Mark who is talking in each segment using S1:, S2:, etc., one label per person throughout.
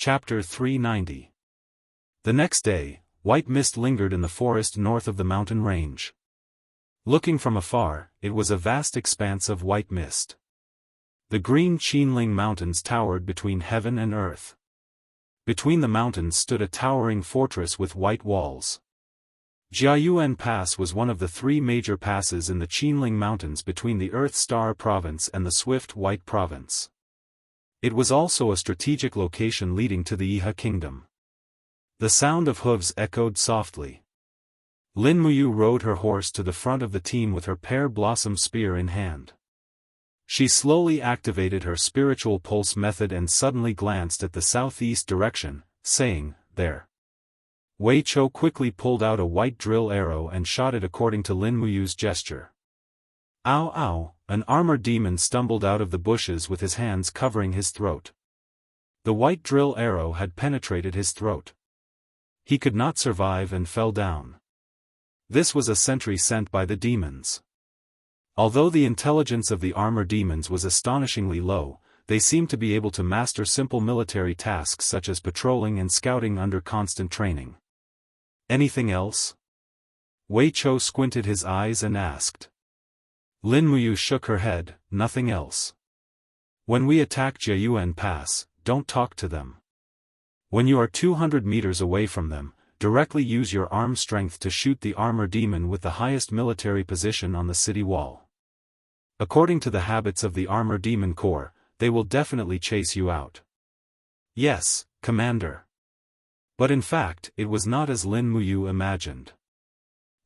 S1: Chapter 390. The next day, white mist lingered in the forest north of the mountain range. Looking from afar, it was a vast expanse of white mist. The green Qinling Mountains towered between heaven and earth. Between the mountains stood a towering fortress with white walls. Jianghu Pass was one of the three major passes in the Qinling Mountains between the Earth Star Province and the Swift White Province. It was also a strategic location leading to the Yihe Kingdom. The sound of hooves echoed softly. Lin Muyu rode her horse to the front of the team with her pear blossom spear in hand. She slowly activated her spiritual pulse method and suddenly glanced at the southeast direction, saying, "There." Wei Chou quickly pulled out a white drill arrow and shot it according to Lin Muyu's gesture. Ow ow, an armored demon stumbled out of the bushes with his hands covering his throat. The white drill arrow had penetrated his throat. He could not survive and fell down. This was a sentry sent by the demons. Although the intelligence of the armored demons was astonishingly low, they seemed to be able to master simple military tasks such as patrolling and scouting under constant training. Anything else? Wei Chou squinted his eyes and asked. Lin Muyu shook her head, nothing else. When we attack Jianghu Pass, don't talk to them. When you are 200 meters away from them, directly use your arm strength to shoot the armor demon with the highest military position on the city wall. According to the habits of the armor demon corps, they will definitely chase you out. Yes, Commander. But in fact, it was not as Lin Muyu imagined.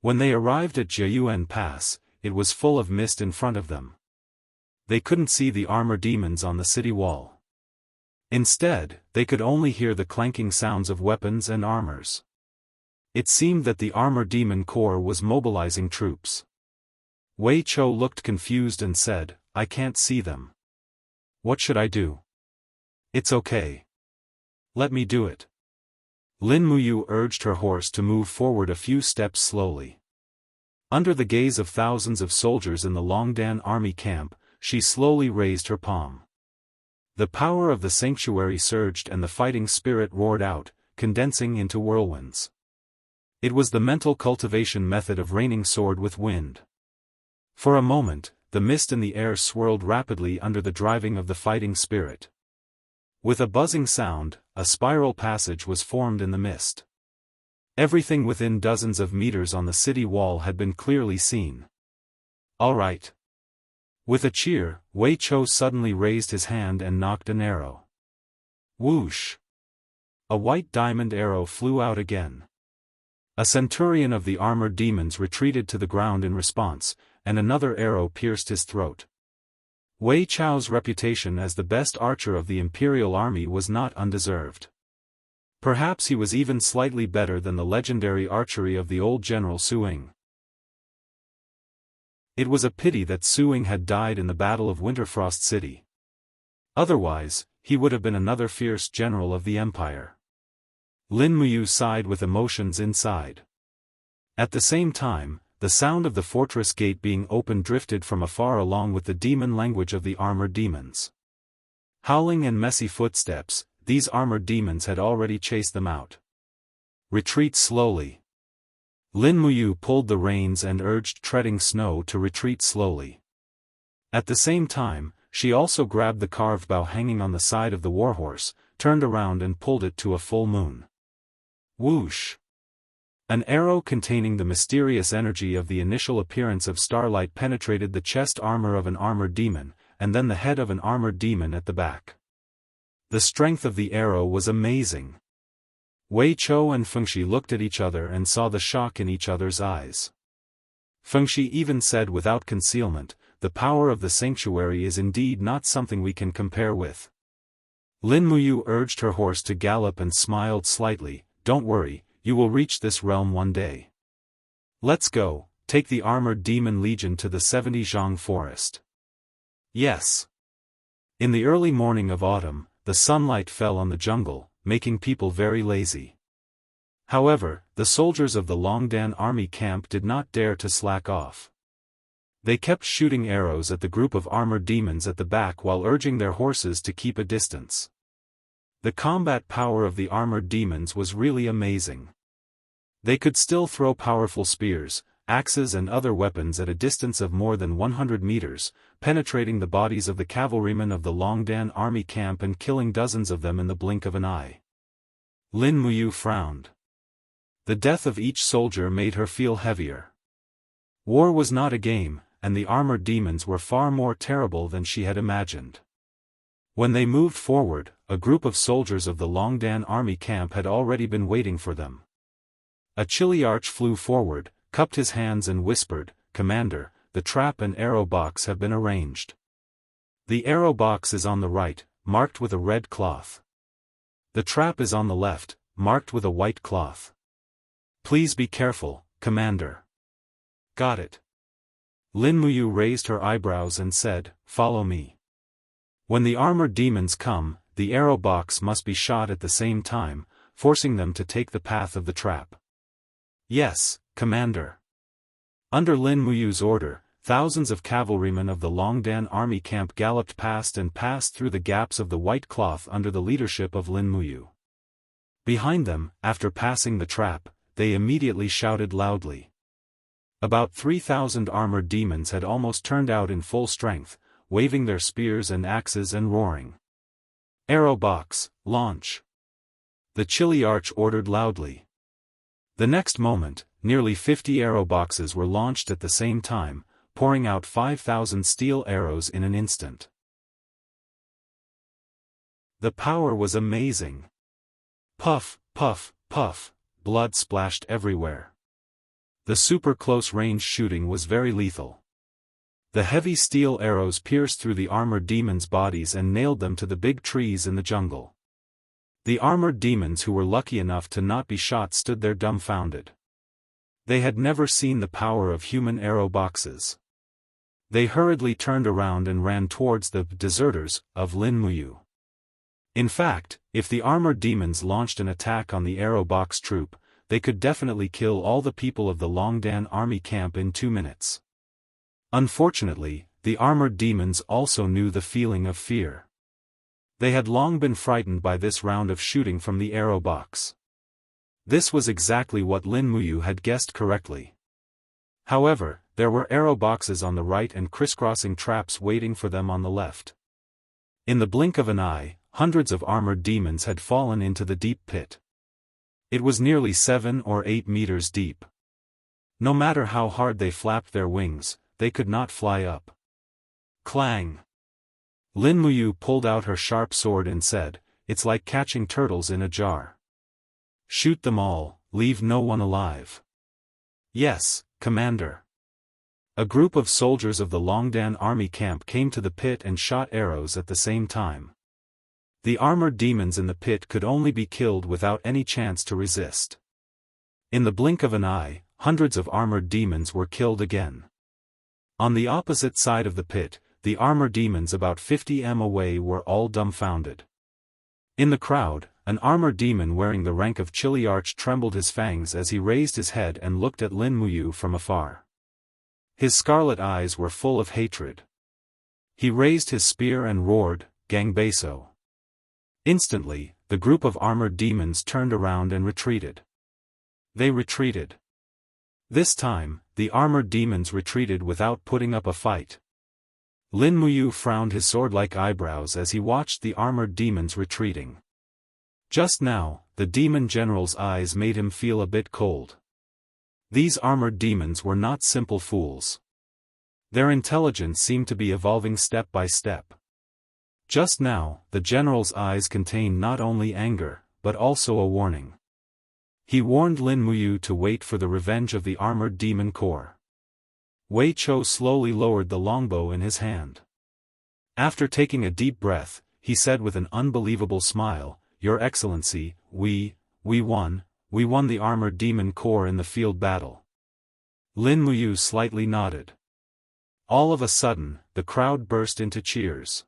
S1: When they arrived at Jianghu Pass, it was full of mist in front of them. They couldn't see the armor demons on the city wall. Instead, they could only hear the clanking sounds of weapons and armors. It seemed that the armor demon corps was mobilizing troops. Wei Chou looked confused and said, "I can't see them. What should I do?" "It's okay. Let me do it." Lin Muyu urged her horse to move forward a few steps slowly. Under the gaze of thousands of soldiers in the Longdan army camp, she slowly raised her palm. The power of the sanctuary surged and the fighting spirit roared out, condensing into whirlwinds. It was the mental cultivation method of raining sword with wind. For a moment, the mist in the air swirled rapidly under the driving of the fighting spirit. With a buzzing sound, a spiral passage was formed in the mist. Everything within dozens of meters on the city wall had been clearly seen. All right. With a cheer, Wei Chou suddenly raised his hand and knocked an arrow. Whoosh! A white diamond arrow flew out again. A centurion of the armored demons retreated to the ground in response, and another arrow pierced his throat. Wei Chou's reputation as the best archer of the imperial army was not undeserved. Perhaps he was even slightly better than the legendary archery of the old General Suing. It was a pity that Suing had died in the Battle of Winterfrost City. Otherwise, he would have been another fierce general of the empire. Lin Muyu sighed with emotions inside. At the same time, the sound of the fortress gate being opened drifted from afar along with the demon language of the armored demons. Howling and messy footsteps, these armored demons had already chased them out. Retreat slowly. Lin Muyu pulled the reins and urged treading snow to retreat slowly. At the same time, she also grabbed the carved bow hanging on the side of the warhorse, turned around and pulled it to a full moon. Whoosh! An arrow containing the mysterious energy of the initial appearance of starlight penetrated the chest armor of an armored demon, and then the head of an armored demon at the back. The strength of the arrow was amazing. Wei Chou and Fengshi looked at each other and saw the shock in each other's eyes. Fengshi even said without concealment, "The power of the sanctuary is indeed not something we can compare with." Lin Muyu urged her horse to gallop and smiled slightly, "Don't worry, you will reach this realm one day. Let's go, take the armored demon legion to the 70 Zhang forest." Yes. In the early morning of autumn, the sunlight fell on the jungle, making people very lazy. However, the soldiers of the Longdan army camp did not dare to slack off. They kept shooting arrows at the group of armored demons at the back while urging their horses to keep a distance. The combat power of the armored demons was really amazing. They could still throw powerful spears, axes and other weapons at a distance of more than 100 meters, penetrating the bodies of the cavalrymen of the Longdan army camp and killing dozens of them in the blink of an eye. Lin Muyu frowned. The death of each soldier made her feel heavier. War was not a game, and the armored demons were far more terrible than she had imagined. When they moved forward, a group of soldiers of the Longdan army camp had already been waiting for them. A Chiliarch flew forward, cupped his hands and whispered, "Commander, the trap and arrow box have been arranged. The arrow box is on the right, marked with a red cloth. The trap is on the left, marked with a white cloth. Please be careful, Commander." "Got it." Lin Muyu raised her eyebrows and said, "Follow me. When the armored demons come, the arrow box must be shot at the same time, forcing them to take the path of the trap." "Yes, Commander." Under Lin Muyu's order, thousands of cavalrymen of the Longdan army camp galloped past and passed through the gaps of the white cloth under the leadership of Lin Muyu. Behind them, after passing the trap, they immediately shouted loudly. About 3,000 armored demons had almost turned out in full strength, waving their spears and axes and roaring. "Arrow box, launch!" The Chiliarch ordered loudly. The next moment, nearly 50 arrow boxes were launched at the same time, pouring out 5,000 steel arrows in an instant. The power was amazing. Puff, puff, puff, blood splashed everywhere. The super close-range shooting was very lethal. The heavy steel arrows pierced through the armored demons' bodies and nailed them to the big trees in the jungle. The armored demons who were lucky enough to not be shot stood there dumbfounded. They had never seen the power of human arrow boxes. They hurriedly turned around and ran towards the deserters of Lin Muyu. In fact, if the armored demons launched an attack on the arrow box troop, they could definitely kill all the people of the Longdan army camp in 2 minutes. Unfortunately, the armored demons also knew the feeling of fear. They had long been frightened by this round of shooting from the arrow box. This was exactly what Lin Muyu had guessed correctly. However, there were arrow boxes on the right and crisscrossing traps waiting for them on the left. In the blink of an eye, hundreds of armored demons had fallen into the deep pit. It was nearly 7 or 8 meters deep. No matter how hard they flapped their wings, they could not fly up. Clang! Lin Muyu pulled out her sharp sword and said, "It's like catching turtles in a jar. Shoot them all, leave no one alive." "Yes, Commander." A group of soldiers of the Longdan army camp came to the pit and shot arrows at the same time. The armored demons in the pit could only be killed without any chance to resist. In the blink of an eye, hundreds of armored demons were killed again. On the opposite side of the pit, the armored demons about 50 m away were all dumbfounded. In the crowd, an armored demon wearing the rank of Chiliarch trembled his fangs as he raised his head and looked at Lin Muyu from afar. His scarlet eyes were full of hatred. He raised his spear and roared, "Gangbaso." Instantly, the group of armored demons turned around and retreated. They retreated. This time, the armored demons retreated without putting up a fight. Lin Muyu frowned his sword-like eyebrows as he watched the armored demons retreating. Just now, the demon general's eyes made him feel a bit cold. These armored demons were not simple fools. Their intelligence seemed to be evolving step by step. Just now, the general's eyes contained not only anger, but also a warning. He warned Lin Muyu to wait for the revenge of the armored demon corps. Wei Chou slowly lowered the longbow in his hand. After taking a deep breath, he said with an unbelievable smile, "Your Excellency, we won the armored demon corps in the field battle." Lin Muyu slightly nodded. All of a sudden, the crowd burst into cheers.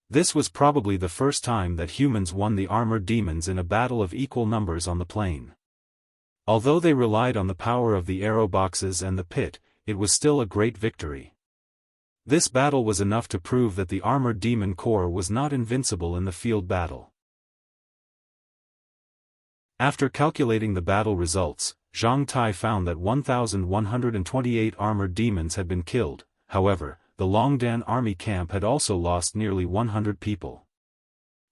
S1: This was probably the first time that humans won the armored demons in a battle of equal numbers on the plain. Although they relied on the power of the arrow boxes and the pit, it was still a great victory. This battle was enough to prove that the armored demon corps was not invincible in the field battle. After calculating the battle results, Zhang Tai found that 1,128 armored demons had been killed. However, the Longdan army camp had also lost nearly 100 people.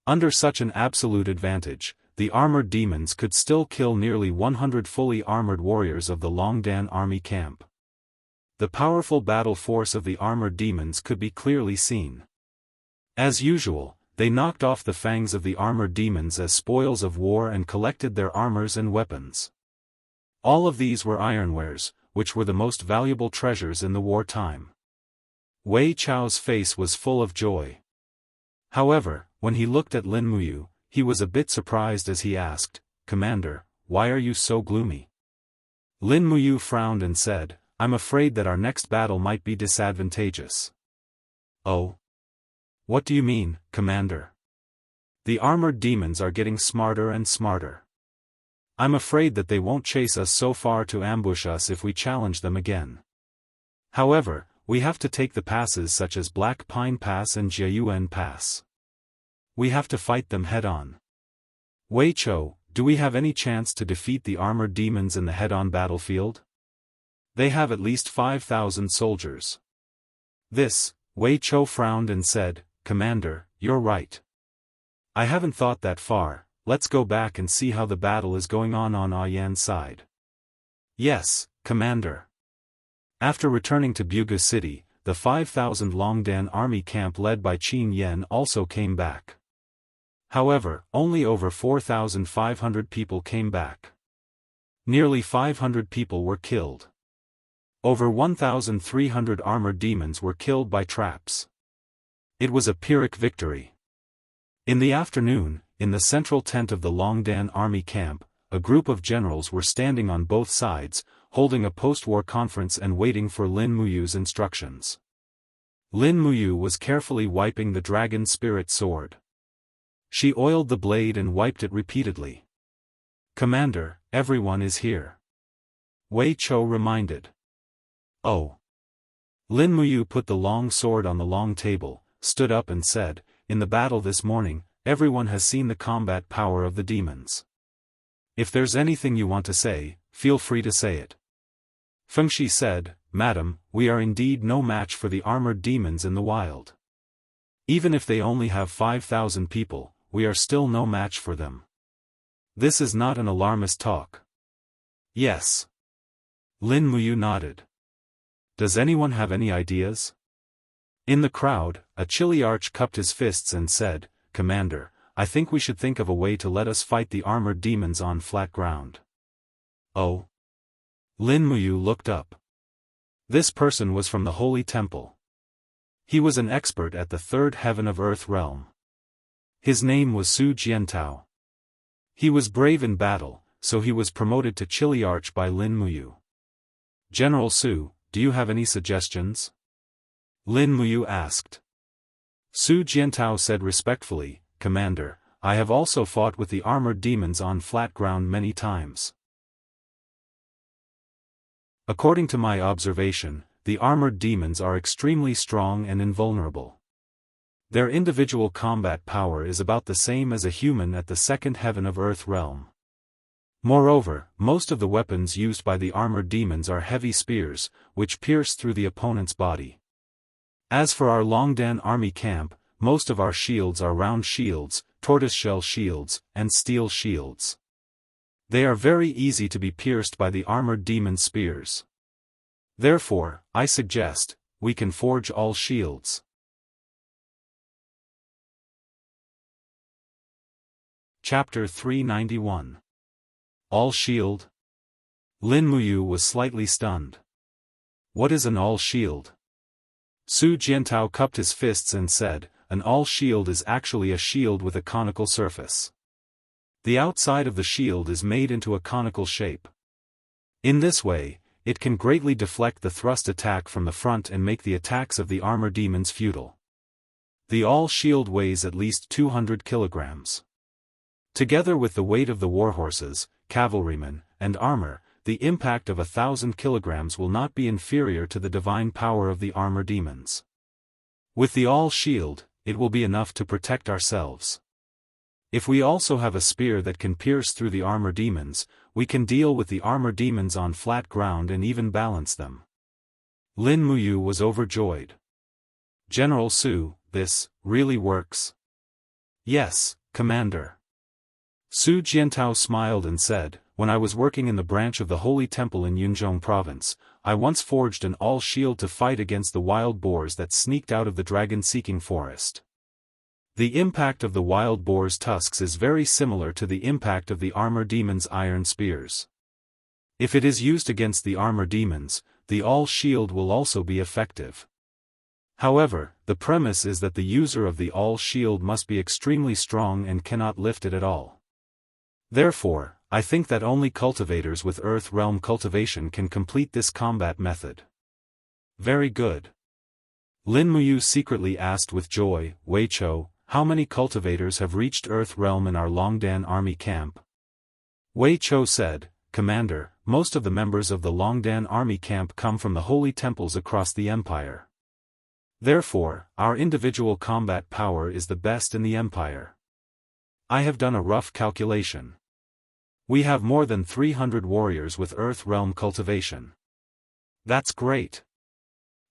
S1: Under such an absolute advantage, the armored demons could still kill nearly 100 fully armored warriors of the Longdan army camp. The powerful battle force of the armored demons could be clearly seen. As usual, they knocked off the fangs of the armored demons as spoils of war and collected their armors and weapons. All of these were ironwares, which were the most valuable treasures in the wartime. Wei Chao's face was full of joy. However, when he looked at Lin Muyu, he was a bit surprised as he asked, "Commander, why are you so gloomy?" Lin Muyu frowned and said, "I'm afraid that our next battle might be disadvantageous." "Oh? What do you mean, Commander?" "The armored demons are getting smarter and smarter. I'm afraid that they won't chase us so far to ambush us if we challenge them again. However, we have to take the passes such as Black Pine Pass and Jiayuan Pass. We have to fight them head-on. Wei Chou, do we have any chance to defeat the armored demons in the head-on battlefield? They have at least 5,000 soldiers." Wei Chou frowned and said, "Commander, you're right. I haven't thought that far. Let's go back and see how the battle is going on Ayan's side." "Yes, Commander." After returning to Buga City, the 5,000 Longdan army camp led by Qin Yan also came back. However, only over 4,500 people came back. Nearly 500 people were killed. Over 1,300 armored demons were killed by traps. It was a Pyrrhic victory. In the afternoon, in the central tent of the Longdan army camp, a group of generals were standing on both sides, holding a post-war conference and waiting for Lin Muyu's instructions. Lin Muyu was carefully wiping the dragon spirit sword. She oiled the blade and wiped it repeatedly. "Commander, everyone is here," Wei Chou reminded. "Oh." Lin Muyu put the long sword on the long table, stood up and said, "In the battle this morning, everyone has seen the combat power of the demons. If there's anything you want to say, feel free to say it." Fengshi said, "Madam, we are indeed no match for the armored demons in the wild. Even if they only have 5,000 people, we are still no match for them. This is not an alarmist talk." "Yes." Lin Muyu nodded. "Does anyone have any ideas?" In the crowd, a Chiliarch cupped his fists and said, "Commander, I think we should think of a way to let us fight the armored demons on flat ground." "Oh?" Lin Muyu looked up. This person was from the Holy Temple. He was an expert at the third heaven of Earth realm. His name was Su Jiantao. He was brave in battle, so he was promoted to Chiliarch by Lin Muyu. "General Su, do you have any suggestions?" Lin Muyu asked. Su Jiantao said respectfully, "Commander, I have also fought with the armored demons on flat ground many times. According to my observation, the armored demons are extremely strong and invulnerable. Their individual combat power is about the same as a human at the second heaven of Earth realm. Moreover, most of the weapons used by the armored demons are heavy spears, which pierce through the opponent's body. As for our Longdan army camp, most of our shields are round shields, tortoiseshell shields, and steel shields. They are very easy to be pierced by the armored demon spears. Therefore, I suggest, we can forge all shields." Chapter 391. All shield? Lin Muyu was slightly stunned. What is an all shield? Su Jiantao cupped his fists and said, "An all shield is actually a shield with a conical surface. The outside of the shield is made into a conical shape. In this way, it can greatly deflect the thrust attack from the front and make the attacks of the armor demons futile. The all shield weighs at least 200 kilograms. Together with the weight of the warhorses, cavalrymen, and armor, the impact of 1,000 kilograms will not be inferior to the divine power of the armor demons. With the all shield, it will be enough to protect ourselves. If we also have a spear that can pierce through the armor demons, we can deal with the armor demons on flat ground and even balance them. Lin Muyu was overjoyed. General Su, this really works. Yes, Commander. Su Jiantao smiled and said, when I was working in the branch of the Holy Temple in Yunzhong Province, I once forged an all-shield to fight against the wild boars that sneaked out of the dragon-seeking forest. The impact of the wild boar's tusks is very similar to the impact of the armor demon's iron spears. If it is used against the armor demons, the all-shield will also be effective. However, the premise is that the user of the all-shield must be extremely strong and cannot lift it at all. Therefore, I think that only cultivators with Earth Realm cultivation can complete this combat method. Very good. Lin Muyu secretly asked with joy, Wei Chou, how many cultivators have reached Earth Realm in our Longdan army camp? Wei Chou said, Commander, most of the members of the Longdan army camp come from the holy temples across the empire. Therefore, our individual combat power is the best in the empire. I have done a rough calculation. We have more than 300 warriors with Earth Realm cultivation. That's great.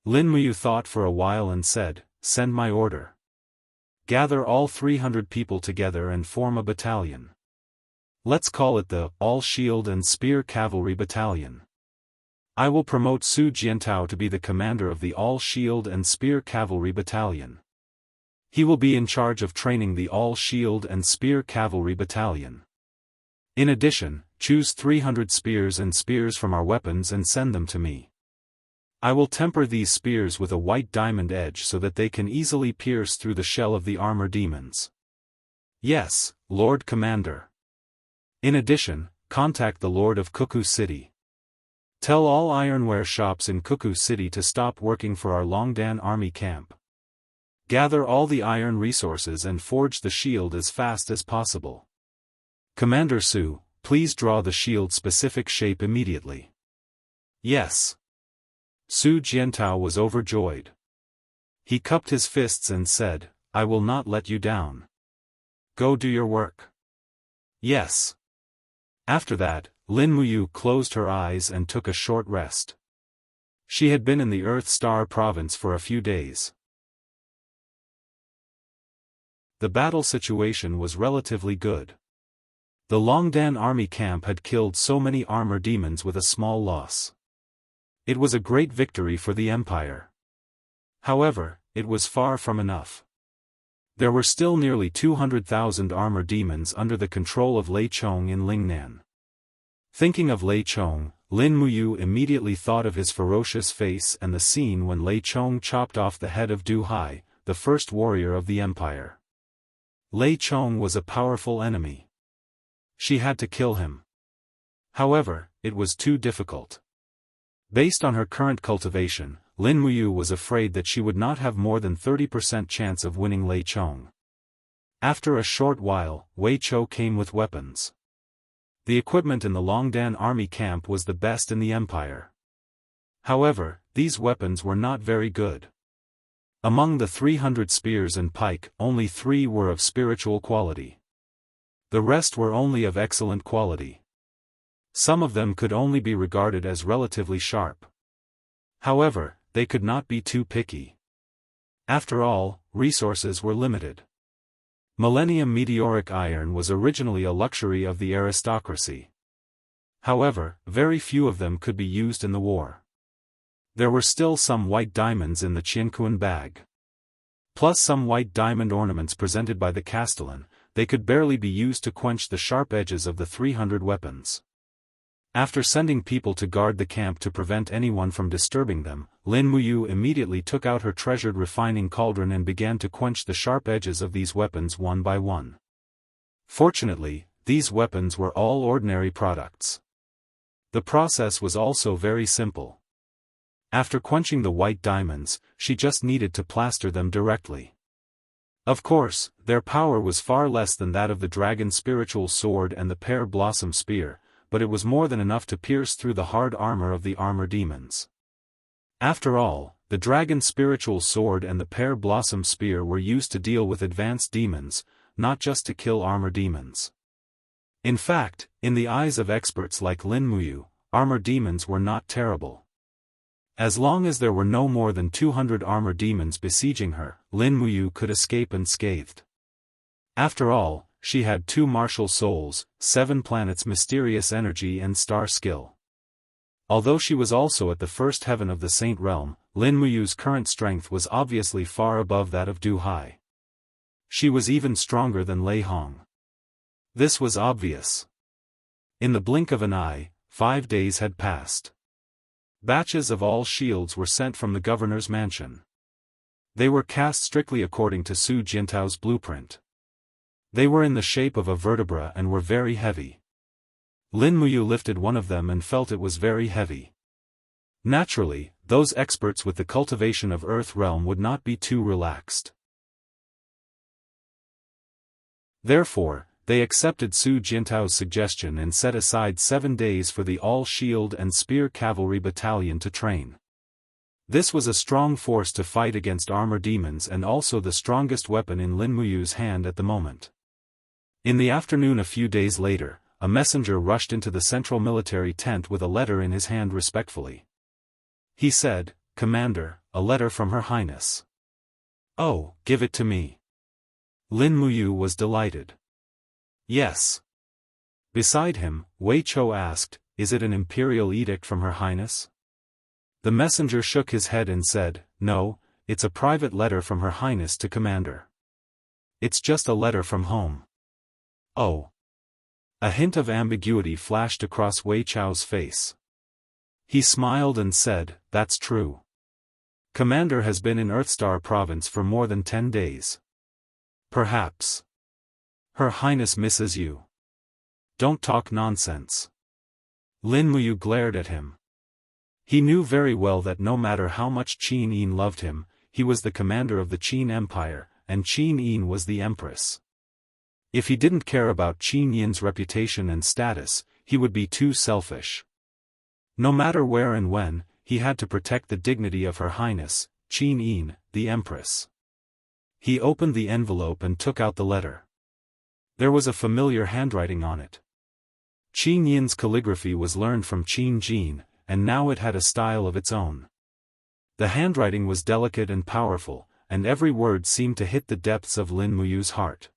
S1: Lin Muyu thought for a while and said, send my order. Gather all 300 people together and form a battalion. Let's call it the All-Shield and Spear Cavalry Battalion. I will promote Su Jiantao to be the commander of the All-Shield and Spear Cavalry Battalion. He will be in charge of training the All-Shield and Spear Cavalry Battalion. In addition, choose 300 spears and spears from our weapons and send them to me. I will temper these spears with a white diamond edge so that they can easily pierce through the shell of the armor demons. Yes, Lord Commander. In addition, contact the Lord of Cuckoo City. Tell all ironware shops in Cuckoo City to stop working for our Longdan army camp. Gather all the iron resources and forge the shield as fast as possible. Commander Su, please draw the shield's specific shape immediately. Yes. Su Jiantao was overjoyed. He cupped his fists and said, I will not let you down. Go do your work. Yes. After that, Lin Muyu closed her eyes and took a short rest. She had been in the Earth Star province for a few days. The battle situation was relatively good. The Longdan army camp had killed so many armor demons with a small loss. It was a great victory for the empire. However, it was far from enough. There were still nearly 200,000 armor demons under the control of Lei Chong in Lingnan. Thinking of Lei Chong, Lin Muyu immediately thought of his ferocious face and the scene when Lei Chong chopped off the head of Du Hai, the first warrior of the empire. Lei Chong was a powerful enemy. She had to kill him. However, it was too difficult. Based on her current cultivation, Lin Muyu was afraid that she would not have more than 30% chance of winning Lei Chong. After a short while, Wei Chou came with weapons. The equipment in the Longdan army camp was the best in the empire. However, these weapons were not very good. Among the 300 spears and pike, only 3 were of spiritual quality. The rest were only of excellent quality. Some of them could only be regarded as relatively sharp. However, they could not be too picky. After all, resources were limited. Millennium meteoric iron was originally a luxury of the aristocracy. However, very few of them could be used in the war. There were still some white diamonds in the Qianquan bag. Plus some white diamond ornaments presented by the Castellan, they could barely be used to quench the sharp edges of the 300 weapons. After sending people to guard the camp to prevent anyone from disturbing them, Lin Muyu immediately took out her treasured refining cauldron and began to quench the sharp edges of these weapons one by one. Fortunately, these weapons were all ordinary products. The process was also very simple. After quenching the white diamonds, she just needed to plaster them directly. Of course, their power was far less than that of the dragon spiritual sword and the pear blossom spear, but it was more than enough to pierce through the hard armor of the armor demons. After all, the dragon spiritual sword and the pear blossom spear were used to deal with advanced demons, not just to kill armor demons. In fact, in the eyes of experts like Lin Muyu, armor demons were not terrible. As long as there were no more than 200 armor demons besieging her, Lin Muyu could escape unscathed. After all, she had 2 martial souls, 7 planets' mysterious energy and star skill. Although she was also at the first heaven of the Saint Realm, Lin Muyu's current strength was obviously far above that of Du Hai. She was even stronger than Lei Hong. This was obvious. In the blink of an eye, 5 days had passed. Batches of all shields were sent from the governor's mansion. They were cast strictly according to Su Jintao's blueprint. They were in the shape of a vertebra and were very heavy. Lin Muyu lifted one of them and felt it was very heavy. Naturally, those experts with the cultivation of Earth Realm would not be too relaxed. Therefore, they accepted Su Jintao's suggestion and set aside 7 days for the all-shield and spear cavalry battalion to train. This was a strong force to fight against armor demons and also the strongest weapon in Lin Muyu's hand at the moment. In the afternoon a few days later, a messenger rushed into the central military tent with a letter in his hand respectfully. He said, "Commander, a letter from Her Highness." "Oh, give it to me." Lin Muyu was delighted. "Yes." Beside him, Wei Chou asked, "Is it an imperial edict from Her Highness?" The messenger shook his head and said, "No, it's a private letter from Her Highness to Commander. It's just a letter from home." "Oh." A hint of ambiguity flashed across Wei Chou's face. He smiled and said, "That's true. Commander has been in Earthstar Province for more than 10 days. Perhaps Her Highness misses you." "Don't talk nonsense." Lin Muyu glared at him. He knew very well that no matter how much Qin Yin loved him, he was the commander of the Qin Empire, and Qin Yin was the empress. If he didn't care about Qin Yin's reputation and status, he would be too selfish. No matter where and when, he had to protect the dignity of Her Highness, Qin Yin, the empress. He opened the envelope and took out the letter. There was a familiar handwriting on it. Qin Yin's calligraphy was learned from Qin Jin, and now it had a style of its own. The handwriting was delicate and powerful, and every word seemed to hit the depths of Lin Muyu's heart.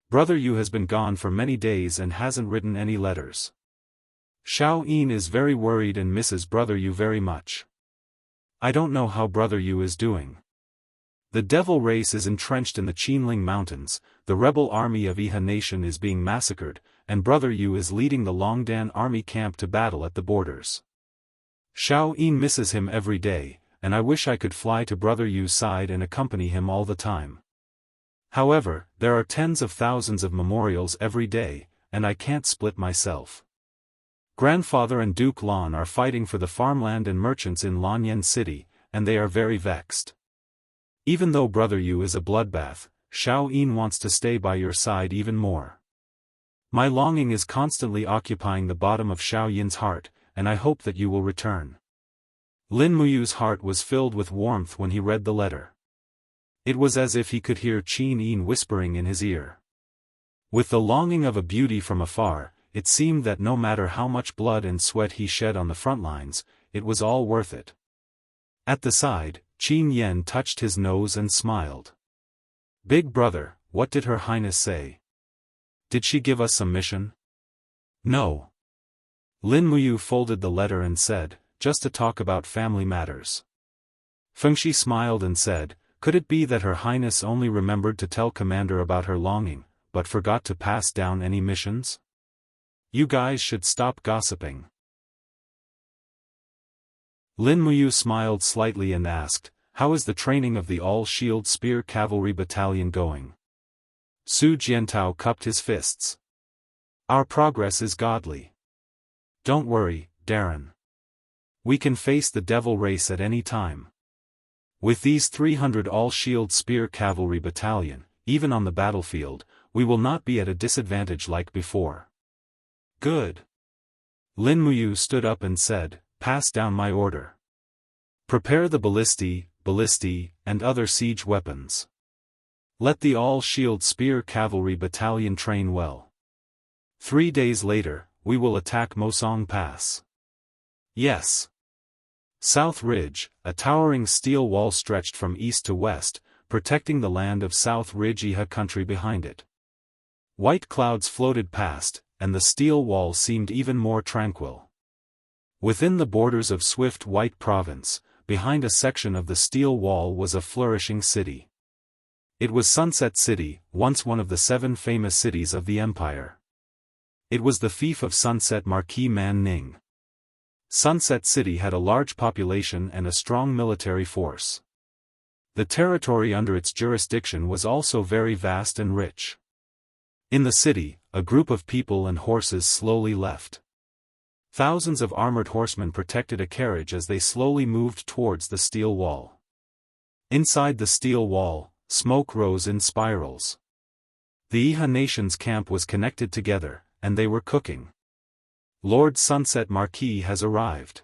S1: "Brother Yu has been gone for many days and hasn't written any letters. Xiao Yin is very worried and misses Brother Yu very much. I don't know how Brother Yu is doing. The devil race is entrenched in the Qinling Mountains, the rebel army of Iha Nation is being massacred, and Brother Yu is leading the Longdan army camp to battle at the borders. Xiao Yin misses him every day, and I wish I could fly to Brother Yu's side and accompany him all the time. However, there are tens of thousands of memorials every day, and I can't split myself. Grandfather and Duke Lan are fighting for the farmland and merchants in Lanyan City, and they are very vexed. Even though Brother Yu is a bloodbath, Xiao Yin wants to stay by your side even more. My longing is constantly occupying the bottom of Xiao Yin's heart, and I hope that you will return." Lin Muyu's heart was filled with warmth when he read the letter. It was as if he could hear Qin Yin whispering in his ear. With the longing of a beauty from afar, it seemed that no matter how much blood and sweat he shed on the front lines, it was all worth it. At the side, Qin Yen touched his nose and smiled. "Big brother, what did Her Highness say? Did she give us some mission?" "No." Lin Muyu folded the letter and said, "Just to talk about family matters." Fengshi smiled and said, "Could it be that Her Highness only remembered to tell Commander about her longing, but forgot to pass down any missions? You guys should stop gossiping." Lin Muyu smiled slightly and asked, "How is the training of the all-shield spear cavalry battalion going?" Su Jiantao cupped his fists. "Our progress is godly. Don't worry, Darren. We can face the devil race at any time. With these 300 all-shield spear cavalry battalion, even on the battlefield, we will not be at a disadvantage like before." "Good." Lin Muyu stood up and said, "Pass down my order. Prepare the ballistae, and other siege weapons. Let the all-shield spear cavalry battalion train well. 3 days later, we will attack Mosong Pass. Yes. South Ridge, a towering steel wall stretched from east to west, protecting the land of South Ridge Iha country behind it. White clouds floated past, and the steel wall seemed even more tranquil. Within the borders of Swift White Province, behind a section of the steel wall was a flourishing city. It was Sunset City, once one of the 7 famous cities of the empire. It was the fief of Sunset Marquis Man Ning. Sunset City had a large population and a strong military force. The territory under its jurisdiction was also very vast and rich. In the city, a group of people and horses slowly left. Thousands of armored horsemen protected a carriage as they slowly moved towards the steel wall. Inside the steel wall, smoke rose in spirals. The Iha nation's camp was connected together, and they were cooking. Lord Sunset Marquis has arrived.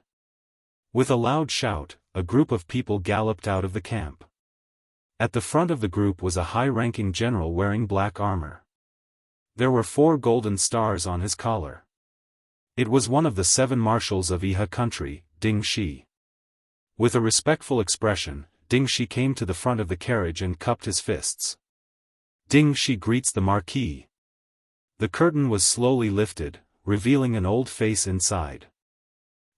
S1: With a loud shout, a group of people galloped out of the camp. At the front of the group was a high-ranking general wearing black armor. There were 4 golden stars on his collar. It was one of the 7 marshals of Iha country, Ding Shi. With a respectful expression, Ding Shi came to the front of the carriage and cupped his fists. Ding Shi greets the Marquis. The curtain was slowly lifted, revealing an old face inside.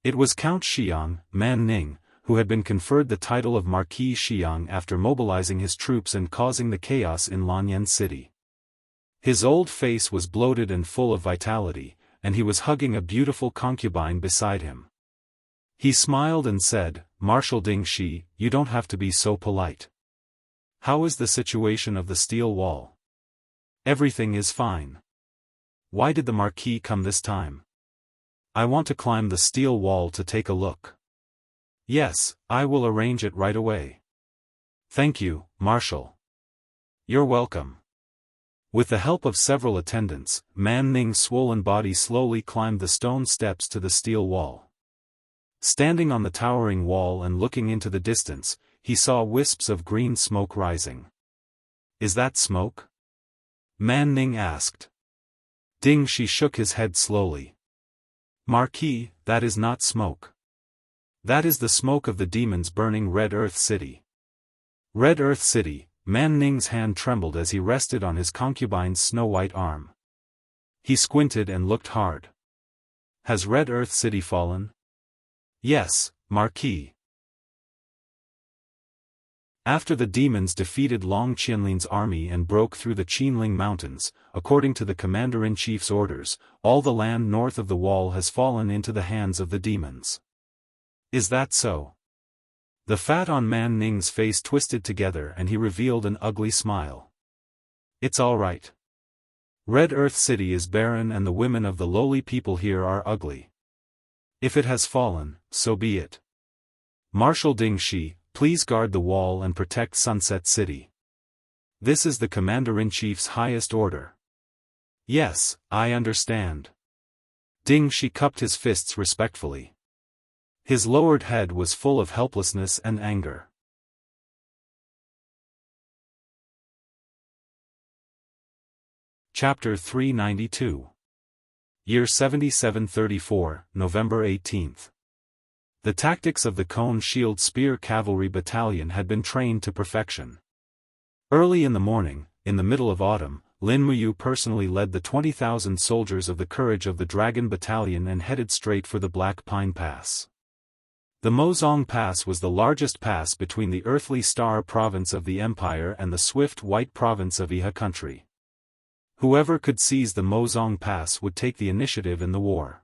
S1: It was Count Xiang, Man Ning, who had been conferred the title of Marquis Xiang after mobilizing his troops and causing the chaos in Lanyan City. His old face was bloated and full of vitality, and he was hugging a beautiful concubine beside him. He smiled and said, "Marshal Ding Shi, you don't have to be so polite. How is the situation of the steel wall?" "Everything is fine." "Why did the Marquis come this time?" "I want to climb the steel wall to take a look." "Yes, I will arrange it right away." "Thank you, Marshal." "You're welcome." With the help of several attendants, Man Ning's swollen body slowly climbed the stone steps to the steel wall. Standing on the towering wall and looking into the distance, he saw wisps of green smoke rising. "Is that smoke?" Man Ning asked. Ding Shi shook his head slowly. "Marquis, that is not smoke. That is the smoke of the demons burning Red Earth City." Red Earth City. Man Ning's hand trembled as he rested on his concubine's snow-white arm. He squinted and looked hard. "Has Red Earth City fallen?" "Yes, Marquis." After the demons defeated Long Qianlin's army and broke through the Qinling Mountains, according to the commander-in-chief's orders, all the land north of the wall has fallen into the hands of the demons. "Is that so?" The fat on Man Ning's face twisted together and he revealed an ugly smile. "It's all right. Red Earth City is barren and the women of the lowly people here are ugly. If it has fallen, so be it. Marshal Ding Shi, please guard the wall and protect Sunset City. This is the commander-in-chief's highest order." "Yes, I understand." Ding Shi cupped his fists respectfully. His lowered head was full of helplessness and anger. Chapter 392. Year 7734, November 18th. The tactics of the Cone Shield Spear Cavalry Battalion had been trained to perfection. Early in the morning, in the middle of autumn, Lin Muyu personally led the 20,000 soldiers of the Courage of the Dragon Battalion and headed straight for the Black Pine Pass. The Mosong Pass was the largest pass between the Earthly Star province of the Empire and the Swift White province of Iha country. Whoever could seize the Mosong Pass would take the initiative in the war.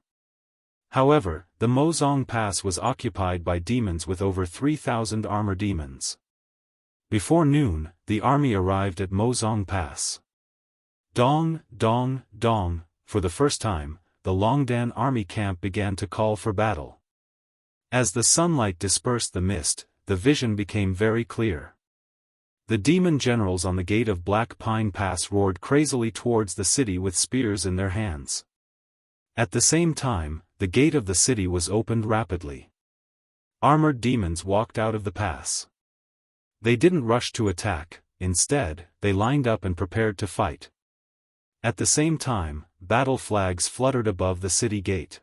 S1: However, the Mosong Pass was occupied by demons with over 3,000 armor demons. Before noon, the army arrived at Mosong Pass. Dong, dong, dong, for the first time, the Longdan army camp began to call for battle. As the sunlight dispersed the mist, the vision became very clear. The demon generals on the gate of Black Pine Pass roared crazily towards the city with spears in their hands. At the same time, the gate of the city was opened rapidly. Armored demons walked out of the pass. They didn't rush to attack, instead, they lined up and prepared to fight. At the same time, battle flags fluttered above the city gate.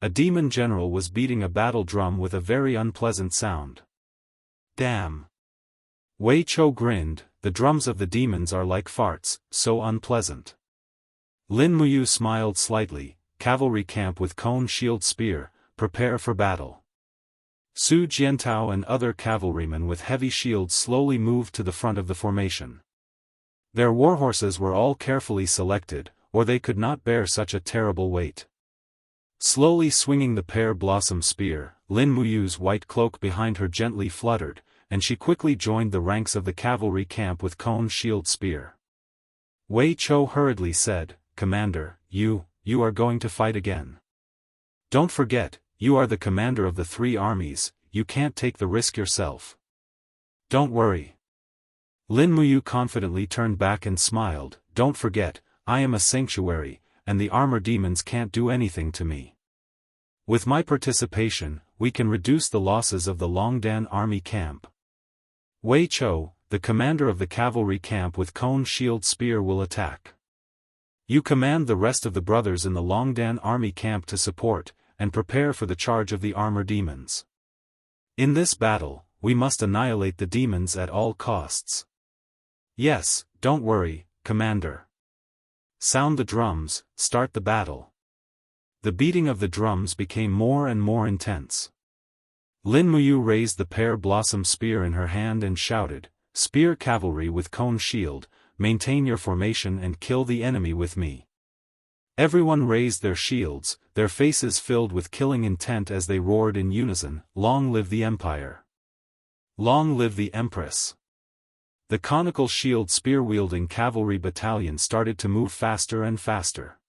S1: A demon general was beating a battle drum with a very unpleasant sound. Damn! Wei Chou grinned, the drums of the demons are like farts, so unpleasant. Lin Muyu smiled slightly, cavalry camp with cone shield spear, prepare for battle. Su Jiantao and other cavalrymen with heavy shields slowly moved to the front of the formation. Their warhorses were all carefully selected, or they could not bear such a terrible weight. Slowly swinging the pear blossom spear, Lin Muyu's white cloak behind her gently fluttered, and she quickly joined the ranks of the cavalry camp with cone shield spear. Wei Chou hurriedly said, "Commander, you are going to fight again. Don't forget, you are the commander of the 3 armies, you can't take the risk yourself." "Don't worry." Lin Muyu confidently turned back and smiled, "Don't forget, I am a sanctuary, and the armor demons can't do anything to me. With my participation, we can reduce the losses of the Longdan army camp. Wei Chou, the commander of the cavalry camp with cone shield spear, will attack. You command the rest of the brothers in the Longdan army camp to support, and prepare for the charge of the armor demons. In this battle, we must annihilate the demons at all costs." "Yes, don't worry, Commander. Sound the drums, start the battle." The beating of the drums became more and more intense. Lin Muyu raised the pear blossom spear in her hand and shouted, "Spear cavalry with cone shield, maintain your formation and kill the enemy with me." Everyone raised their shields, their faces filled with killing intent as they roared in unison, "Long live the Empire! Long live the Empress!" The conical shield spear-wielding cavalry battalion started to move faster and faster.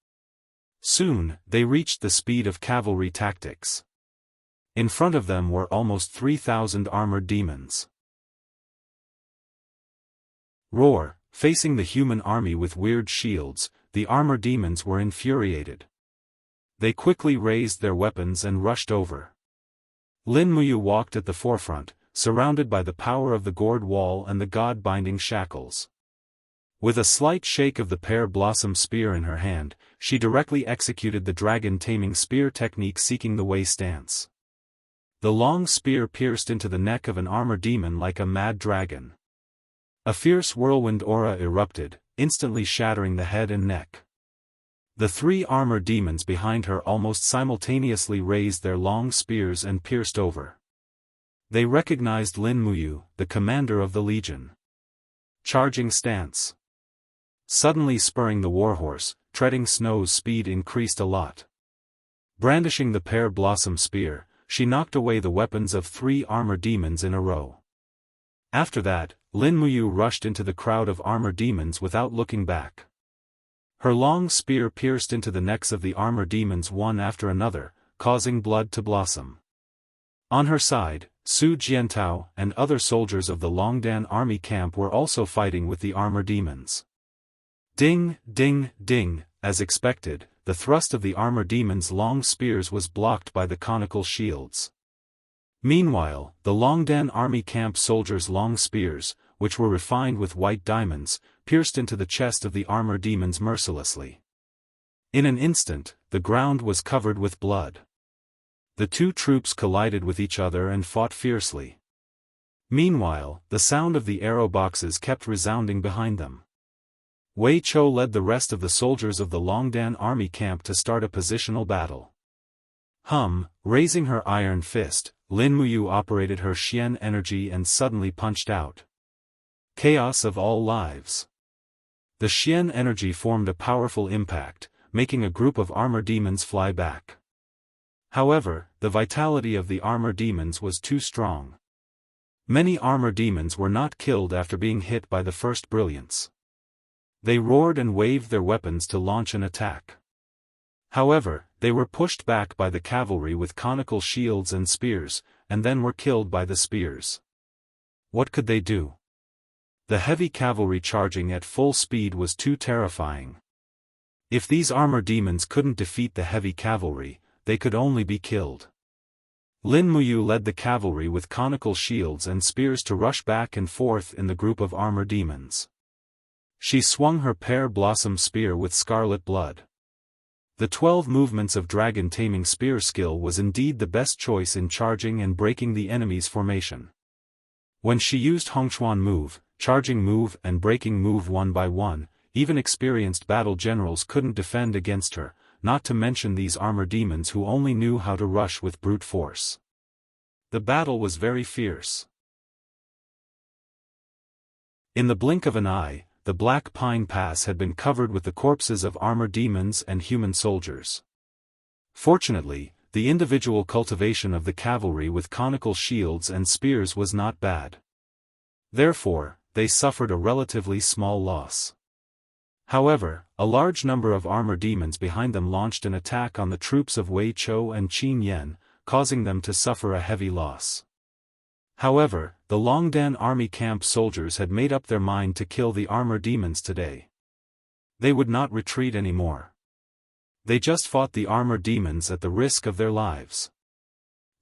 S1: Soon, they reached the speed of cavalry tactics. In front of them were almost 3,000 armored demons. Roar, facing the human army with weird shields, the armor demons were infuriated. They quickly raised their weapons and rushed over. Lin Muyu walked at the forefront, surrounded by the power of the gourd wall and the god-binding shackles. With a slight shake of the pear blossom spear in her hand, she directly executed the dragon-taming spear technique, seeking the Wei stance. The long spear pierced into the neck of an armor demon like a mad dragon. A fierce whirlwind aura erupted, instantly shattering the head and neck. The 3 armor demons behind her almost simultaneously raised their long spears and pierced over. They recognized Lin Muyu, the commander of the legion. Charging stance. Suddenly spurring the warhorse, treading snow's speed increased a lot. Brandishing the pear blossom spear, she knocked away the weapons of 3 armor demons in a row. After that, Lin Muyu rushed into the crowd of armor demons without looking back. Her long spear pierced into the necks of the armor demons one after another, causing blood to blossom. On her side, Su Jiantao and other soldiers of the Longdan army camp were also fighting with the armor demons. Ding, ding, ding, as expected, the thrust of the armor demons' long spears was blocked by the conical shields. Meanwhile, the Longdan army camp soldiers' long spears, which were refined with white diamonds, pierced into the chest of the armor demons mercilessly. In an instant, the ground was covered with blood. The 2 troops collided with each other and fought fiercely. Meanwhile, the sound of the arrow boxes kept resounding behind them. Wei Chou led the rest of the soldiers of the Longdan army camp to start a positional battle. Raising her iron fist, Lin Muyu operated her Xian energy and suddenly punched out. Chaos of all lives. The Xian energy formed a powerful impact, making a group of armor demons fly back. However, the vitality of the armor demons was too strong. Many armor demons were not killed after being hit by the first brilliance. They roared and waved their weapons to launch an attack. However, they were pushed back by the cavalry with conical shields and spears, and then were killed by the spears. What could they do? The heavy cavalry charging at full speed was too terrifying. If these armor demons couldn't defeat the heavy cavalry, they could only be killed. Lin Muyu led the cavalry with conical shields and spears to rush back and forth in the group of armor demons. She swung her pear-blossom spear with scarlet blood. The 12 movements of dragon-taming spear skill was indeed the best choice in charging and breaking the enemy's formation. When she used Hongchuan move, charging move and breaking move one by one, even experienced battle generals couldn't defend against her, not to mention these armor demons who only knew how to rush with brute force. The battle was very fierce. In the blink of an eye, the Black Pine Pass had been covered with the corpses of armor demons and human soldiers. Fortunately, the individual cultivation of the cavalry with conical shields and spears was not bad. Therefore, they suffered a relatively small loss. However, a large number of armor demons behind them launched an attack on the troops of Wei Chou and Qin Yan, causing them to suffer a heavy loss. However, the Longdan army camp soldiers had made up their mind to kill the armor demons today. They would not retreat anymore. They just fought the armor demons at the risk of their lives.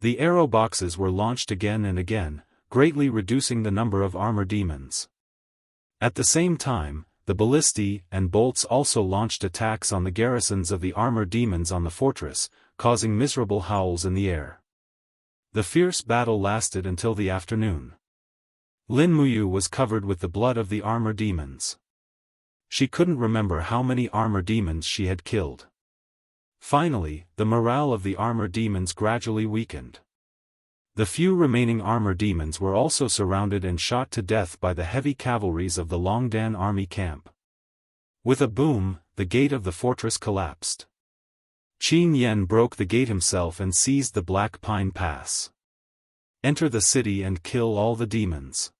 S1: The arrow boxes were launched again and again, greatly reducing the number of armor demons. At the same time, the ballistae and bolts also launched attacks on the garrisons of the armor demons on the fortress, causing miserable howls in the air. The fierce battle lasted until the afternoon. Lin Muyu was covered with the blood of the armor demons. She couldn't remember how many armor demons she had killed. Finally, the morale of the armor demons gradually weakened. The few remaining armor demons were also surrounded and shot to death by the heavy cavalries of the Longdan army camp. With a boom, the gate of the fortress collapsed. Qin Yan broke the gate himself and seized the Black Pine Pass. Enter the city and kill all the demons.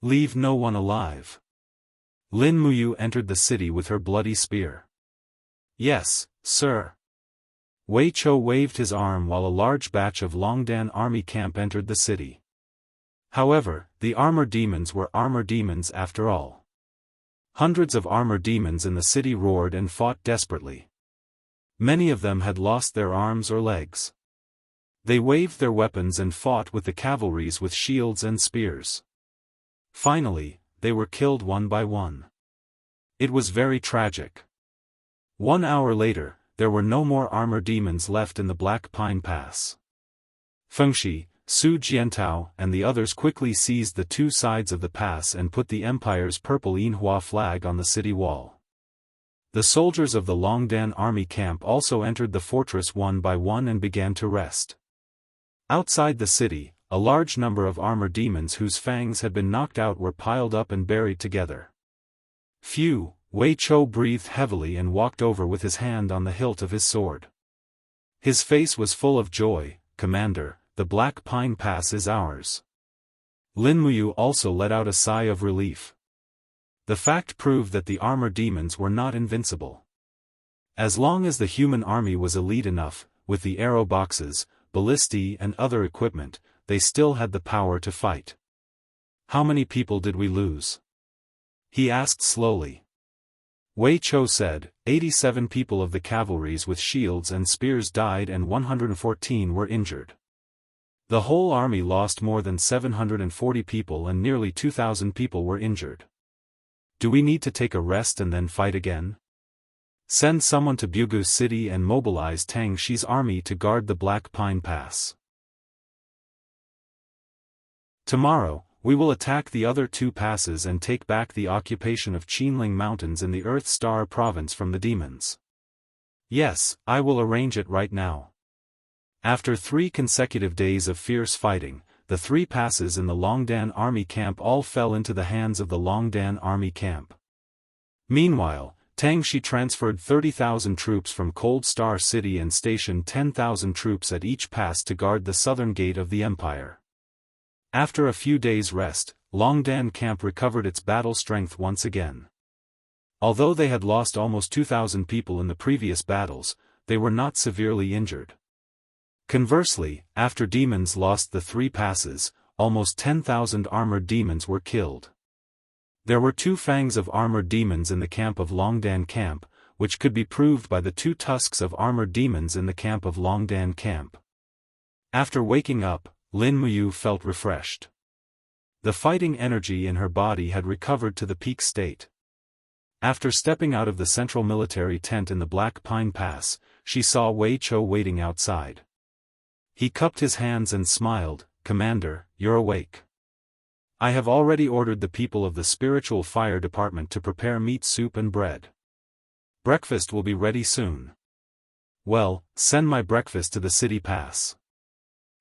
S1: Leave no one alive. Lin Muyu entered the city with her bloody spear. Yes, sir. Wei Chou waved his arm while a large batch of Longdan army camp entered the city. However, the armor demons were armor demons after all. Hundreds of armor demons in the city roared and fought desperately. Many of them had lost their arms or legs. They waved their weapons and fought with the cavalries with shields and spears. Finally, they were killed one by one. It was very tragic. 1 hour later, there were no more armor demons left in the Black Pine Pass. Fengxi, Su Jiantao and the others quickly seized the two sides of the pass and put the Empire's purple Yinhua flag on the city wall. The soldiers of the Longdan army camp also entered the fortress one by one and began to rest. Outside the city, a large number of armor demons whose fangs had been knocked out were piled up and buried together. Phew! Wei Chou breathed heavily and walked over with his hand on the hilt of his sword. His face was full of joy. Commander, the Black Pine Pass is ours. Lin Muyu also let out a sigh of relief. The fact proved that the armor demons were not invincible. As long as the human army was elite enough, with the arrow boxes, ballistae and other equipment, they still had the power to fight. How many people did we lose? He asked slowly. Wei Chou said, 87 people of the cavalries with shields and spears died and 114 were injured. The whole army lost more than 740 people and nearly 2,000 people were injured. Do we need to take a rest and then fight again? Send someone to Bugu City and mobilize Tang Shi's army to guard the Black Pine Pass. Tomorrow, we will attack the other two passes and take back the occupation of Qinling Mountains in the Earth Star province from the demons. Yes, I will arrange it right now. After 3 consecutive days of fierce fighting, the 3 passes in the Longdan army camp all fell into the hands of the Longdan army camp. Meanwhile, Tang Shi transferred 30,000 troops from Cold Star City and stationed 10,000 troops at each pass to guard the southern gate of the empire. After a few days' rest, Longdan camp recovered its battle strength once again. Although they had lost almost 2,000 people in the previous battles, they were not severely injured. Conversely, after demons lost the 3 passes, almost 10,000 armored demons were killed. There were 2 fangs of armored demons in the camp of Longdan camp, which could be proved by the 2 tusks of armored demons in the camp of Longdan camp. After waking up, Lin Muyu felt refreshed. The fighting energy in her body had recovered to the peak state. After stepping out of the central military tent in the Black Pine Pass, she saw Wei Chou waiting outside. He cupped his hands and smiled, "Commander, you're awake. I have already ordered the people of the Spiritual Fire Department to prepare meat soup and bread. Breakfast will be ready soon. Well, send my breakfast to the city pass.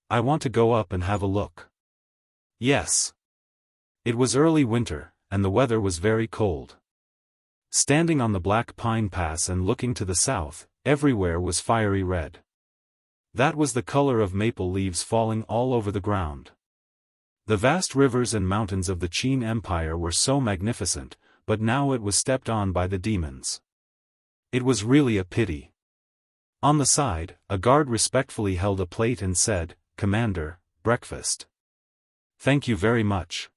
S1: I want to go up and have a look." Yes. It was early winter, and the weather was very cold. Standing on the Black Pine Pass and looking to the south, everywhere was fiery red. That was the color of maple leaves falling all over the ground. The vast rivers and mountains of the Qin Empire were so magnificent, but now it was stepped on by the demons. It was really a pity. On the side, a guard respectfully held a plate and said, "Commander, breakfast." "Thank you very much."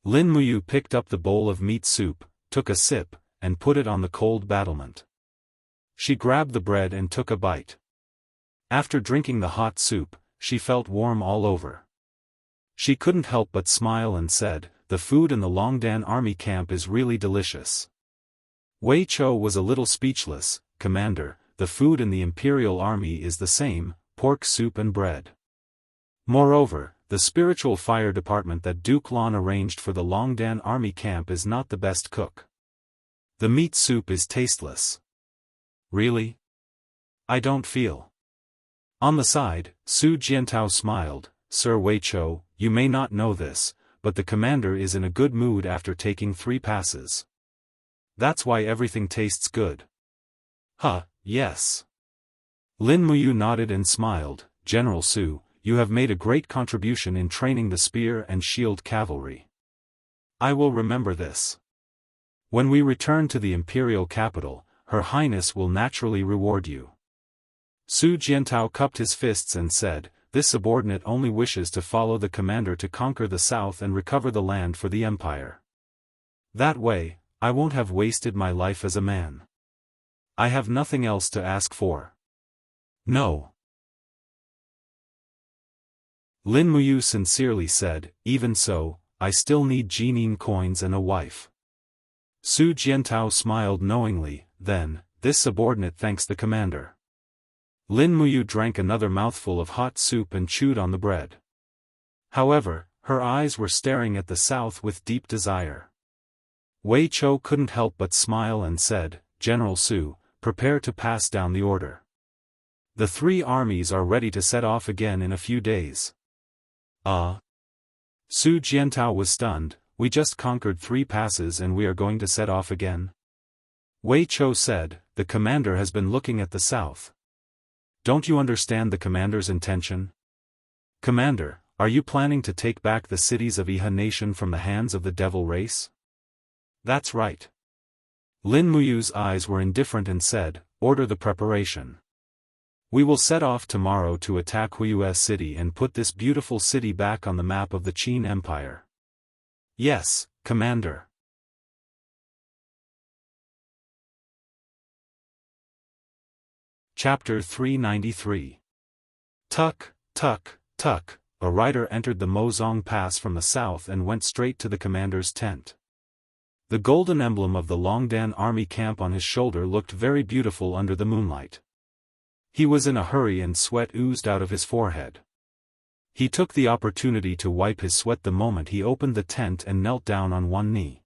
S1: Lin Muyu picked up the bowl of meat soup, took a sip, and put it on the cold battlement. She grabbed the bread and took a bite. After drinking the hot soup, she felt warm all over. She couldn't help but smile and said, "The food in the Longdan army camp is really delicious." Wei Chou was a little speechless. "Commander, the food in the Imperial Army is the same, pork soup and bread. Moreover, the Spiritual Fire Department that Duke Lan arranged for the Longdan army camp is not the best cook. The meat soup is tasteless." "Really? I don't feel." On the side, Su Jiantao smiled, "Sir Wei Chou, you may not know this, but the commander is in a good mood after taking 3 passes. That's why everything tastes good." "Huh, yes." Lin Muyu nodded and smiled, "General Su, you have made a great contribution in training the spear and shield cavalry. I will remember this. When we return to the imperial capital, Her Highness will naturally reward you." Su Jiantao cupped his fists and said, "This subordinate only wishes to follow the commander to conquer the south and recover the land for the empire. That way, I won't have wasted my life as a man. I have nothing else to ask for." "No." Lin Muyu sincerely said, "Even so, I still need Jinin coins and a wife." Su Jiantao smiled knowingly, then, "This subordinate thanks the commander." Lin Muyu drank another mouthful of hot soup and chewed on the bread. However, her eyes were staring at the south with deep desire. Wei Chou couldn't help but smile and said, "General Su, prepare to pass down the order. The 3 armies are ready to set off again in a few days." Su Jiantao was stunned, "We just conquered 3 passes and we are going to set off again?" Wei Chou said, "The commander has been looking at the south. Don't you understand the commander's intention? Commander, are you planning to take back the cities of Iha Nation from the hands of the devil race?" "That's right." Lin Muyu's eyes were indifferent and said, "Order the preparation. We will set off tomorrow to attack Huiyue City and put this beautiful city back on the map of the Qin Empire." "Yes, Commander." Chapter 393. Tuck, tuck, tuck, a rider entered the Mozong Pass from the south and went straight to the commander's tent. The golden emblem of the Longdan army camp on his shoulder looked very beautiful under the moonlight. He was in a hurry and sweat oozed out of his forehead. He took the opportunity to wipe his sweat the moment he opened the tent and knelt down on one knee.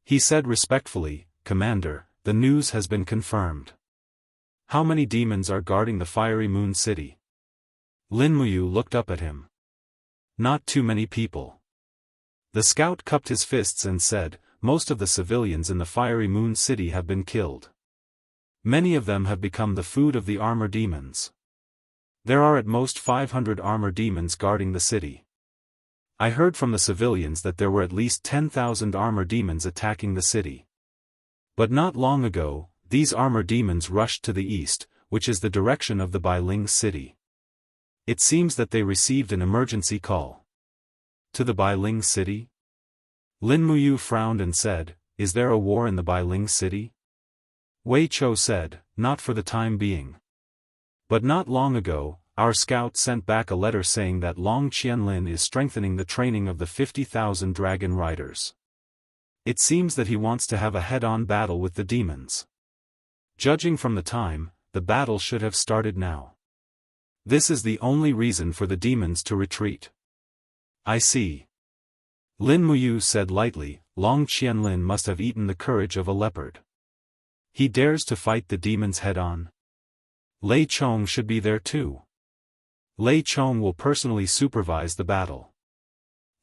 S1: He said respectfully, "Commander, the news has been confirmed. How many demons are guarding the fiery moon city?" Lin Muyu looked up at him. "Not too many people." The scout cupped his fists and said, "Most of the civilians in the fiery moon city have been killed. Many of them have become the food of the armor demons. There are at most 500 armor demons guarding the city. I heard from the civilians that there were at least 10,000 armor demons attacking the city. But not long ago, these armor demons rushed to the east, which is the direction of the Bailing city. It seems that they received an emergency call." "To the Bailing city?" Lin Muyu frowned and said, "Is there a war in the Bailing city?" Wei Chou said, "Not for the time being. But not long ago, our scout sent back a letter saying that Long Qianlin is strengthening the training of the 50,000 dragon riders. It seems that he wants to have a head-on battle with the demons. Judging from the time, the battle should have started now. This is the only reason for the demons to retreat. I see. Lin Muyu said lightly, Long Qianlin must have eaten the courage of a leopard. He dares to fight the demons head-on. Lei Chong should be there too. Lei Chong will personally supervise the battle.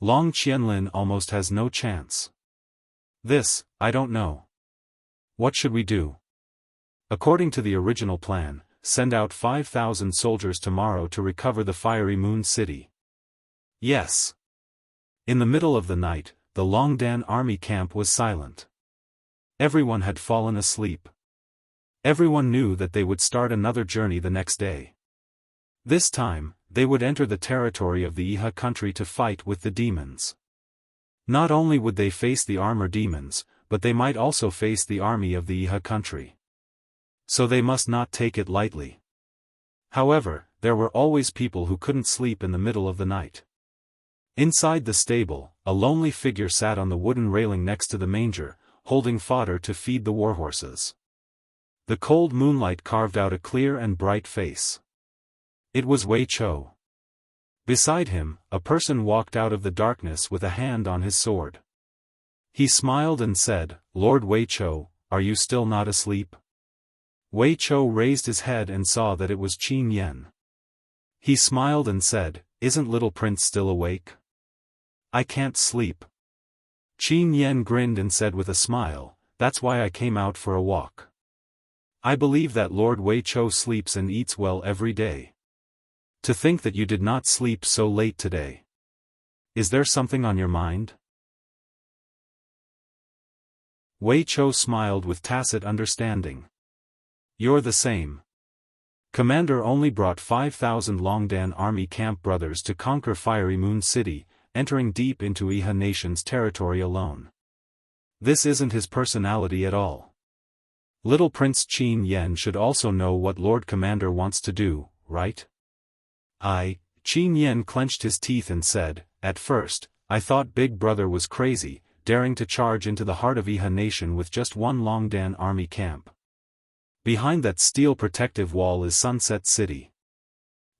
S1: Long Qianlin almost has no chance. This, I don't know. What should we do? According to the original plan, send out 5,000 soldiers tomorrow to recover the Fiery Moon City. Yes. In the middle of the night, the Longdan army camp was silent. Everyone had fallen asleep. Everyone knew that they would start another journey the next day. This time, they would enter the territory of the Iha country to fight with the demons. Not only would they face the armor demons, but they might also face the army of the Iha country. So they must not take it lightly. However, there were always people who couldn't sleep in the middle of the night. Inside the stable, a lonely figure sat on the wooden railing next to the manger, holding fodder to feed the warhorses. The cold moonlight carved out a clear and bright face. It was Wei Chou. Beside him, a person walked out of the darkness with a hand on his sword. He smiled and said, Lord Wei Chou, are you still not asleep? Wei Chou raised his head and saw that it was Qin Yan. He smiled and said, Isn't little prince still awake? I can't sleep. Qin Yan grinned and said with a smile, That's why I came out for a walk. I believe that Lord Wei Chou sleeps and eats well every day. To think that you did not sleep so late today. Is there something on your mind? Wei Chou smiled with tacit understanding. You're the same. Commander only brought 5,000 Longdan army camp brothers to conquer Fiery Moon City, entering deep into Iha Nation's territory alone. This isn't his personality at all. Little Prince Qin Yan should also know what Lord Commander wants to do, right? Qin Yan clenched his teeth and said, At first, I thought Big Brother was crazy, daring to charge into the heart of Iha Nation with just one Longdan army camp. Behind that steel protective wall is Sunset City.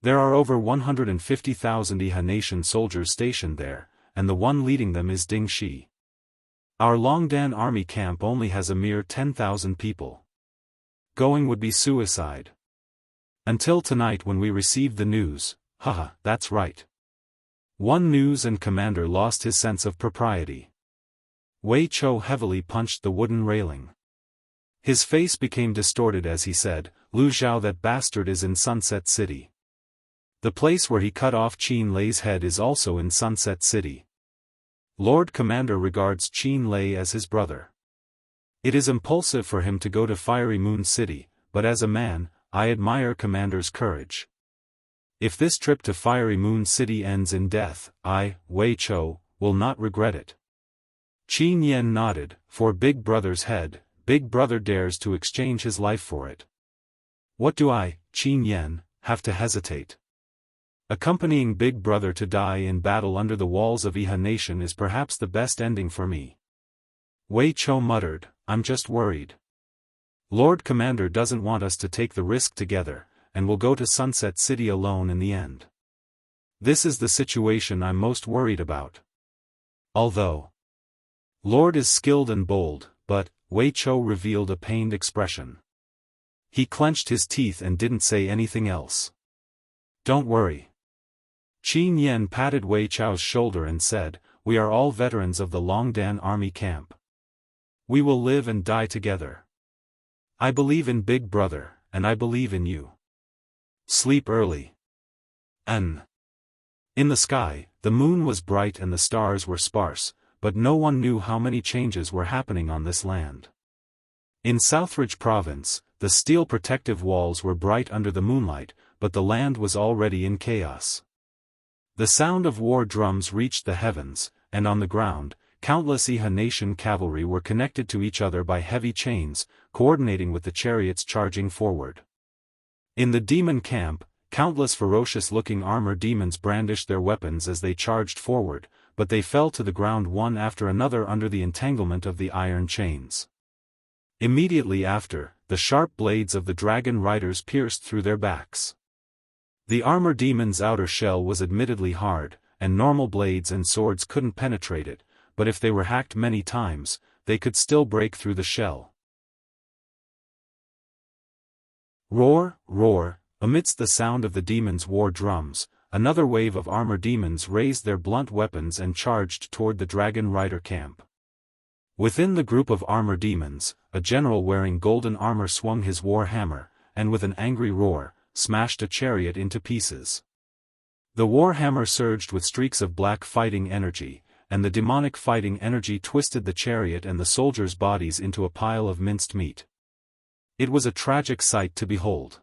S1: There are over 150,000 Iha Nation soldiers stationed there, and the one leading them is Ding Shi. Our Longdan army camp only has a mere 10,000 people. Going would be suicide. Until tonight when we received the news, haha, that's right. One news and Commander lost his sense of propriety. Wei Chou heavily punched the wooden railing. His face became distorted as he said, Lu Zhao, that bastard is in Sunset City. The place where he cut off Qin Lei's head is also in Sunset City. Lord Commander regards Qin Lei as his brother. It is impulsive for him to go to Fiery Moon City, but as a man, I admire Commander's courage. If this trip to Fiery Moon City ends in death, I, Wei Chou, will not regret it. Qin Yan nodded, for Big Brother's head, Big Brother dares to exchange his life for it. What do I, Qin Yan, have to hesitate? Accompanying Big Brother to die in battle under the walls of Iha Nation is perhaps the best ending for me. Wei Chou muttered, I'm just worried. Lord Commander doesn't want us to take the risk together, and will go to Sunset City alone in the end. This is the situation I'm most worried about. Although Lord is skilled and bold, but, Wei Chou revealed a pained expression. He clenched his teeth and didn't say anything else. Don't worry. Qin Yan patted Wei Chou's shoulder and said, We are all veterans of the Longdan army camp. We will live and die together. I believe in Big Brother, and I believe in you. Sleep early. In the sky, the moon was bright and the stars were sparse, but no one knew how many changes were happening on this land. In Southridge Province, the steel protective walls were bright under the moonlight, but the land was already in chaos. The sound of war drums reached the heavens, and on the ground, countless Iha Nation cavalry were connected to each other by heavy chains, coordinating with the chariots charging forward. In the demon camp, Countless ferocious-looking armor demons brandished their weapons as they charged forward, but they fell to the ground one after another under the entanglement of the iron chains. Immediately after, the sharp blades of the dragon riders pierced through their backs. The armor demon's outer shell was admittedly hard, and normal blades and swords couldn't penetrate it, but if they were hacked many times, they could still break through the shell. Roar, roar, amidst the sound of the demon's war drums, another wave of armor demons raised their blunt weapons and charged toward the dragon rider camp. Within the group of armor demons, a general wearing golden armor swung his war hammer, and with an angry roar, smashed a chariot into pieces. The war hammer surged with streaks of black fighting energy, and the demonic fighting energy twisted the chariot and the soldiers' bodies into a pile of minced meat. It was a tragic sight to behold.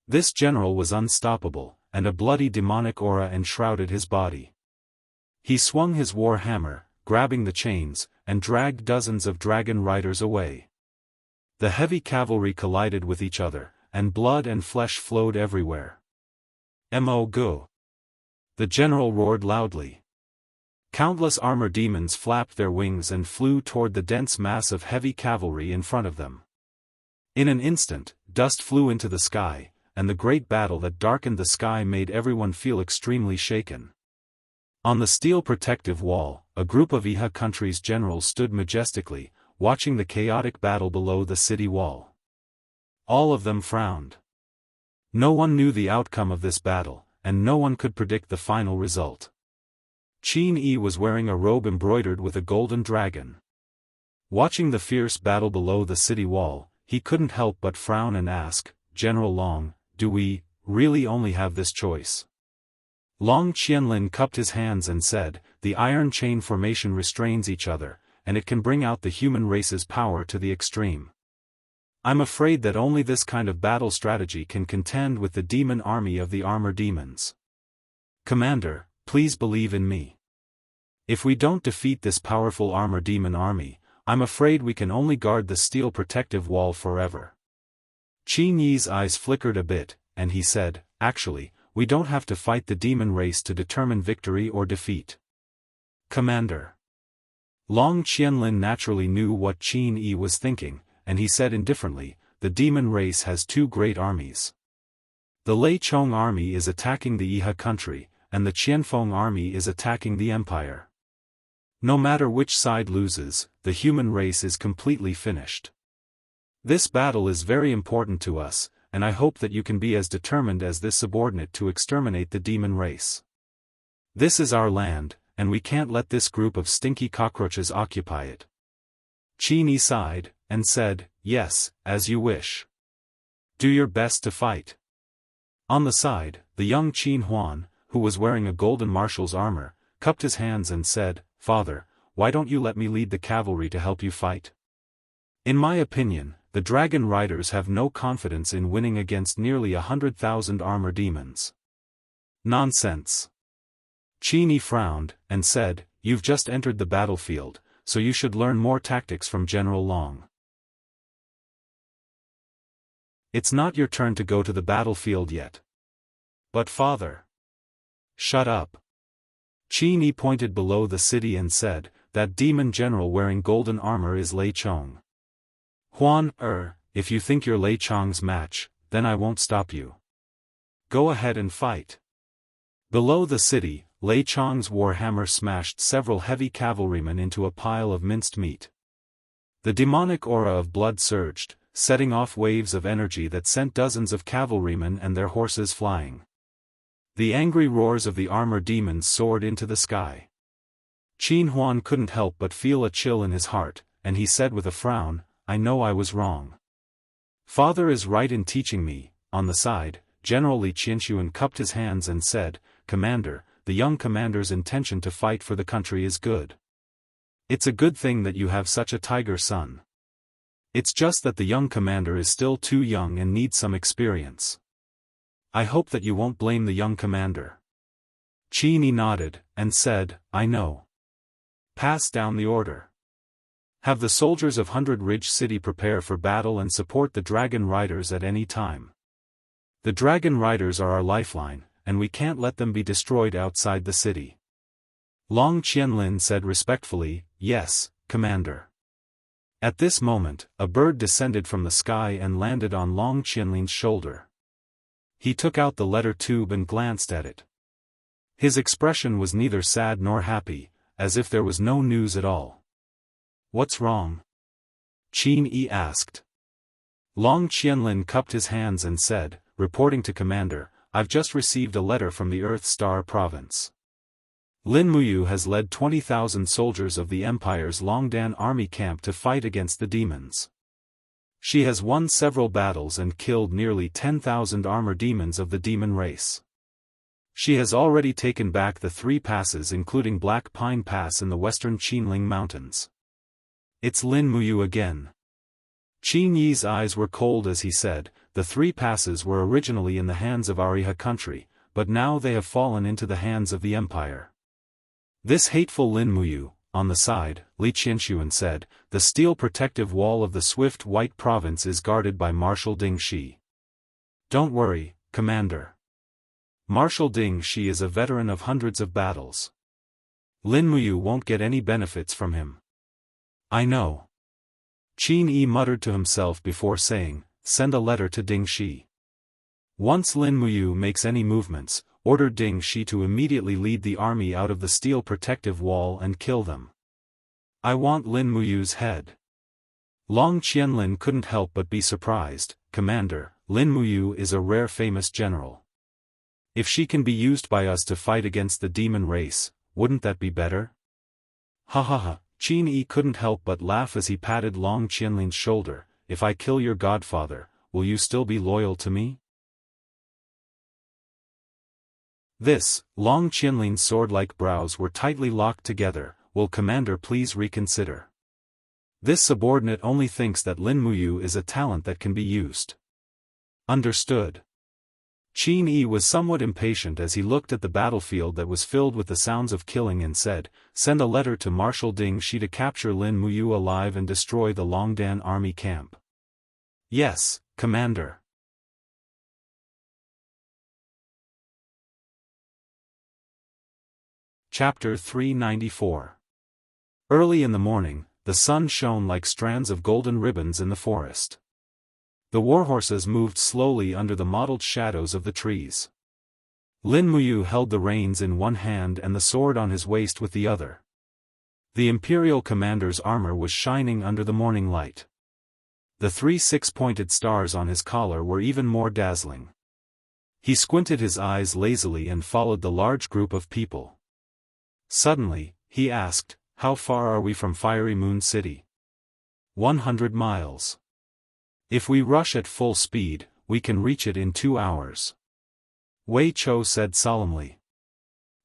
S1: This general was unstoppable, and a bloody demonic aura enshrouded his body. He swung his war hammer, grabbing the chains, and dragged dozens of dragon riders away. The heavy cavalry collided with each other, and blood and flesh flowed everywhere. Go! The general roared loudly. Countless armor demons flapped their wings and flew toward the dense mass of heavy cavalry in front of them. In an instant, dust flew into the sky, and the great battle that darkened the sky made everyone feel extremely shaken. On the steel protective wall, a group of Iha country's generals stood majestically, watching the chaotic battle below the city wall. All of them frowned. No one knew the outcome of this battle, and no one could predict the final result. Qin Yi was wearing a robe embroidered with a golden dragon. Watching the fierce battle below the city wall, he couldn't help but frown and ask, "General Long, do we really only have this choice?" Long Qianlin cupped his hands and said, "The iron chain formation restrains each other, and it can bring out the human race's power to the extreme. I'm afraid that only this kind of battle strategy can contend with the demon army of the armor demons. Commander, please believe in me. If we don't defeat this powerful armor demon army, I'm afraid we can only guard the steel protective wall forever." Qin Yi's eyes flickered a bit, and he said, "Actually, we don't have to fight the demon race to determine victory or defeat. Commander." Long Qianlin naturally knew what Qin Yi was thinking, and he said indifferently, "The demon race has two great armies. The Lei Chong army is attacking the Iha country, and the Qianfeng army is attacking the empire. No matter which side loses, the human race is completely finished. This battle is very important to us, and I hope that you can be as determined as this subordinate to exterminate the demon race. This is our land, and we can't let this group of stinky cockroaches occupy it." Qin Yi sighed, and said, "Yes, as you wish. Do your best to fight." On the side, the young Qin Huan, who was wearing a golden marshal's armor, cupped his hands and said, "Father, why don't you let me lead the cavalry to help you fight? In my opinion, the dragon riders have no confidence in winning against nearly 100,000 armor demons." "Nonsense." Qin Yi frowned, and said, "You've just entered the battlefield, so you should learn more tactics from General Long. It's not your turn to go to the battlefield yet." "But father." "Shut up." Qin Yi pointed below the city and said, "That demon general wearing golden armor is Lei Chong. Huan, if you think you're Lei Chong's match, then I won't stop you. Go ahead and fight." Below the city, Lei Chong's warhammer smashed several heavy cavalrymen into a pile of minced meat. The demonic aura of blood surged, setting off waves of energy that sent dozens of cavalrymen and their horses flying. The angry roars of the armor demons soared into the sky. Qin Huan couldn't help but feel a chill in his heart, and he said with a frown, "I know I was wrong. Father is right in teaching me." On the side, General Li Qianxuan cupped his hands and said, "Commander, the young commander's intention to fight for the country is good. It's a good thing that you have such a tiger son. It's just that the young commander is still too young and needs some experience. I hope that you won't blame the young commander." Qin Yi nodded, and said, "I know. Pass down the order. Have the soldiers of 100 Ridge City prepare for battle and support the dragon riders at any time. The dragon riders are our lifeline, and we can't let them be destroyed outside the city. Long Qianlin said respectfully, "Yes, Commander." At this moment, a bird descended from the sky and landed on Long Qianlin's shoulder. He took out the letter tube and glanced at it. His expression was neither sad nor happy, as if there was no news at all. "What's wrong?" Qin Yi asked. Long Qianlin cupped his hands and said, reporting to Commander, "I've just received a letter from the Earth Star Province. Lin Muyu has led 20,000 soldiers of the Empire's Longdan army camp to fight against the demons. She has won several battles and killed nearly 10,000 armor demons of the demon race. She has already taken back the 3 passes including Black Pine Pass in the western Qinling Mountains. It's Lin Muyu again." Qin Yi's eyes were cold as he said, "The 3 passes were originally in the hands of Ariha country, but now they have fallen into the hands of the Empire. This hateful Lin Muyu." On the side, Li Qianxuan said, "The steel protective wall of the Swift White Province is guarded by Marshal Ding Shi. Don't worry, Commander. Marshal Ding Shi is a veteran of hundreds of battles. Lin Muyu won't get any benefits from him." "I know." Qin Yi muttered to himself before saying, "Send a letter to Ding Shi. Once Lin Muyu makes any movements, order Ding Shi to immediately lead the army out of the steel protective wall and kill them. I want Lin Muyu's head." Long Qianlin couldn't help but be surprised. "Commander, Lin Muyu is a rare famous general. If she can be used by us to fight against the demon race, wouldn't that be better?" "Ha ha ha." Qin Yi couldn't help but laugh as he patted Long Qianlin's shoulder. "If I kill your godfather, will you still be loyal to me?" Long Qianlin's sword-like brows were tightly locked together. "Will Commander please reconsider? This subordinate only thinks that Lin Muyu is a talent that can be used." "Understood." Qin Yi was somewhat impatient as he looked at the battlefield that was filled with the sounds of killing and said, "Send a letter to Marshal Ding Shi to capture Lin Muyu alive and destroy the Longdan army camp." "Yes, Commander." Chapter 394. Early in the morning, the sun shone like strands of golden ribbons in the forest. The warhorses moved slowly under the mottled shadows of the trees. Lin Muyu held the reins in one hand and the sword on his waist with the other. The Imperial commander's armor was shining under the morning light. The 3 six-pointed stars on his collar were even more dazzling. He squinted his eyes lazily and followed the large group of people. Suddenly, he asked, "How far are we from Fiery Moon City?" 100 miles. If we rush at full speed, we can reach it in 2 hours. Wei Chou said solemnly.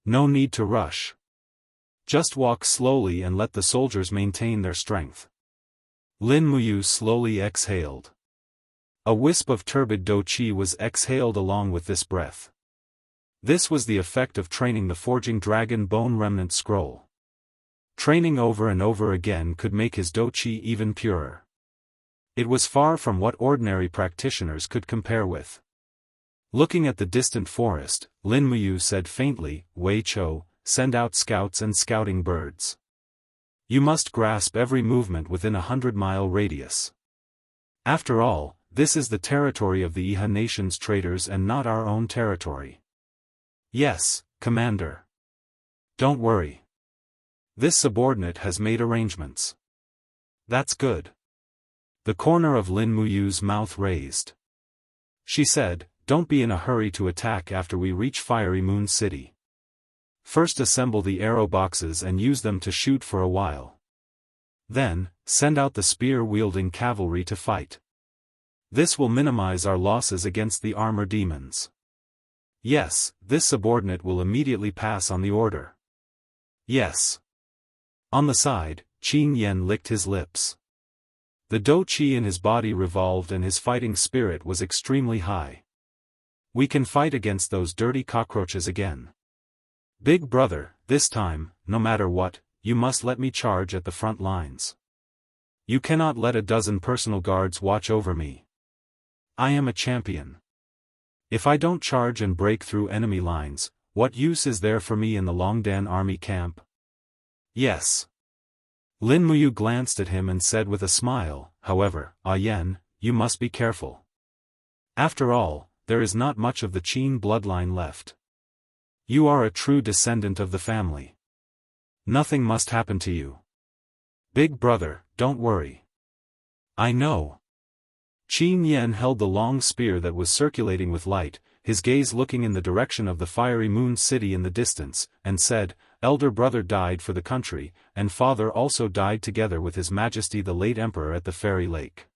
S1: "No need to rush. Just walk slowly and let the soldiers maintain their strength." Lin Muyu slowly exhaled. A wisp of turbid do qi was exhaled along with this breath. This was the effect of training the forging dragon bone remnant scroll. Training over and over again could make his do qi even purer. It was far from what ordinary practitioners could compare with. Looking at the distant forest, Lin Muyu said faintly, "Wei Chou, send out scouts and scouting birds. You must grasp every movement within a 100-mile radius. After all, this is the territory of the Iha nation's traders and not our own territory." "Yes, Commander. Don't worry. This subordinate has made arrangements." "That's good." The corner of Lin Muyu's mouth raised. She said, "Don't be in a hurry to attack after we reach Fiery Moon City. First assemble the arrow boxes and use them to shoot for a while. Then, send out the spear-wielding cavalry to fight. This will minimize our losses against the armor demons." "Yes, this subordinate will immediately pass on the order." "Yes." On the side, Qin Yan licked his lips. The do qi in his body revolved and his fighting spirit was extremely high. "We can fight against those dirty cockroaches again. Big brother, this time, no matter what, you must let me charge at the front lines. You cannot let a dozen personal guards watch over me. I am a champion. If I don't charge and break through enemy lines, what use is there for me in the Longdan army camp? Yes. Lin Muyu glanced at him and said with a smile, however, Ah Yen, you must be careful. After all, there is not much of the Qin bloodline left. You are a true descendant of the family. Nothing must happen to you. Big brother, don't worry. I know. Qin Yen held the long spear that was circulating with light, his gaze looking in the direction of the fiery moon city in the distance, and said, Elder brother died for the country, and father also died together with His Majesty the late Emperor at the fairy lake.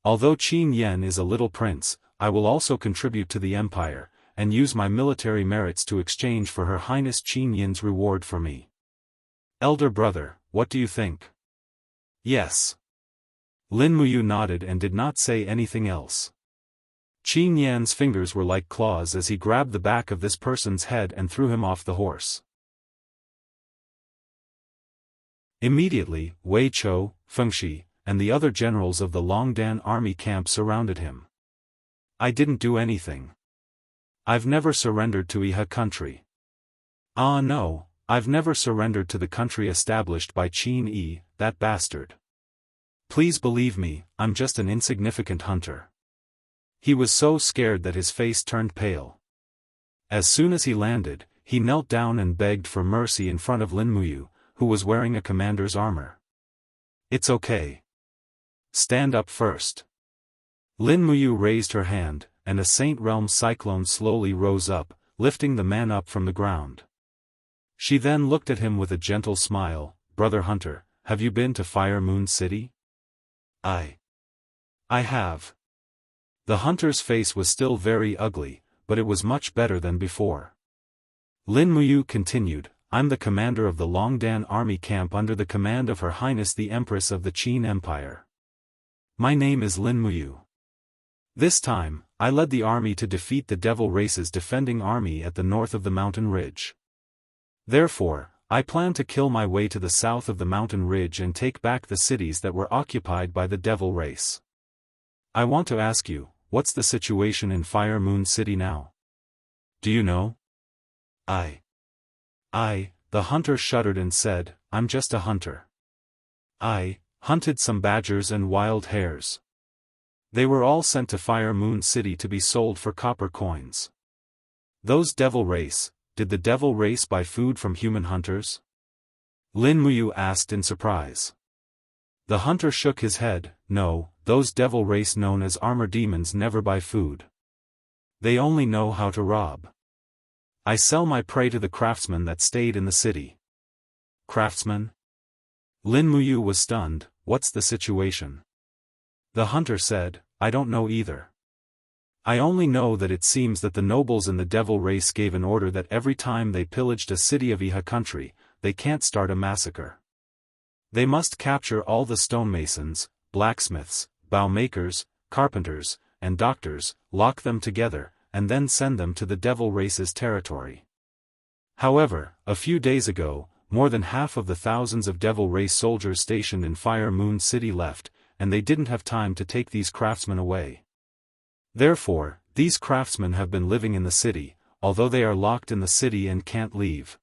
S1: Although Qin Yen is a little prince, I will also contribute to the empire, and use my military merits to exchange for Her Highness Qin Yin's reward for me. Elder brother, what do you think? Yes. Lin Muyu nodded and did not say anything else. Qin Yan's fingers were like claws as he grabbed the back of this person's head and threw him off the horse. Immediately, Wei Chou, Fengshi, and the other generals of the Longdan army camp surrounded him. I didn't do anything. I've never surrendered to Iha country. Ah no, I've never surrendered to the country established by Qin Yi, that bastard. Please believe me, I'm just an insignificant hunter. He was so scared that his face turned pale. As soon as he landed, he knelt down and begged for mercy in front of Lin Muyu, who was wearing a commander's armor. It's okay. Stand up first. Lin Muyu raised her hand, and a Saint Realm cyclone slowly rose up, lifting the man up from the ground. She then looked at him with a gentle smile, Brother Hunter, have you been to Fire Moon City? I have. The hunter's face was still very ugly, but it was much better than before. Lin Muyu continued, I'm the commander of the Longdan army camp under the command of Her Highness the Empress of the Qin Empire. My name is Lin Muyu. This time, I led the army to defeat the Devil Race's defending army at the north of the mountain ridge. Therefore, I plan to kill my way to the south of the mountain ridge and take back the cities that were occupied by the Devil Race. I want to ask you, what's the situation in Fire Moon City now? Do you know? The hunter shuddered and said, I'm just a hunter. I hunted some badgers and wild hares. They were all sent to Fire Moon City to be sold for copper coins. Those Devil Race, did the Devil Race buy food from human hunters? Lin Muyu asked in surprise. The hunter shook his head, no, those Devil Race known as armor demons never buy food. They only know how to rob. I sell my prey to the craftsmen that stayed in the city. Craftsmen? Lin Muyu was stunned, what's the situation? The hunter said, I don't know either. I only know that it seems that the nobles in the Devil Race gave an order that every time they pillaged a city of Iha country, they can't start a massacre. They must capture all the stonemasons, blacksmiths, bow makers, carpenters, and doctors, lock them together, and then send them to the Devil Race's territory. However, a few days ago, more than half of the thousands of Devil Race soldiers stationed in Fire Moon City left, and they didn't have time to take these craftsmen away. Therefore, these craftsmen have been living in the city, although they are locked in the city and can't leave.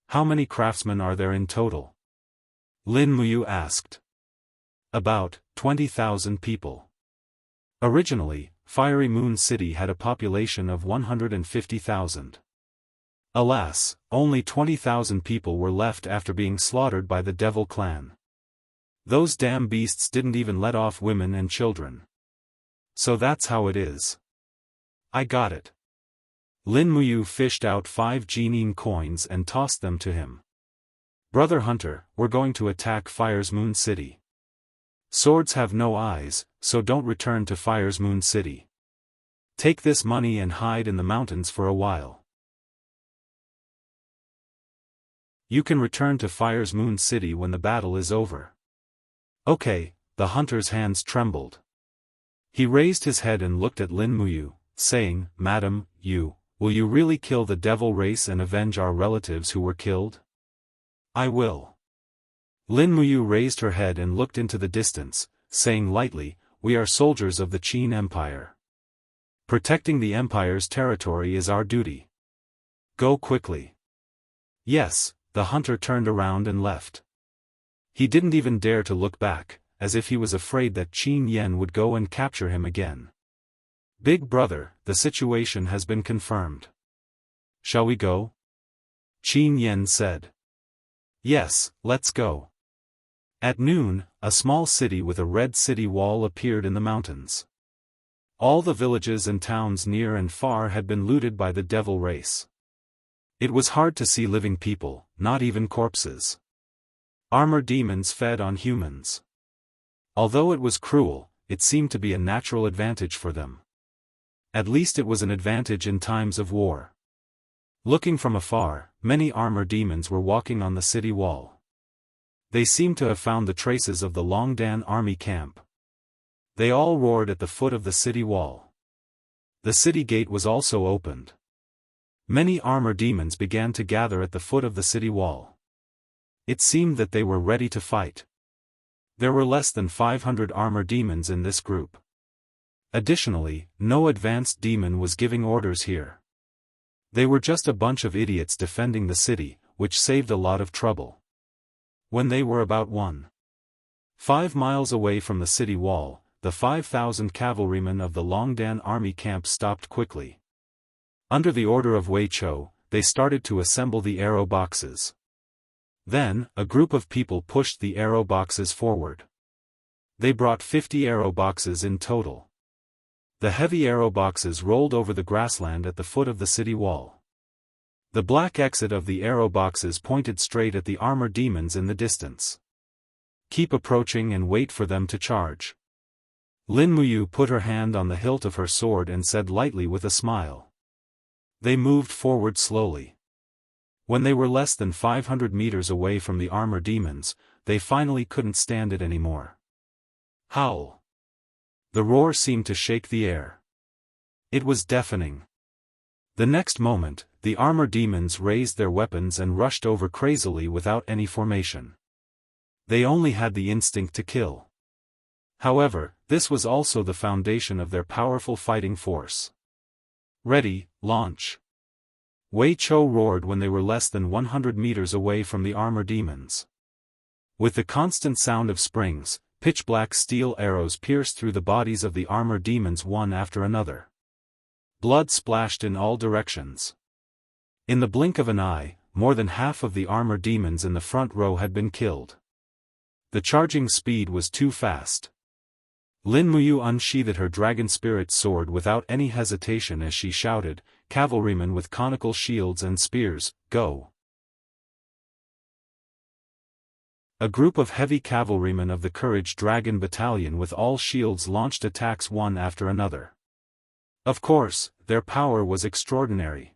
S1: How many craftsmen are there in total? Lin Muyu asked. About 20,000 people. Originally, Fiery Moon City had a population of 150,000. Alas, only 20,000 people were left after being slaughtered by the Devil Clan. Those damn beasts didn't even let off women and children. So that's how it is. I got it. Lin Muyu fished out 5 Jining coins and tossed them to him. Brother Hunter, we're going to attack Fire's Moon City. Swords have no eyes, so don't return to Fire's Moon City. Take this money and hide in the mountains for a while. You can return to Fire's Moon City when the battle is over. Okay, the hunter's hands trembled. He raised his head and looked at Lin Muyu, saying, Madam, will you really kill the Devil Race and avenge our relatives who were killed? I will. Lin Muyu raised her head and looked into the distance, saying lightly, we are soldiers of the Qin Empire. Protecting the Empire's territory is our duty. Go quickly. Yes, the hunter turned around and left. He didn't even dare to look back, as if he was afraid that Qin Yan would go and capture him again. Big brother, the situation has been confirmed. Shall we go? Qin Yan said. Yes, let's go. At noon, a small city with a red city wall appeared in the mountains. All the villages and towns near and far had been looted by the devil race. It was hard to see living people, not even corpses. Armor demons fed on humans. Although it was cruel, it seemed to be a natural advantage for them. At least it was an advantage in times of war. Looking from afar, many armor demons were walking on the city wall. They seemed to have found the traces of the Longdan army camp. They all roared at the foot of the city wall. The city gate was also opened. Many armor demons began to gather at the foot of the city wall. It seemed that they were ready to fight. There were less than 500 armor demons in this group. Additionally, no advanced demon was giving orders here. They were just a bunch of idiots defending the city, which saved a lot of trouble. When they were about 1.5 miles away from the city wall, the 5,000 cavalrymen of the Longdan army camp stopped quickly. Under the order of Wei Chou, they started to assemble the arrow boxes. Then, a group of people pushed the arrow boxes forward. They brought 50 arrow boxes in total. The heavy arrow boxes rolled over the grassland at the foot of the city wall. The black exit of the arrow boxes pointed straight at the armor demons in the distance. Keep approaching and wait for them to charge. Lin Muyu put her hand on the hilt of her sword and said lightly with a smile. They moved forward slowly. When they were less than 500 meters away from the armor demons, they finally couldn't stand it anymore. Howl! The roar seemed to shake the air. It was deafening. The next moment, the armor demons raised their weapons and rushed over crazily without any formation. They only had the instinct to kill. However, this was also the foundation of their powerful fighting force. Ready, launch! Wei Chou roared when they were less than 100 meters away from the armor demons. With the constant sound of springs, pitch-black steel arrows pierced through the bodies of the armor demons one after another. Blood splashed in all directions. In the blink of an eye, more than half of the armor demons in the front row had been killed. The charging speed was too fast. Lin Muyu unsheathed her dragon spirit sword without any hesitation as she shouted, "Cavalrymen with conical shields and spears, go!" A group of heavy cavalrymen of the Courage Dragon Battalion with all shields launched attacks one after another. Of course, their power was extraordinary.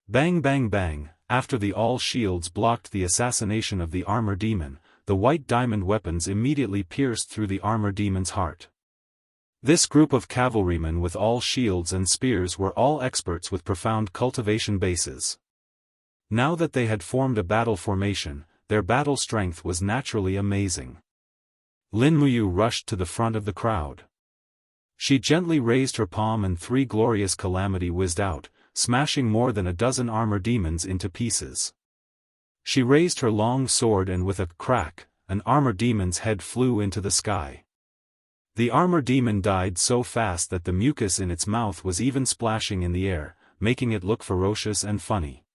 S1: Bang bang bang, after the all shields blocked the assassination of the armor demon, the white diamond weapons immediately pierced through the armor demon's heart. This group of cavalrymen with all shields and spears were all experts with profound cultivation bases. Now that they had formed a battle formation, their battle strength was naturally amazing. Lin Muyu rushed to the front of the crowd. She gently raised her palm and 3 glorious calamity whizzed out, smashing more than a dozen armor demons into pieces. She raised her long sword and with a crack, an armor demon's head flew into the sky. The armor demon died so fast that the mucus in its mouth was even splashing in the air, making it look ferocious and funny.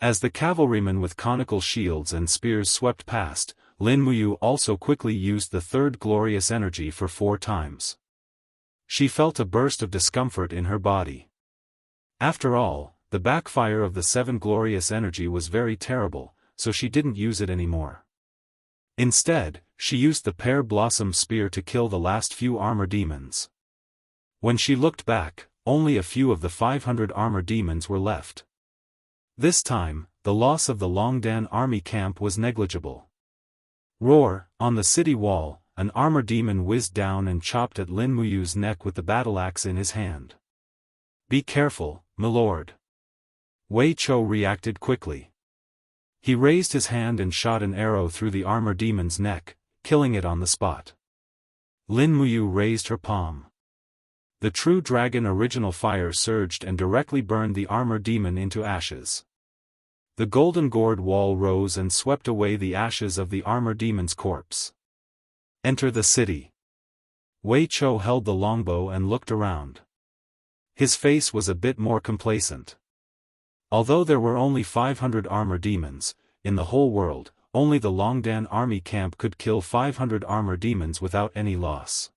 S1: As the cavalrymen with conical shields and spears swept past, Lin Muyu also quickly used the 3rd glorious energy for 4 times. She felt a burst of discomfort in her body. After all, the backfire of the 7 glorious energy was very terrible, so she didn't use it anymore. Instead, she used the pear blossom spear to kill the last few armor demons. When she looked back, only a few of the 500 armor demons were left. This time, the loss of the Longdan army camp was negligible. Roar! On the city wall, an armor demon whizzed down and chopped at Lin Muyu's neck with the battle axe in his hand. "Be careful, milord." Wei Chou reacted quickly. He raised his hand and shot an arrow through the armor demon's neck, killing it on the spot. Lin Muyu raised her palm. The true dragon original fire surged and directly burned the armor demon into ashes. The golden gourd wall rose and swept away the ashes of the armor demon's corpse. Enter the city. Wei Chou held the longbow and looked around. His face was a bit more complacent. Although there were only 500 armor demons, in the whole world, only the Longdan army camp could kill 500 armor demons without any loss.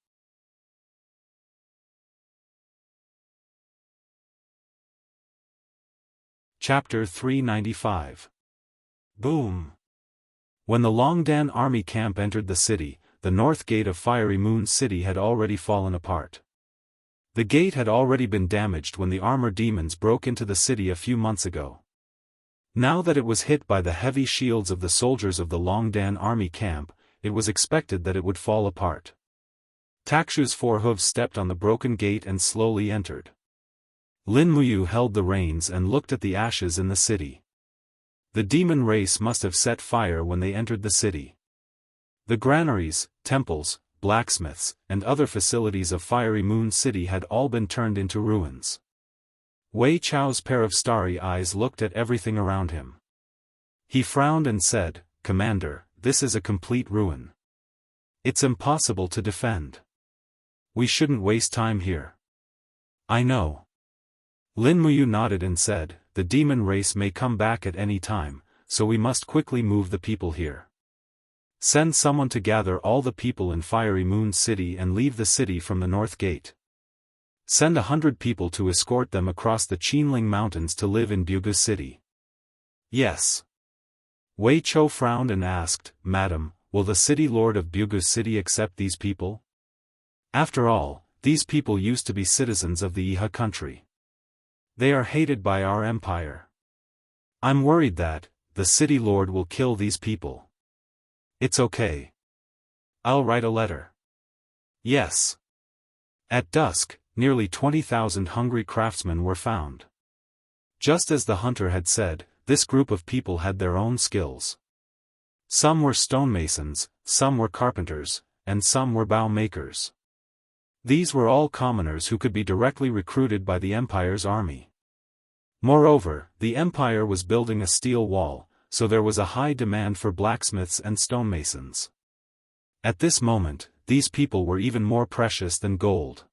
S1: Chapter 395. Boom! When the Longdan army camp entered the city, the north gate of Fiery Moon City had already fallen apart. The gate had already been damaged when the armor demons broke into the city a few months ago. Now that it was hit by the heavy shields of the soldiers of the Longdan army camp, it was expected that it would fall apart. Takshu's four hooves stepped on the broken gate and slowly entered. Lin Muyu held the reins and looked at the ashes in the city. The demon race must have set fire when they entered the city. The granaries, temples, blacksmiths, and other facilities of Fiery Moon City had all been turned into ruins. Wei Chou's pair of starry eyes looked at everything around him. He frowned and said, "Commander, this is a complete ruin. It's impossible to defend. We shouldn't waste time here." "I know." Lin Muyu nodded and said, "The demon race may come back at any time, so we must quickly move the people here. Send someone to gather all the people in Fiery Moon City and leave the city from the north gate. Send 100 people to escort them across the Qinling Mountains to live in Jianghu City." "Yes." Wei Chou frowned and asked, "Madam, will the city lord of Jianghu City accept these people? After all, these people used to be citizens of the Iha country. They are hated by our empire. I'm worried that the city lord will kill these people." "It's okay. I'll write a letter." "Yes." At dusk, nearly 20,000 hungry craftsmen were found. Just as the hunter had said, this group of people had their own skills. Some were stonemasons, some were carpenters, and some were bow makers. These were all commoners who could be directly recruited by the Empire's army. Moreover, the Empire was building a steel wall, so there was a high demand for blacksmiths and stonemasons. At this moment, these people were even more precious than gold.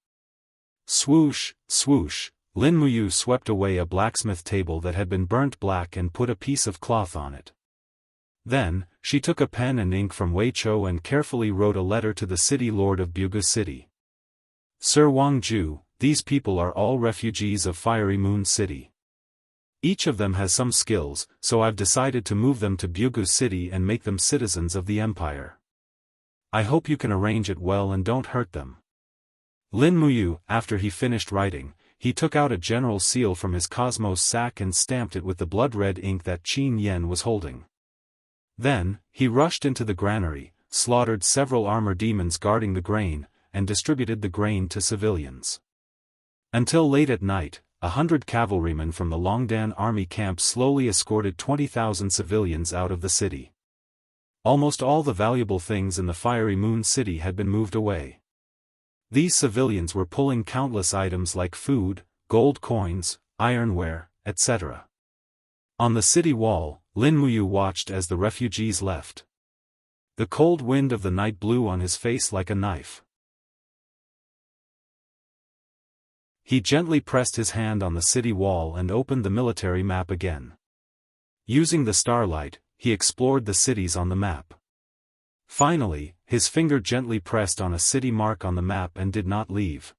S1: Swoosh, swoosh, Lin Muyu swept away a blacksmith table that had been burnt black and put a piece of cloth on it. Then, she took a pen and ink from Wei Chou and carefully wrote a letter to the city lord of Jianghu City. "Sir Wangju, these people are all refugees of Fiery Moon City. Each of them has some skills, so I've decided to move them to Jianghu City and make them citizens of the Empire. I hope you can arrange it well and don't hurt them." Lin Muyu, after he finished writing, he took out a general seal from his cosmos sack and stamped it with the blood-red ink that Qin Yen was holding. Then, he rushed into the granary, slaughtered several armor demons guarding the grain, and distributed the grain to civilians. Until late at night, 100 cavalrymen from the Longdan army camp slowly escorted 20,000 civilians out of the city. Almost all the valuable things in the Fiery Moon City had been moved away. These civilians were pulling countless items like food, gold coins, ironware, etc. On the city wall, Lin Muyu watched as the refugees left. The cold wind of the night blew on his face like a knife. He gently pressed his hand on the city wall and opened the military map again. Using the starlight, he explored the cities on the map. Finally, his finger gently pressed on a city mark on the map and did not leave.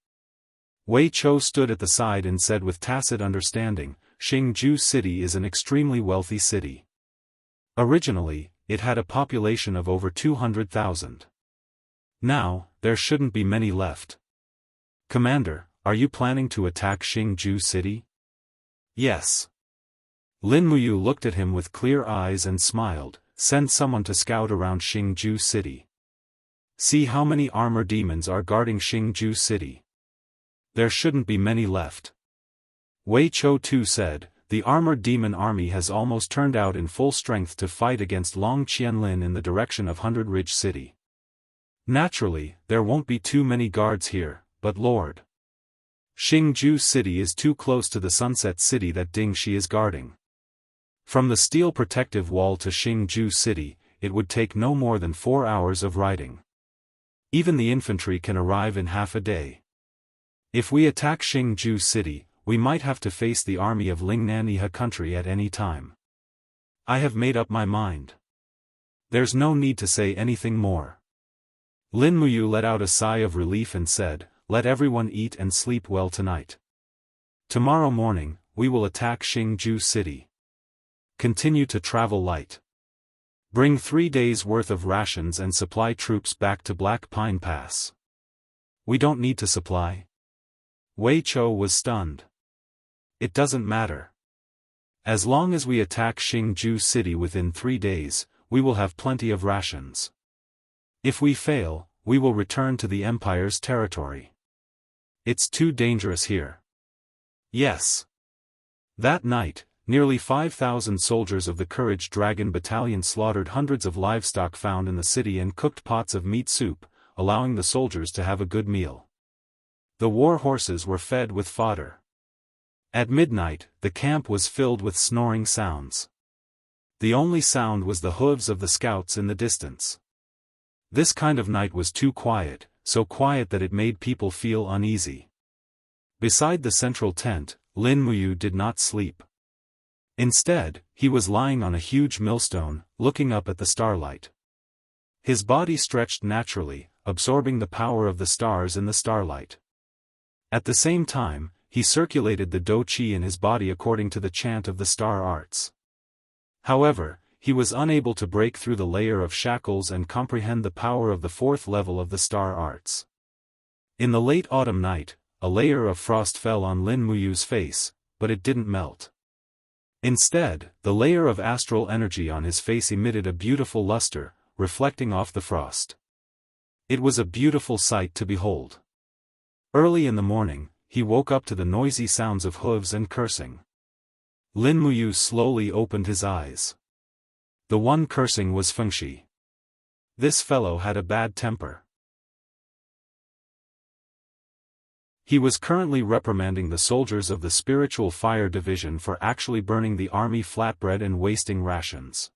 S1: Wei Chou stood at the side and said with tacit understanding, "Jianghu City is an extremely wealthy city. Originally, it had a population of over 200,000. Now, there shouldn't be many left. Commander, are you planning to attack Jianghu City?" "Yes." Lin Muyu looked at him with clear eyes and smiled, "Send someone to scout around Jianghu City. See how many armor demons are guarding Jianghu City. There shouldn't be many left." Wei Chou too said, "The armored demon army has almost turned out in full strength to fight against Long Qianlin in the direction of 100 Ridge City. Naturally, there won't be too many guards here, but Lord Jianghu city is too close to the sunset city that Dingxi is guarding. From the steel protective wall to Jianghu city, it would take no more than 4 hours of riding. Even the infantry can arrive in half a day. If we attack Jianghu city, we might have to face the army of Lingnaniha country at any time. I have made up my mind. There's no need to say anything more. Lin Muyu let out a sigh of relief and said, "Let everyone eat and sleep well tonight. Tomorrow morning, we will attack Jianghu city. Continue to travel light. Bring 3 days' worth of rations and supply troops back to Black Pine Pass." "We don't need to supply." Wei Chou was stunned. "It doesn't matter. As long as we attack Jianghu city within 3 days, we will have plenty of rations. If we fail, we will return to the Empire's territory. It's too dangerous here." "Yes." That night, nearly 5,000 soldiers of the Courage Dragon Battalion slaughtered hundreds of livestock found in the city and cooked pots of meat soup, allowing the soldiers to have a good meal. The war horses were fed with fodder. At midnight, the camp was filled with snoring sounds. The only sound was the hooves of the scouts in the distance. This kind of night was too quiet, so quiet that it made people feel uneasy. Beside the central tent, Lin Muyu did not sleep. Instead, he was lying on a huge millstone, looking up at the starlight. His body stretched naturally, absorbing the power of the stars in the starlight. At the same time, he circulated the Do Qi in his body according to the chant of the star arts. However, he was unable to break through the layer of shackles and comprehend the power of the 4th level of the star arts. In the late autumn night, a layer of frost fell on Lin Muyu's face, but it didn't melt. Instead, the layer of astral energy on his face emitted a beautiful luster, reflecting off the frost. It was a beautiful sight to behold. Early in the morning, he woke up to the noisy sounds of hooves and cursing. Lin Muyu slowly opened his eyes. The one cursing was Fengshi. This fellow had a bad temper. He was currently reprimanding the soldiers of the Spiritual Fire Division for actually burning the army flatbread and wasting rations.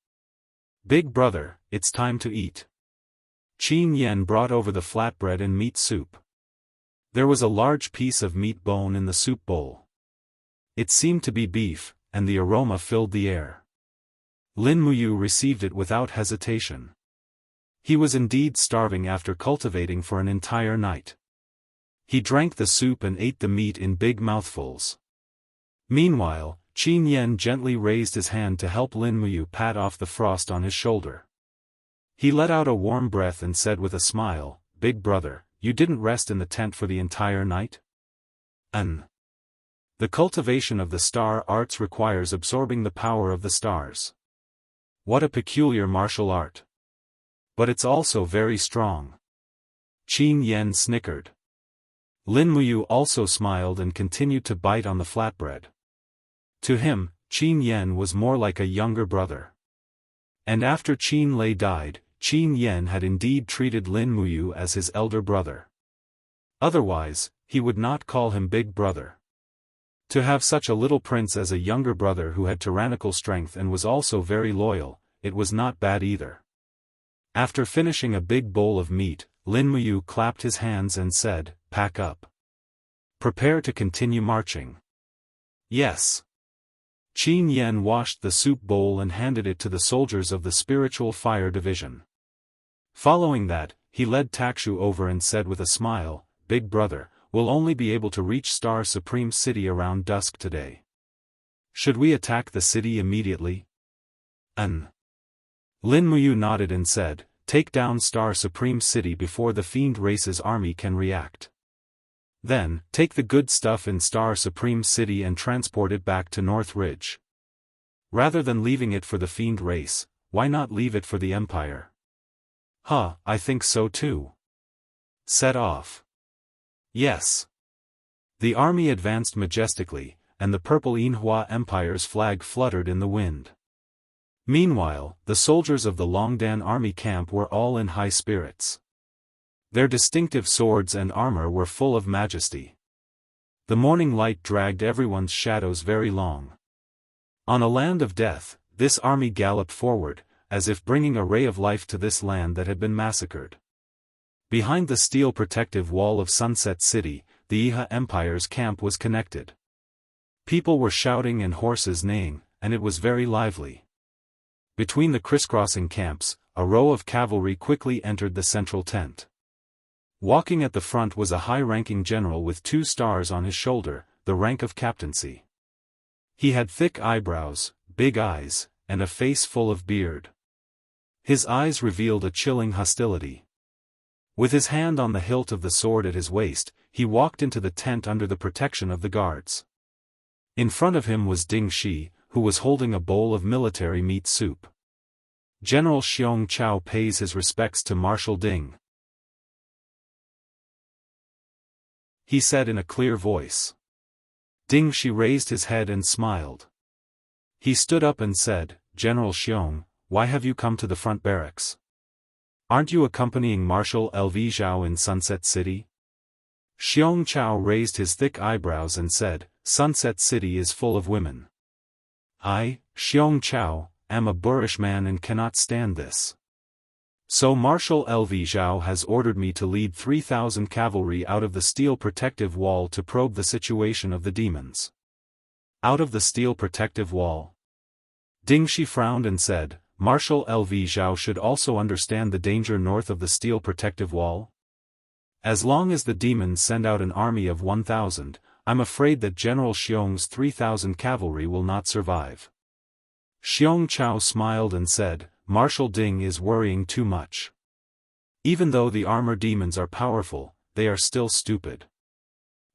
S1: "Big brother, it's time to eat." Qin Yan brought over the flatbread and meat soup. There was a large piece of meat bone in the soup bowl. It seemed to be beef, and the aroma filled the air. Lin Muyu received it without hesitation. He was indeed starving after cultivating for an entire night. He drank the soup and ate the meat in big mouthfuls. Meanwhile, Qin Yan gently raised his hand to help Lin Muyu pat off the frost on his shoulder. He let out a warm breath and said with a smile, "Big brother, you didn't rest in the tent for the entire night?" The cultivation of the star arts requires absorbing the power of the stars. What a peculiar martial art. But it's also very strong. Qin Yan snickered. Lin Muyu also smiled and continued to bite on the flatbread. To him, Qin Yan was more like a younger brother. And after Qin Lei died, Qin Yan had indeed treated Lin Muyu as his elder brother. Otherwise, he would not call him big brother. To have such a little prince as a younger brother who had tyrannical strength and was also very loyal, it was not bad either. After finishing a big bowl of meat, Lin Muyu clapped his hands and said, "Pack up. Prepare to continue marching." "Yes." Qin Yan washed the soup bowl and handed it to the soldiers of the Spiritual Fire Division. Following that, he led Takshu over and said with a smile, "Big brother, we'll only be able to reach Star Supreme City around dusk today. Should we attack the city immediately?" Lin Muyu nodded and said, "Take down Star Supreme City before the Fiend Race's army can react. Then, take the good stuff in Star Supreme City and transport it back to North Ridge. Rather than leaving it for the Fiend Race, why not leave it for the Empire?" I think so too." "Set off." "Yes." The army advanced majestically, and the purple Yinhua Empire's flag fluttered in the wind. Meanwhile, the soldiers of the Longdan army camp were all in high spirits. Their distinctive swords and armor were full of majesty. The morning light dragged everyone's shadows very long. On a land of death, this army galloped forward, as if bringing a ray of life to this land that had been massacred. Behind the steel protective wall of Sunset City, the Iha Empire's camp was connected. People were shouting and horses neighing, and it was very lively. Between the crisscrossing camps, a row of cavalry quickly entered the central tent. Walking at the front was a high-ranking general with 2 stars on his shoulder, the rank of captaincy. He had thick eyebrows, big eyes, and a face full of beard. His eyes revealed a chilling hostility. With his hand on the hilt of the sword at his waist, he walked into the tent under the protection of the guards. In front of him was Ding Shi, who was holding a bowl of military meat soup. General Xiong Chao pays his respects to Marshal Ding, he said in a clear voice. Ding Shi raised his head and smiled. He stood up and said, General Xiong, why have you come to the front barracks? Aren't you accompanying Marshal LV Zhao in Sunset City? Xiong Chao raised his thick eyebrows and said, Sunset City is full of women. I, Xiong Chao, am a boorish man and cannot stand this. So Marshal LV Zhao has ordered me to lead 3,000 cavalry out of the steel protective wall to probe the situation of the demons. Out of the steel protective wall? Ding Shi frowned and said, Marshal LV Zhao should also understand the danger north of the steel protective wall. As long as the demons send out an army of 1,000, I'm afraid that General Xiong's 3,000 cavalry will not survive. Xiong Chao smiled and said, Marshal Ding is worrying too much. Even though the armor demons are powerful, they are still stupid.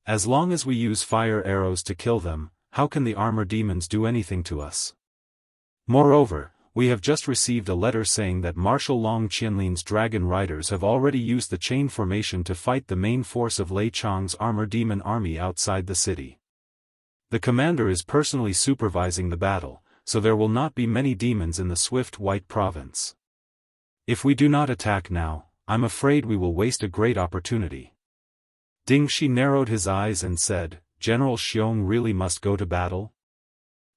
S1: As long as we use fire arrows to kill them, how can the armor demons do anything to us? Moreover, we have just received a letter saying that Marshal Long Qianlin's dragon riders have already used the chain formation to fight the main force of Lei Chang's armor demon army outside the city. The commander is personally supervising the battle, so there will not be many demons in the Swift White Province. If we do not attack now, I'm afraid we will waste a great opportunity. Ding Shi narrowed his eyes and said, General Xiong really must go to battle?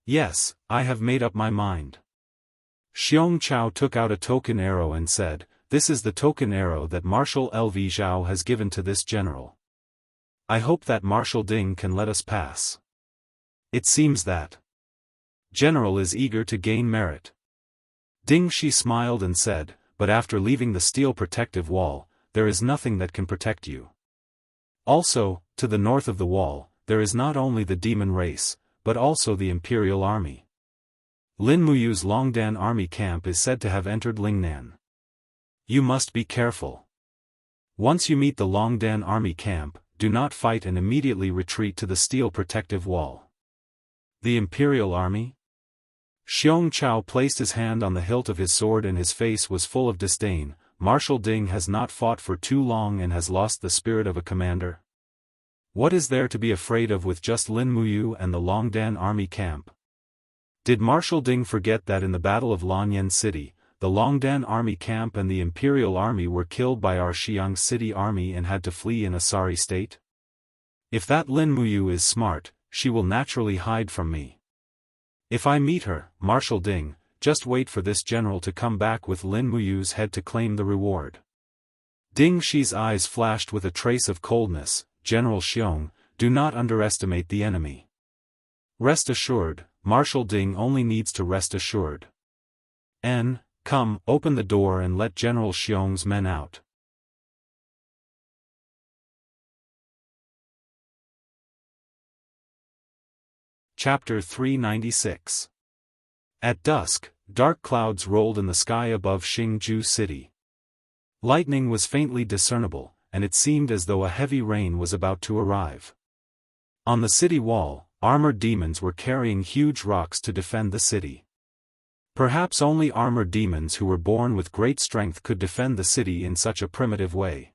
S1: Yes, I have made up my mind. Xiong Chao took out a token arrow and said, This is the token arrow that Marshal LV Zhao has given to this general. I hope that Marshal Ding can let us pass. It seems that General is eager to gain merit. Ding Shi smiled and said, But after leaving the steel protective wall, there is nothing that can protect you. Also, to the north of the wall, there is not only the demon race, but also the Imperial Army. Lin Muyu's Longdan army camp is said to have entered Lingnan. You must be careful. Once you meet the Longdan army camp, do not fight and immediately retreat to the steel protective wall. The Imperial Army? Xiong Chao placed his hand on the hilt of his sword and his face was full of disdain. Marshal Ding has not fought for too long and has lost the spirit of a commander. What is there to be afraid of with just Lin Muyu and the Longdan army camp? Did Marshal Ding forget that in the Battle of Lanyan City, the Longdan army camp and the Imperial Army were killed by our Xiang City army and had to flee in a sorry state? If that Lin Muyu is smart, she will naturally hide from me. If I meet her, Marshal Ding, just wait for this general to come back with Lin Muyu's head to claim the reward. Ding Shi's eyes flashed with a trace of coldness. General Xiong, do not underestimate the enemy. Rest assured, Marshal Ding only needs to rest assured. Come, open the door and let General Xiong's men out. Chapter 396. At dusk, dark clouds rolled in the sky above Xingju City. Lightning was faintly discernible, and it seemed as though a heavy rain was about to arrive. On the city wall, armored demons were carrying huge rocks to defend the city. Perhaps only armored demons who were born with great strength could defend the city in such a primitive way.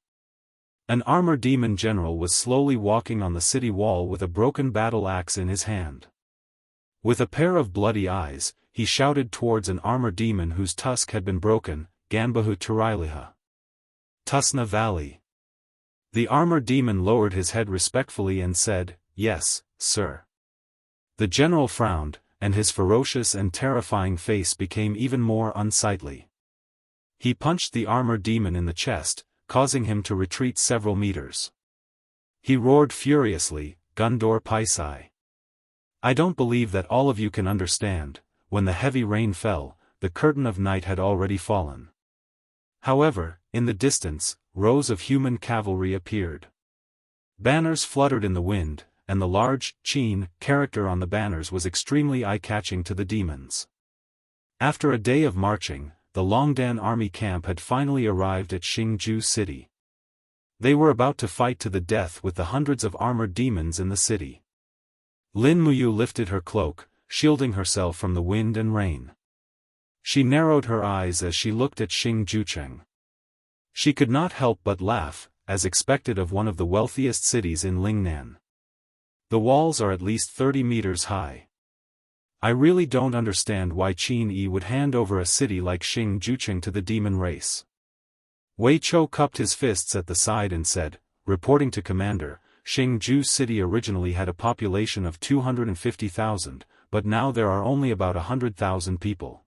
S1: An armored demon general was slowly walking on the city wall with a broken battle axe in his hand. With a pair of bloody eyes, he shouted towards an armored demon whose tusk had been broken, Ganbahu Turailiha. Tusna Valley. The armored demon lowered his head respectfully and said, "Yes, sir." The general frowned, and his ferocious and terrifying face became even more unsightly. He punched the armored demon in the chest, causing him to retreat several meters. He roared furiously, "Gundor Paisai. I don't believe that all of you can understand." When the heavy rain fell, the curtain of night had already fallen. However, in the distance, rows of human cavalry appeared. Banners fluttered in the wind, and the large Qin character on the banners was extremely eye-catching to the demons. After a day of marching, the Longdan army camp had finally arrived at Jianghu city. They were about to fight to the death with the hundreds of armored demons in the city. Lin Muyu lifted her cloak, shielding herself from the wind and rain. She narrowed her eyes as she looked at Jianghu. She could not help but laugh, as expected of one of the wealthiest cities in Lingnan. The walls are at least 30 meters high. I really don't understand why Qin Yi would hand over a city like Jianghu to the demon race. Wei Chou cupped his fists at the side and said, reporting to Commander, Jianghu city originally had a population of 250,000, but now there are only about 100,000 people.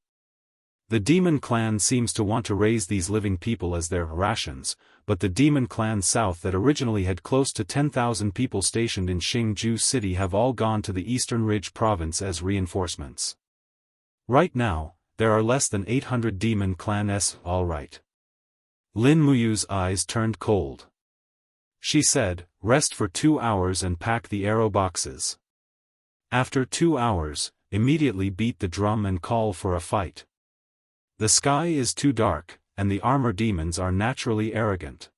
S1: The demon clan seems to want to raise these living people as their rations, but the demon clan south that originally had close to 10,000 people stationed in Jianghu city have all gone to the Eastern Ridge province as reinforcements. Right now, there are less than 800 demon clans. All right. Lin Muyu's eyes turned cold. She said, rest for 2 hours and pack the arrow boxes. After 2 hours, immediately beat the drum and call for a fight. The sky is too dark, and the armor demons are naturally arrogant.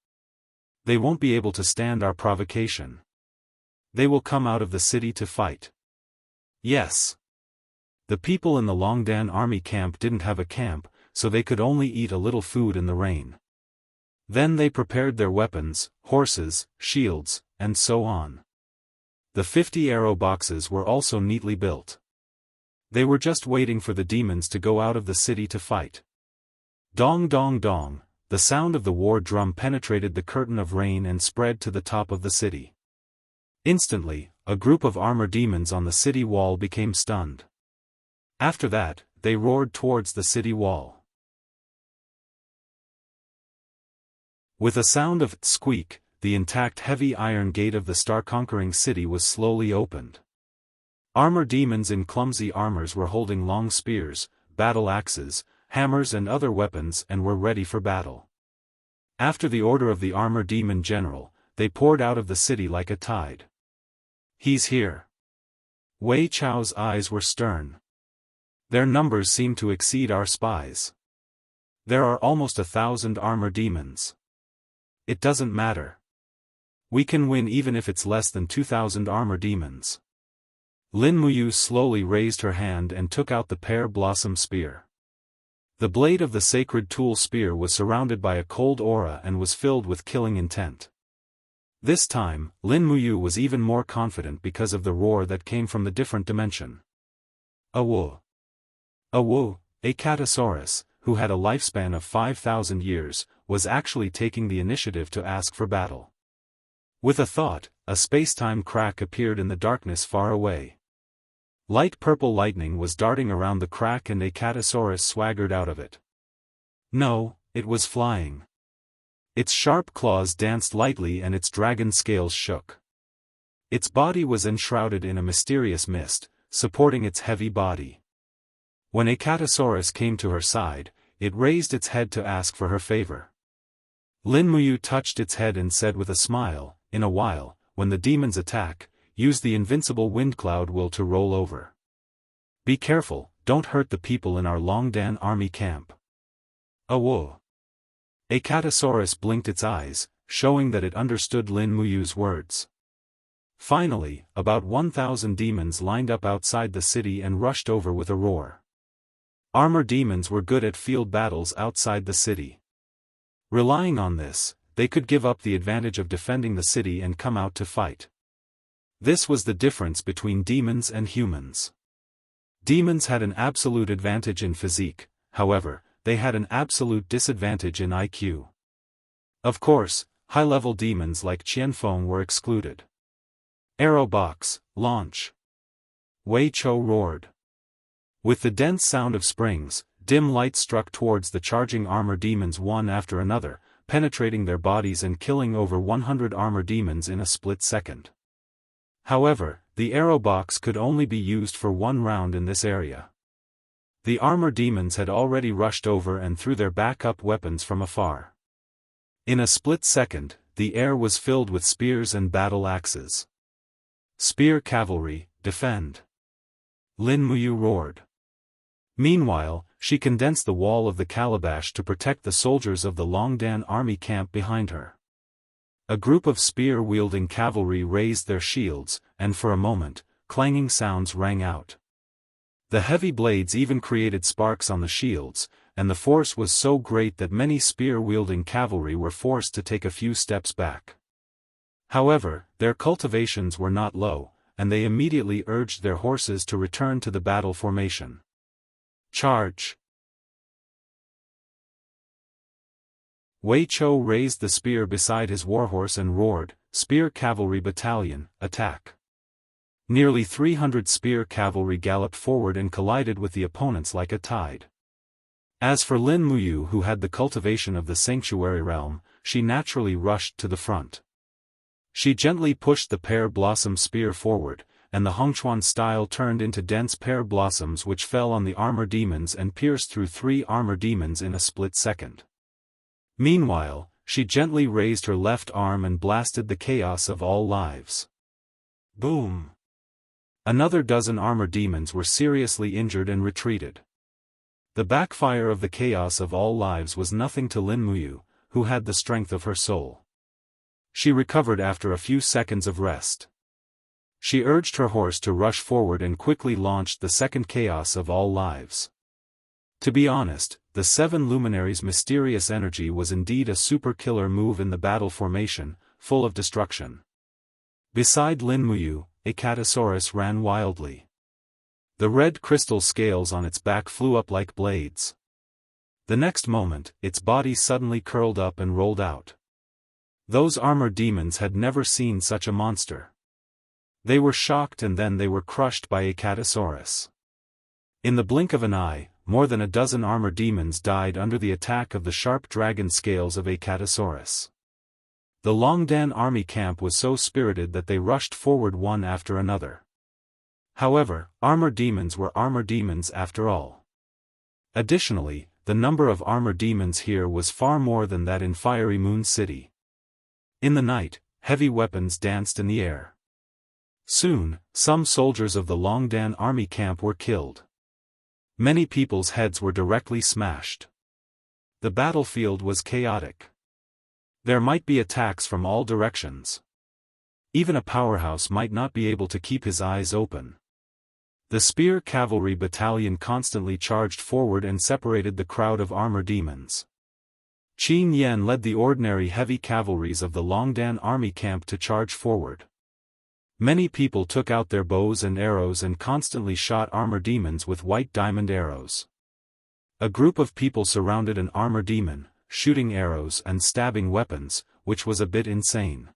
S1: They won't be able to stand our provocation. They will come out of the city to fight. Yes. The people in the Longdan army camp didn't have a camp, so they could only eat a little food in the rain. Then they prepared their weapons, horses, shields, and so on. The 50 arrow boxes were also neatly built. They were just waiting for the demons to go out of the city to fight. Dong dong dong, the sound of the war drum penetrated the curtain of rain and spread to the top of the city. Instantly, a group of armor demons on the city wall became stunned. After that, they roared towards the city wall. With a sound of squeak, the intact heavy iron gate of the star-conquering city was slowly opened. Armor demons in clumsy armors were holding long spears, battle axes, hammers and other weapons and were ready for battle. After the order of the armor demon general, they poured out of the city like a tide. He's here. Wei Chou's eyes were stern. Their numbers seem to exceed our spies. There are almost 1,000 armor demons. It doesn't matter. We can win even if it's less than 2,000 armor demons. Lin Muyu slowly raised her hand and took out the pear blossom spear. The blade of the sacred tool spear was surrounded by a cold aura and was filled with killing intent. This time, Lin Muyu was even more confident because of the roar that came from the different dimension. Awu! Awu, a Catasaurus, who had a lifespan of 5,000 years, was actually taking the initiative to ask for battle. With a thought, a space-time crack appeared in the darkness far away. Light purple lightning was darting around the crack and a Catasaurus swaggered out of it. No, it was flying. Its sharp claws danced lightly and its dragon scales shook. Its body was enshrouded in a mysterious mist, supporting its heavy body. When a Catasaurus came to her side, it raised its head to ask for her favor. Lin Muyu touched its head and said with a smile, in a while, when the demons attack, use the invincible wind cloud will to roll over. Be careful, don't hurt the people in our Longdan army camp. Awo! A Catasaurus blinked its eyes, showing that it understood Lin Muyu's words. Finally, about 1,000 demons lined up outside the city and rushed over with a roar. Armor demons were good at field battles outside the city. Relying on this, they could give up the advantage of defending the city and come out to fight. This was the difference between demons and humans. Demons had an absolute advantage in physique, however, they had an absolute disadvantage in IQ. Of course, high-level demons like Qianfeng were excluded. Arrow box, launch! Wei Chou roared. With the dense sound of springs, dim light struck towards the charging armor demons one after another, penetrating their bodies and killing over 100 armor demons in a split second. However, the arrow box could only be used for one round in this area. The armor demons had already rushed over and threw their backup weapons from afar. In a split second, the air was filled with spears and battle axes. Spear cavalry, defend! Lin Muyu roared. Meanwhile, she condensed the wall of the calabash to protect the soldiers of the Longdan army camp behind her. A group of spear-wielding cavalry raised their shields, and for a moment, clanging sounds rang out. The heavy blades even created sparks on the shields, and the force was so great that many spear-wielding cavalry were forced to take a few steps back. However, their cultivations were not low, and they immediately urged their horses to return to the battle formation. Charge! Wei Chou raised the spear beside his warhorse and roared, "Spear Cavalry Battalion, attack!" Nearly 300 spear cavalry galloped forward and collided with the opponents like a tide. As for Lin Muyu, who had the cultivation of the sanctuary realm, she naturally rushed to the front. She gently pushed the pear blossom spear forward, and the Hongchuan style turned into dense pear blossoms which fell on the armor demons and pierced through 3 armor demons in a split second. Meanwhile, she gently raised her left arm and blasted the chaos of all lives. Boom! Another dozen armor demons were seriously injured and retreated. The backfire of the chaos of all lives was nothing to Lin Muyu, who had the strength of her soul. She recovered after a few seconds of rest. She urged her horse to rush forward and quickly launched the second chaos of all lives. To be honest, the 7 luminaries' mysterious energy was indeed a super killer move in the battle formation, full of destruction. Beside Lin Muyu, a Catasaurus ran wildly. The red crystal scales on its back flew up like blades. The next moment, its body suddenly curled up and rolled out. Those armor demons had never seen such a monster. They were shocked and then they were crushed by a Catasaurus. In the blink of an eye, more than a dozen armor demons died under the attack of the sharp dragon scales of a Catasaurus. The Longdan army camp was so spirited that they rushed forward one after another. However, armor demons were armor demons after all. Additionally, the number of armor demons here was far more than that in Fiery Moon City. In the night, heavy weapons danced in the air. Soon, some soldiers of the Longdan army camp were killed. Many people's heads were directly smashed. The battlefield was chaotic. There might be attacks from all directions. Even a powerhouse might not be able to keep his eyes open. The spear cavalry battalion constantly charged forward and separated the crowd of armor demons. Qin Yan led the ordinary heavy cavalries of the Longdan army camp to charge forward. Many people took out their bows and arrows and constantly shot armor demons with white diamond arrows. A group of people surrounded an armor demon, shooting arrows and stabbing weapons, which was a bit insane.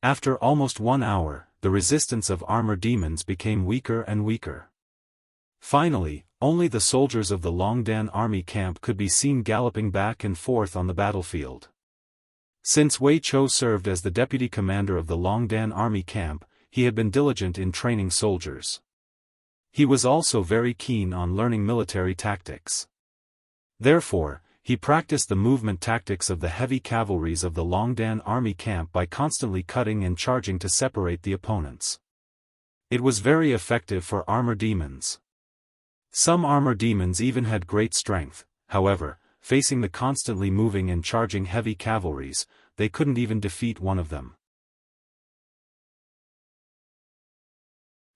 S1: After almost 1 hour, the resistance of armor demons became weaker and weaker. Finally, only the soldiers of the Longdan army camp could be seen galloping back and forth on the battlefield. Since Wei Chou served as the deputy commander of the Longdan army camp, he had been diligent in training soldiers. He was also very keen on learning military tactics. Therefore, he practiced the movement tactics of the heavy cavalries of the Longdan army camp by constantly cutting and charging to separate the opponents. It was very effective for armor demons. Some armor demons even had great strength, however, facing the constantly moving and charging heavy cavalries, they couldn't even defeat one of them.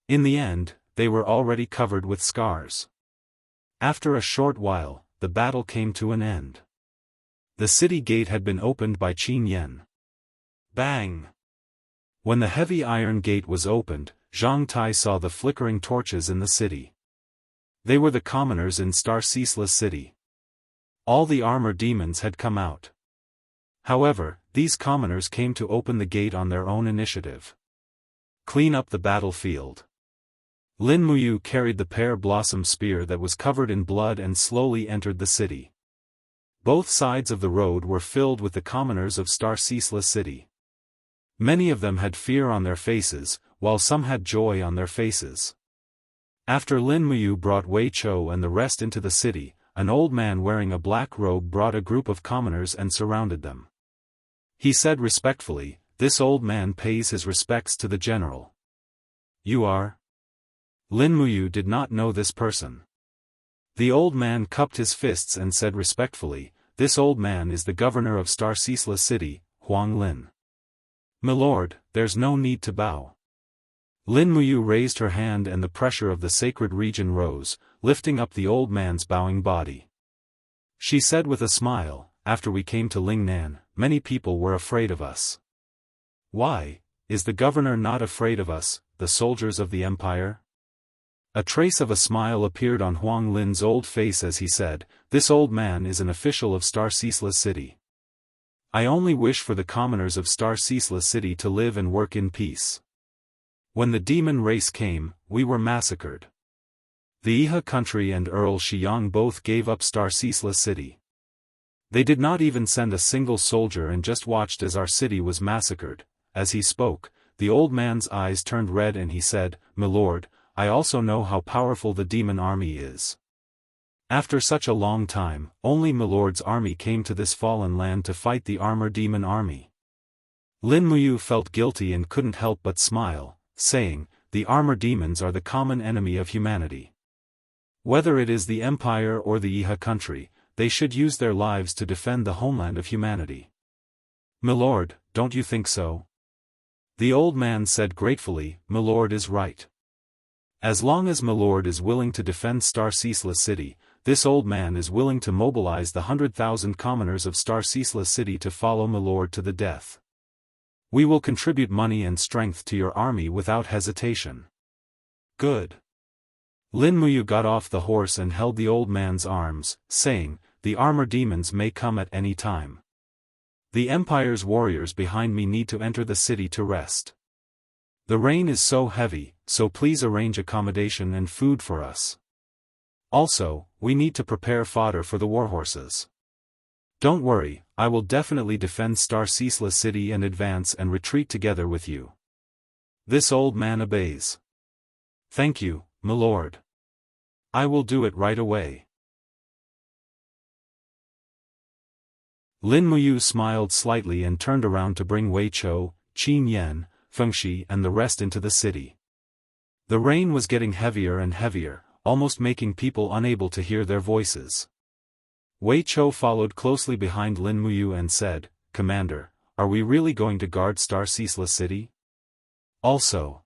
S1: In the end, they were already covered with scars. After a short while, the battle came to an end. The city gate had been opened by Qin Yan. Bang! When the heavy iron gate was opened, Zhang Tai saw the flickering torches in the city. They were the commoners in Star Ceaseless City. All the armor demons had come out. However, these commoners came to open the gate on their own initiative. Clean up the battlefield. Lin Muyu carried the pear-blossom spear that was covered in blood and slowly entered the city. Both sides of the road were filled with the commoners of Star Ceaseless City. Many of them had fear on their faces, while some had joy on their faces. After Lin Muyu brought Wei Chou and the rest into the city, an old man wearing a black robe brought a group of commoners and surrounded them. He said respectfully, "This old man pays his respects to the general." "You are?" Lin Muyu did not know this person. The old man cupped his fists and said respectfully, "This old man is the governor of Star Ceaseless City, Huang Lin." "Milord, there's no need to bow." Lin Muyu raised her hand and the pressure of the sacred region rose, lifting up the old man's bowing body. She said with a smile, "After we came to Lingnan, many people were afraid of us." "Why, is the governor not afraid of us, the soldiers of the empire?" A trace of a smile appeared on Huang Lin's old face as he said, "This old man is an official of Star Ceaseless City. I only wish for the commoners of Star Ceaseless City to live and work in peace. When the demon race came, we were massacred. The Iha country and Earl Xiang both gave up Star Ceaseless City. They did not even send a single soldier and just watched as our city was massacred." As he spoke, the old man's eyes turned red and he said, "Milord, I also know how powerful the demon army is. After such a long time, only Milord's army came to this fallen land to fight the armor demon army." Lin Muyu felt guilty and couldn't help but smile, saying, "The armor demons are the common enemy of humanity. Whether it is the empire or the Iha country, they should use their lives to defend the homeland of humanity." "Milord, don't you think so?" The old man said gratefully, "Milord is right. As long as Milord is willing to defend Star Ceaseless City, this old man is willing to mobilize the 100,000 commoners of Star Ceaseless City to follow Milord to the death. We will contribute money and strength to your army without hesitation." "Good." Lin Muyu got off the horse and held the old man's arms, saying, "The armor demons may come at any time. The Empire's warriors behind me need to enter the city to rest. The rain is so heavy, so please arrange accommodation and food for us. Also, we need to prepare fodder for the warhorses. Don't worry, I will definitely defend Star Ceaseless City and advance and retreat together with you." This old man obeys. "Thank you, Milord. I will do it right away." Lin Muyu smiled slightly and turned around to bring Wei Chou, Qin Yan, Fengxi and the rest into the city. The rain was getting heavier and heavier, almost making people unable to hear their voices. Wei Chou followed closely behind Lin Muyu and said, "Commander, are we really going to guard Star Ceaseless City? Also,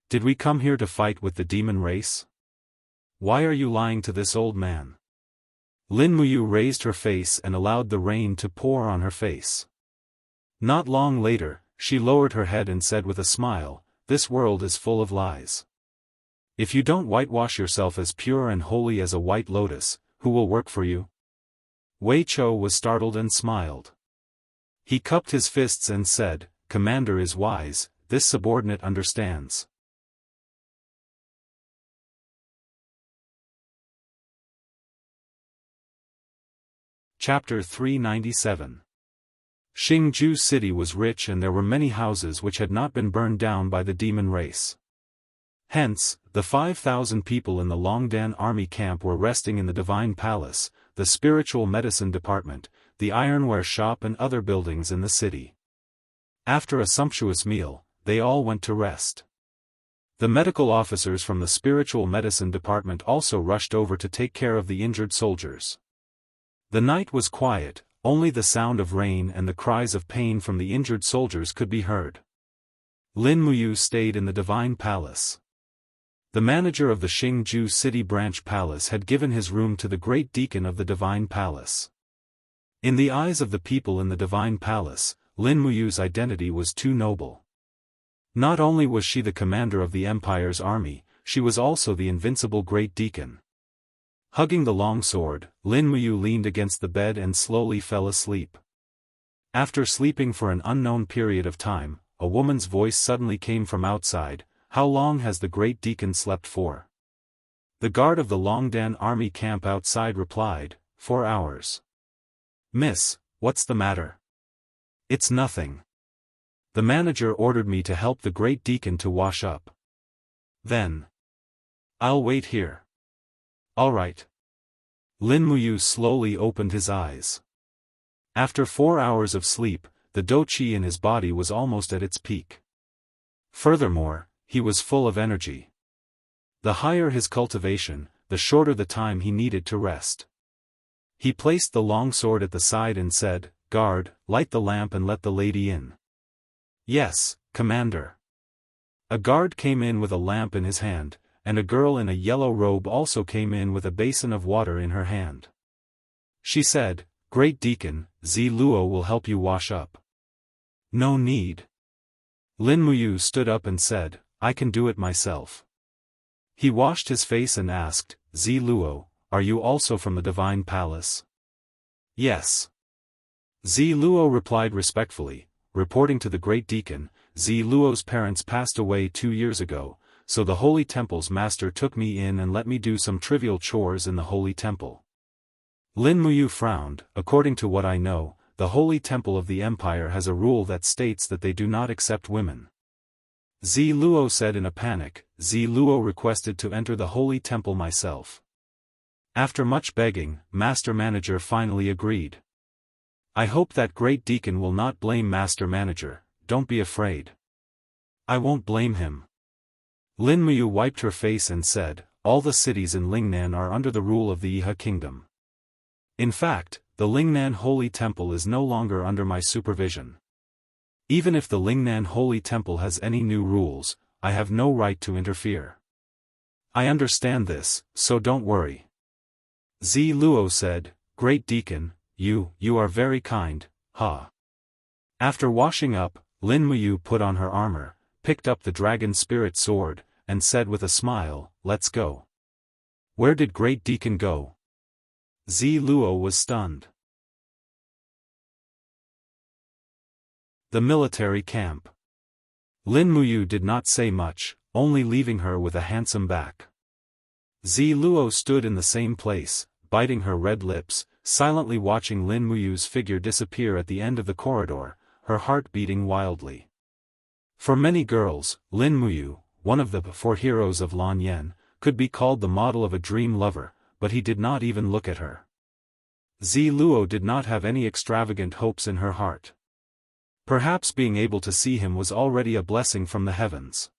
S1: did we come here to fight with the demon race? Why are you lying to this old man?" Lin Muyu raised her face and allowed the rain to pour on her face. Not long later, she lowered her head and said with a smile, "This world is full of lies. If you don't whitewash yourself as pure and holy as a white lotus, who will work for you?" Wei Chou was startled and smiled. He cupped his fists and said, "Commander is wise, this subordinate understands." Chapter 397. Jianghu city was rich and there were many houses which had not been burned down by the demon race. Hence, the 5,000 people in the Longdan army camp were resting in the Divine Palace, the spiritual medicine department, the ironware shop and other buildings in the city. After a sumptuous meal, they all went to rest. The medical officers from the spiritual medicine department also rushed over to take care of the injured soldiers. The night was quiet, only the sound of rain and the cries of pain from the injured soldiers could be heard. Lin Muyu stayed in the Divine Palace. The manager of the Jianghu City Branch Palace had given his room to the Great Deacon of the Divine Palace. In the eyes of the people in the Divine Palace, Lin Muyu's identity was too noble. Not only was she the commander of the Empire's army, she was also the invincible Great Deacon. Hugging the long sword, Lin Muyu leaned against the bed and slowly fell asleep. After sleeping for an unknown period of time, a woman's voice suddenly came from outside. How long has the great deacon slept for? The guard of the Longdan army camp outside replied, 4 hours. Miss, what's the matter? It's nothing. The manager ordered me to help the great deacon to wash up. Then. I'll wait here. All right. Lin Muyu slowly opened his eyes. After 4 hours of sleep, the doqi in his body was almost at its peak. Furthermore, he was full of energy. The higher his cultivation, the shorter the time he needed to rest. He placed the long sword at the side and said, "Guard, light the lamp and let the lady in." "Yes, Commander." A guard came in with a lamp in his hand, and a girl in a yellow robe also came in with a basin of water in her hand. She said, "Great Deacon, Zi Luo will help you wash up." "No need." Lin Muyu stood up and said, "I can do it myself." He washed his face and asked, "Zi Luo, are you also from the Divine Palace?" "Yes." Zi Luo replied respectfully, reporting to the great deacon, "Zi Luo's parents passed away 2 years ago, so the Holy Temple's master took me in and let me do some trivial chores in the Holy Temple." Lin Muyu frowned. "According to what I know, the Holy Temple of the Empire has a rule that states that they do not accept women." Zi Luo said in a panic. Zi Luo requested to enter the Holy Temple myself. After much begging, Master Manager finally agreed. "I hope that great deacon will not blame Master Manager, don't be afraid." "I won't blame him." Lin Muyu wiped her face and said, "All the cities in Lingnan are under the rule of the Iha Kingdom. In fact, the Lingnan Holy Temple is no longer under my supervision. Even if the Lingnan Holy Temple has any new rules, I have no right to interfere." "I understand this, so don't worry." Zi Luo said, "Great Deacon, you are very kind, ha." After washing up, Lin Muyu put on her armor, picked up the dragon spirit sword, and said with a smile, "Let's go." "Where did Great Deacon go?" Zi Luo was stunned. The military camp. Lin Muyu did not say much, only leaving her with a handsome back. Zi Luo stood in the same place, biting her red lips, silently watching Lin Muyu's figure disappear at the end of the corridor, her heart beating wildly. For many girls, Lin Muyu, one of the 4 heroes of Lan Yen, could be called the model of a dream lover, but he did not even look at her. Zi Luo did not have any extravagant hopes in her heart. Perhaps being able to see him was already a blessing from the heavens.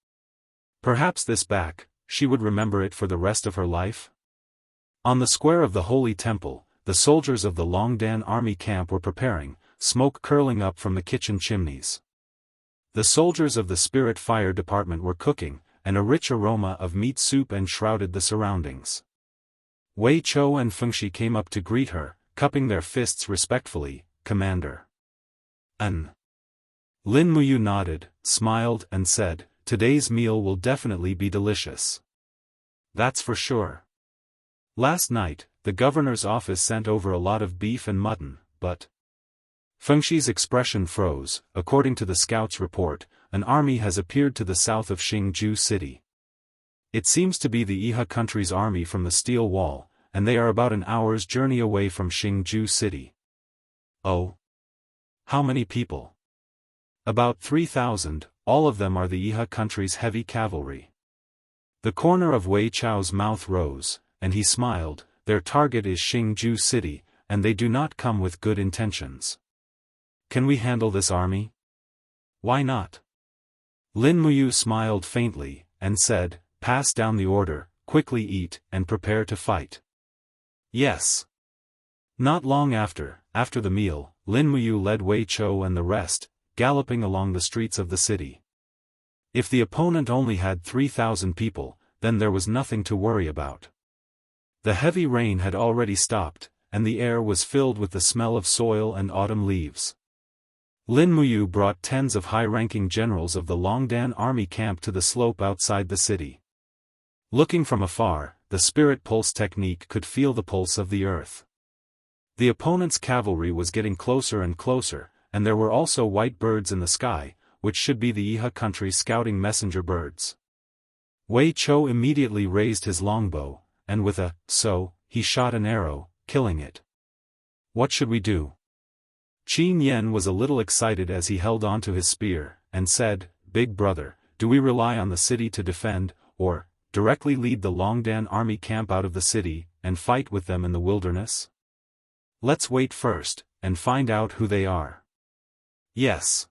S1: Perhaps this back, she would remember it for the rest of her life? On the square of the Holy Temple, the soldiers of the Longdan army camp were preparing, smoke curling up from the kitchen chimneys. The soldiers of the Spirit Fire Department were cooking, and a rich aroma of meat soup enshrouded the surroundings. Wei Chou and Fengshi came up to greet her, cupping their fists respectfully. "Commander." Lin Muyu nodded, smiled and said, "Today's meal will definitely be delicious." "That's for sure." Last night, the governor's office sent over a lot of beef and mutton, but... Fengshi's expression froze. According to the scout's report, an army has appeared to the south of Jianghu city. It seems to be the Iha country's army from the Steel Wall, and they are about an hour's journey away from Jianghu city. "Oh? How many people?" "About 3,000, all of them are the Iha country's heavy cavalry." The corner of Wei Chao's mouth rose, and he smiled. "Their target is Jianghu city, and they do not come with good intentions. Can we handle this army?" "Why not?" Lin Muyu smiled faintly, and said, "Pass down the order, quickly eat, and prepare to fight." "Yes." Not long after the meal, Lin Muyu led Wei Chou and the rest, galloping along the streets of the city. If the opponent only had 3,000 people, then there was nothing to worry about. The heavy rain had already stopped, and the air was filled with the smell of soil and autumn leaves. Lin Muyu brought tens of high-ranking generals of the Longdan army camp to the slope outside the city. Looking from afar, the spirit pulse technique could feel the pulse of the earth. The opponent's cavalry was getting closer and closer, and there were also white birds in the sky, which should be the Iha country scouting messenger birds. Wei Chou immediately raised his longbow, and with a "so," he shot an arrow, killing it. What should we do? Qin Yan was a little excited as he held onto his spear, and said, Big brother, do we rely on the city to defend, or directly lead the Longdan army camp out of the city, and fight with them in the wilderness? Let's wait first, and find out who they are. Yes.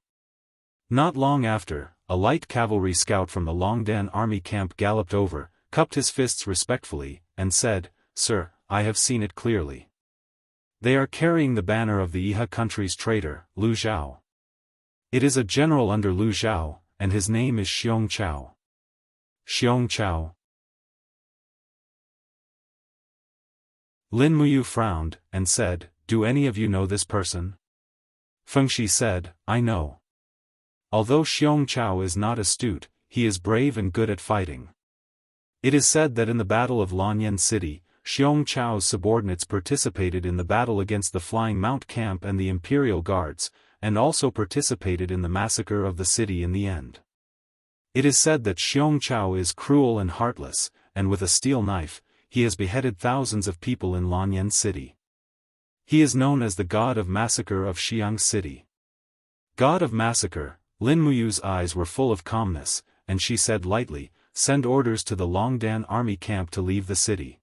S1: Not long after, a light cavalry scout from the Longdan army camp galloped over, cupped his fists respectfully, and said, Sir, I have seen it clearly. They are carrying the banner of the Iha country's traitor, Lu Zhao. It is a general under Lu Zhao, and his name is Xiong Chao. Xiong Chao. Lin Muyu frowned, and said, Do any of you know this person? Feng Shi said, I know. Although Xiong Chao is not astute, he is brave and good at fighting. It is said that in the Battle of Lanyan City, Xiong Chao's subordinates participated in the battle against the Flying Mount Camp and the Imperial Guards, and also participated in the massacre of the city in the end. It is said that Xiong Chao is cruel and heartless, and with a steel knife, he has beheaded thousands of people in Lanyan City. He is known as the God of Massacre of Xiang City. God of Massacre, Lin Muyu's eyes were full of calmness, and she said lightly, Send orders to the Longdan army camp to leave the city.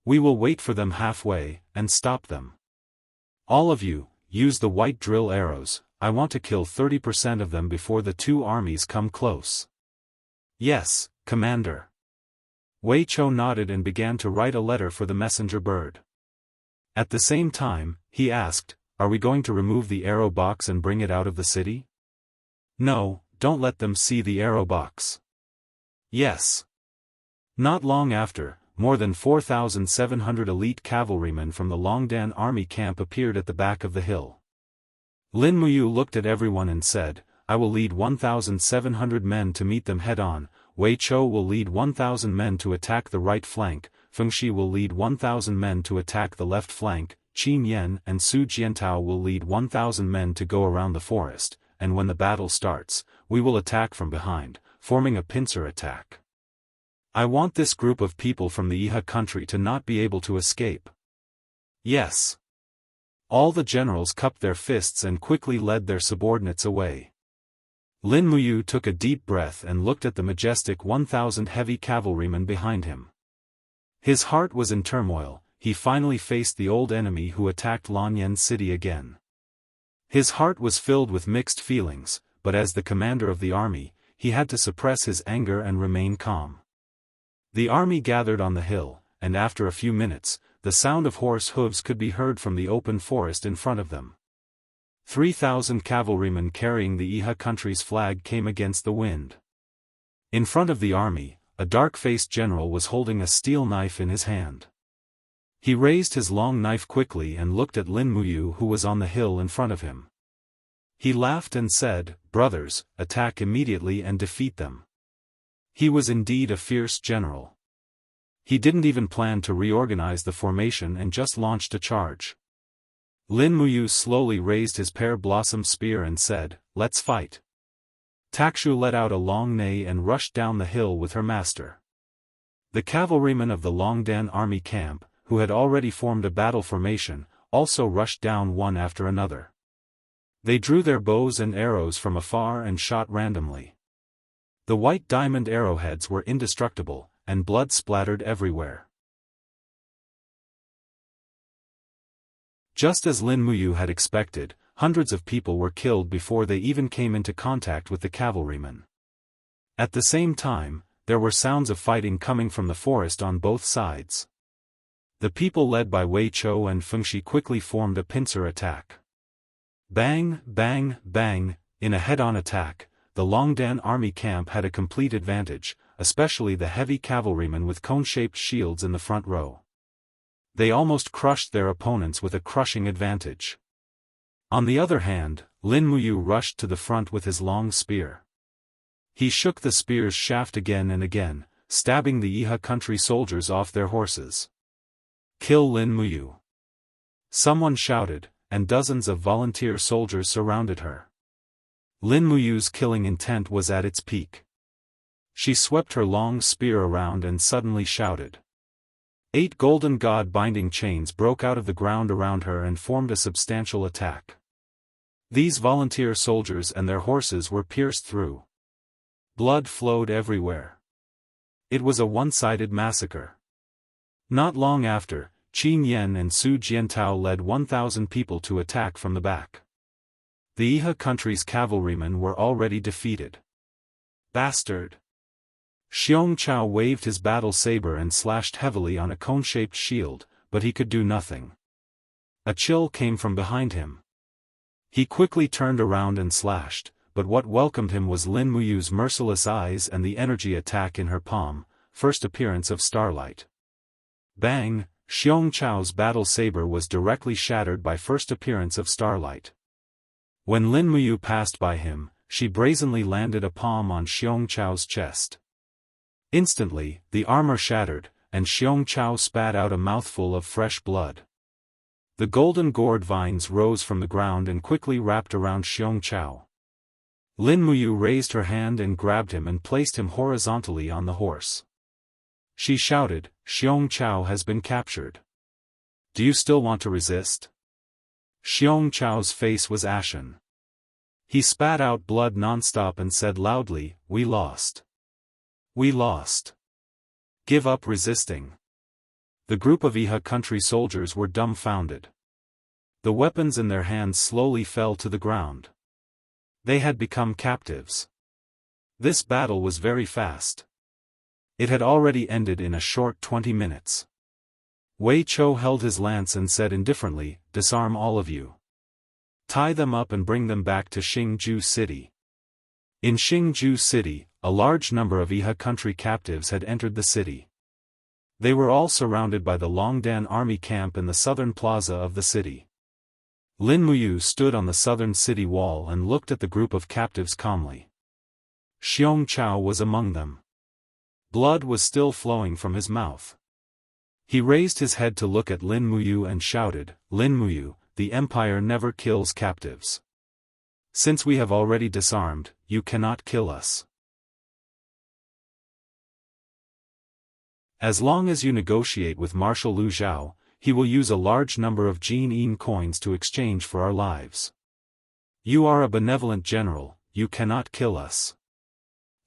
S1: We will wait for them halfway, and stop them. All of you, use the white drill arrows, I want to kill 30% of them before the two armies come close. Yes, Commander. Wei Chou nodded and began to write a letter for the messenger bird. At the same time, he asked, Are we going to remove the arrow box and bring it out of the city? No, don't let them see the arrow box. Yes. Not long after, more than 4,700 elite cavalrymen from the Longdan army camp appeared at the back of the hill. Lin Muyu looked at everyone and said, I will lead 1,700 men to meet them head-on, Wei Chou will lead 1,000 men to attack the right flank, Feng Shi will lead 1,000 men to attack the left flank, Qin Yan and Su Jiantao will lead 1,000 men to go around the forest, and when the battle starts, we will attack from behind, forming a pincer attack. I want this group of people from the Iha country to not be able to escape. Yes. All the generals cupped their fists and quickly led their subordinates away. Lin Muyu took a deep breath and looked at the majestic 1,000 heavy cavalrymen behind him. His heart was in turmoil, he finally faced the old enemy who attacked Lanyan City again. His heart was filled with mixed feelings, but as the commander of the army, he had to suppress his anger and remain calm. The army gathered on the hill, and after a few minutes, the sound of horse hooves could be heard from the open forest in front of them. 3,000 cavalrymen carrying the Iha country's flag came against the wind. In front of the army, a dark-faced general was holding a steel knife in his hand. He raised his long knife quickly and looked at Lin Muyu who was on the hill in front of him. He laughed and said, Brothers, attack immediately and defeat them. He was indeed a fierce general. He didn't even plan to reorganize the formation and just launched a charge. Lin Muyu slowly raised his pear-blossom spear and said, Let's fight. Takshu let out a long neigh and rushed down the hill with her master. The cavalrymen of the Longdan army camp, who had already formed a battle formation, also rushed down one after another. They drew their bows and arrows from afar and shot randomly. The white diamond arrowheads were indestructible, and blood splattered everywhere. Just as Lin Muyu had expected, hundreds of people were killed before they even came into contact with the cavalrymen. At the same time, there were sounds of fighting coming from the forest on both sides. The people led by Wei Chou and Feng Shi quickly formed a pincer attack. Bang, bang, bang, in a head-on attack, the Longdan army camp had a complete advantage, especially the heavy cavalrymen with cone-shaped shields in the front row. They almost crushed their opponents with a crushing advantage. On the other hand, Lin Muyu rushed to the front with his long spear. He shook the spear's shaft again and again, stabbing the Iha country soldiers off their horses. Kill Lin Muyu. Someone shouted, and dozens of volunteer soldiers surrounded her. Lin Muyu's killing intent was at its peak. She swept her long spear around and suddenly shouted. 8 golden god-binding chains broke out of the ground around her and formed a substantial attack. These volunteer soldiers and their horses were pierced through. Blood flowed everywhere. It was a one-sided massacre. Not long after, Qin Yan and Su Jiantao led 1,000 people to attack from the back. The Iha country's cavalrymen were already defeated. Bastard! Xiong Chao waved his battle saber and slashed heavily on a cone-shaped shield, but he could do nothing. A chill came from behind him. He quickly turned around and slashed, but what welcomed him was Lin Muyu's merciless eyes and the energy attack in her palm, first appearance of starlight. Bang! Xiong Chao's battle saber was directly shattered by first appearance of starlight. When Lin Muyu passed by him, she brazenly landed a palm on Xiong Chao's chest. Instantly, the armor shattered, and Xiong Chao spat out a mouthful of fresh blood. The golden gourd vines rose from the ground and quickly wrapped around Xiong Chao. Lin Muyu raised her hand and grabbed him and placed him horizontally on the horse. She shouted, "Xiong Chao has been captured. Do you still want to resist?" Xiong Chao's face was ashen. He spat out blood non-stop and said loudly, "We lost. We lost. Give up resisting." The group of Iha country soldiers were dumbfounded. The weapons in their hands slowly fell to the ground. They had become captives. This battle was very fast. It had already ended in a short 20 minutes. Wei Chou held his lance and said indifferently, "Disarm all of you. Tie them up and bring them back to Xingju City." In Xingju City, a large number of Iha country captives had entered the city. They were all surrounded by the Longdan army camp in the southern plaza of the city. Lin Muyu stood on the southern city wall and looked at the group of captives calmly. Xiong Chao was among them. Blood was still flowing from his mouth. He raised his head to look at Lin Muyu and shouted, "Lin Muyu, the Empire never kills captives. Since we have already disarmed, you cannot kill us. As long as you negotiate with Marshal Lu Zhao, he will use a large number of Jin Yin coins to exchange for our lives. You are a benevolent general, you cannot kill us."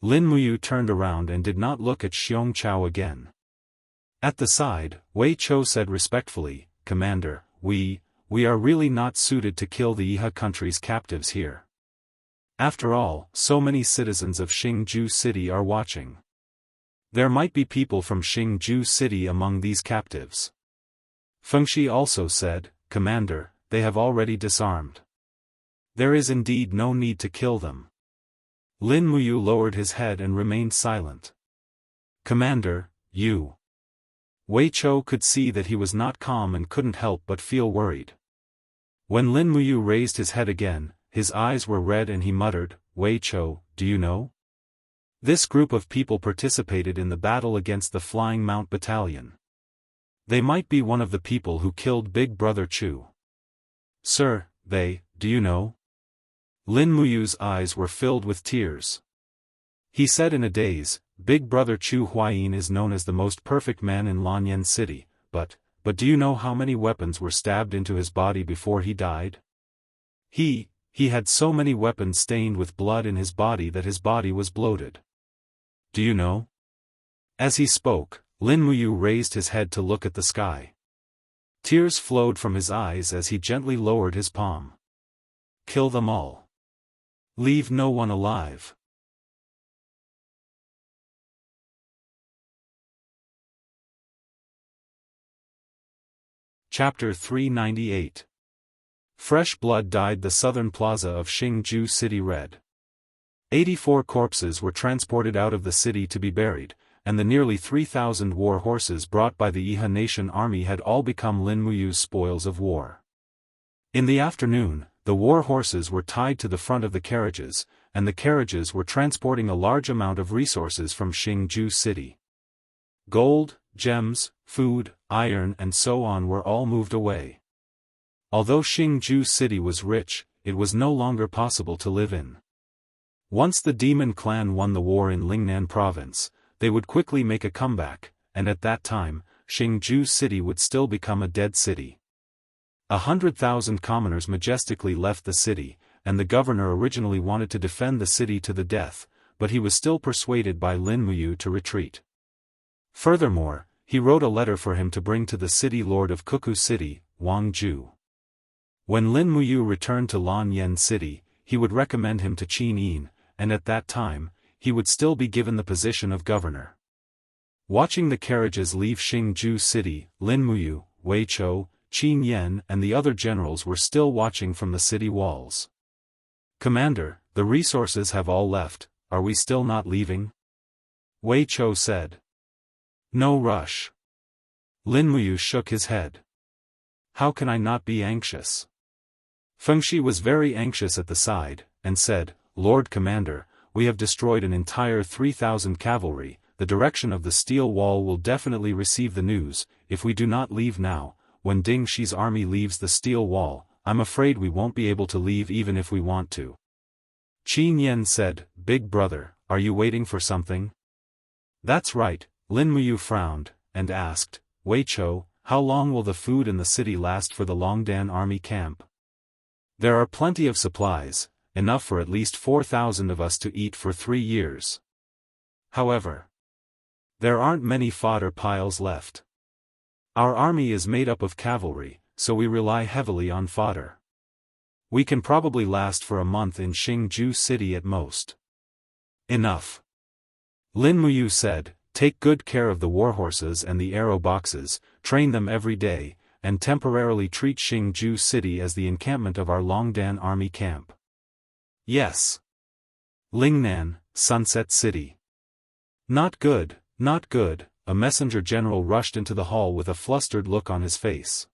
S1: Lin Muyu turned around and did not look at Xiong Chao again. At the side, Wei Chou said respectfully, "Commander, we are really not suited to kill the Iha country's captives here. After all, so many citizens of Xingju City are watching. There might be people from Xingju City among these captives." Fengshi also said, "Commander, they have already disarmed. There is indeed no need to kill them." Lin Muyu lowered his head and remained silent. "Commander, you..." Wei Chou could see that he was not calm and couldn't help but feel worried. When Lin Muyu raised his head again, his eyes were red and he muttered, "Wei Chou, do you know? This group of people participated in the battle against the Flying Mount Battalion. They might be one of the people who killed Big Brother Chu." "Sir, do you know?" Lin Muyu's eyes were filled with tears. He said in a daze, "Big Brother Chu Huayin is known as the most perfect man in Lanyan City, but do you know how many weapons were stabbed into his body before he died? He had so many weapons stained with blood in his body that his body was bloated. Do you know?" As he spoke, Lin Muyu raised his head to look at the sky. Tears flowed from his eyes as he gently lowered his palm. "Kill them all. Leave no one alive." Chapter 398. Fresh blood dyed the southern plaza of Xingju City red. 84 corpses were transported out of the city to be buried, and the nearly 3,000 war horses brought by the Iha nation army had all become Lin Muyu's spoils of war. In the afternoon, the war horses were tied to the front of the carriages, and the carriages were transporting a large amount of resources from Xingju City. Gold, gems, food, iron and so on were all moved away. Although Xingju City was rich, it was no longer possible to live in. Once the demon clan won the war in Lingnan province, they would quickly make a comeback, and at that time, Jianghu city would still become a dead city. 100,000 commoners majestically left the city, and the governor originally wanted to defend the city to the death, but he was still persuaded by Lin Muyu to retreat. Furthermore, he wrote a letter for him to bring to the city lord of Cuckoo City, Wang Ju. When Lin Muyu returned to Lan Yen City, he would recommend him to Qin Yin, and at that time, he would still be given the position of governor. Watching the carriages leave Jianghu City, Lin Muyu, Wei Chou, Qin Yan and the other generals were still watching from the city walls. "Commander, the resources have all left, are we still not leaving?" Wei Chou said. "No rush." Lin Muyu shook his head. "How can I not be anxious?" Fengshi was very anxious at the side, and said, "Lord Commander, we have destroyed an entire 3,000 cavalry, the direction of the steel wall will definitely receive the news. If we do not leave now, when Ding Shi's army leaves the steel wall, I'm afraid we won't be able to leave even if we want to." Qin Yan said, "Big brother, are you waiting for something?" "That's right." Lin Muyu frowned, and asked, "Wei Chou, how long will the food in the city last for the Longdan army camp?" "There are plenty of supplies, enough for at least 4,000 of us to eat for 3 years. However, there aren't many fodder piles left. Our army is made up of cavalry, so we rely heavily on fodder. We can probably last for a month in Jianghu City at most." "Enough." Lin Muyu said, "Take good care of the warhorses and the arrow boxes, train them every day, and temporarily treat Jianghu City as the encampment of our Longdan army camp." "Yes." Lingnan, Sunset City. "Not good, not good." A messenger general rushed into the hall with a flustered look on his face.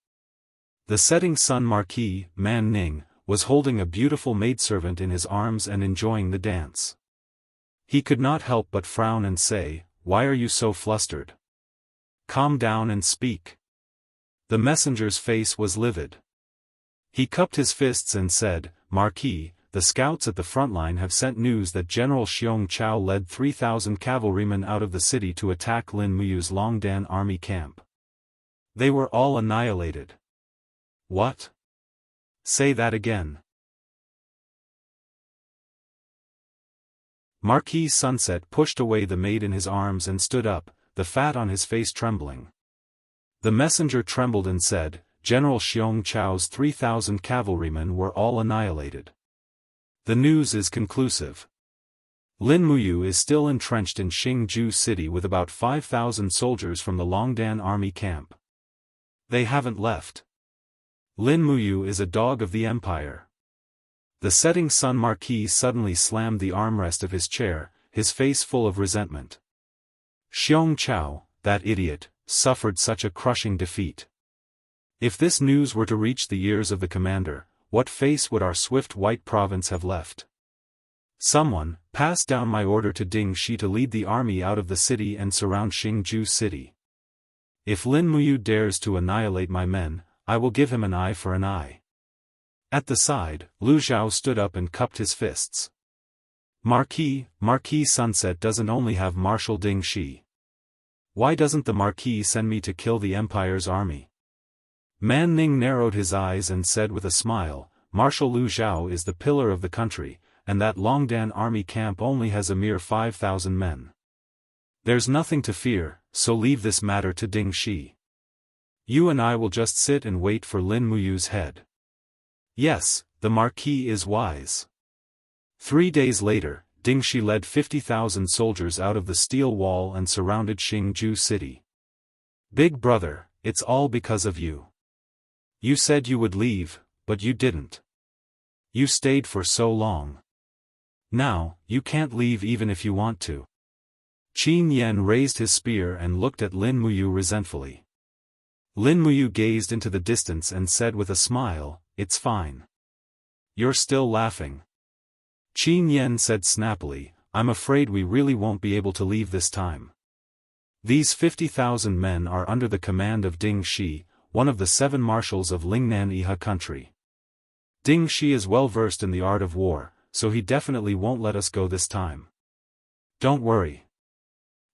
S1: The setting sun Marquis, Man Ning, was holding a beautiful maidservant in his arms and enjoying the dance. He could not help but frown and say, "Why are you so flustered? Calm down and speak." The messenger's face was livid. He cupped his fists and said, "Marquis, the scouts at the front line have sent news that General Xiong Chao led 3,000 cavalrymen out of the city to attack Lin Muyu's Longdan army camp. They were all annihilated." "What? Say that again." Marquis Sunset pushed away the maid in his arms and stood up, the fat on his face trembling. The messenger trembled and said, "General Xiong Chao's 3,000 cavalrymen were all annihilated. The news is conclusive. Lin Muyu is still entrenched in Jianghu City with about 5,000 soldiers from the Longdan army camp. They haven't left. Lin Muyu is a dog of the empire." The setting sun Marquis suddenly slammed the armrest of his chair, his face full of resentment. Xiong Chao, that idiot, suffered such a crushing defeat. If this news were to reach the ears of the commander, what face would our swift white province have left? "Someone, pass down my order to Ding Shi to lead the army out of the city and surround Jianghu City. If Lin Muyu dares to annihilate my men, I will give him an eye for an eye." At the side, Lu Zhao stood up and cupped his fists. Marquis Sunset doesn't only have Marshal Ding Shi. Why doesn't the Marquis send me to kill the Empire's army?" Man Ning narrowed his eyes and said with a smile, "Marshal Lu Zhao is the pillar of the country, and that Longdan army camp only has a mere 5,000 men. There's nothing to fear, so leave this matter to Ding Shi. You and I will just sit and wait for Lin Muyu's head." Yes, the Marquis is wise. 3 days later, Ding Shi led 50,000 soldiers out of the steel wall and surrounded Jianghu City. "Big brother, it's all because of you. You said you would leave, but you didn't. You stayed for so long. Now, you can't leave even if you want to." Qin Yan raised his spear and looked at Lin Muyu resentfully. Lin Muyu gazed into the distance and said with a smile, "It's fine. You're still laughing." Qin Yan said snappily, "I'm afraid we really won't be able to leave this time. These 50,000 men are under the command of Ding Shi, one of the 7 marshals of Lingnan Iha country. Ding Shi is well versed in the art of war, so he definitely won't let us go this time. Don't worry.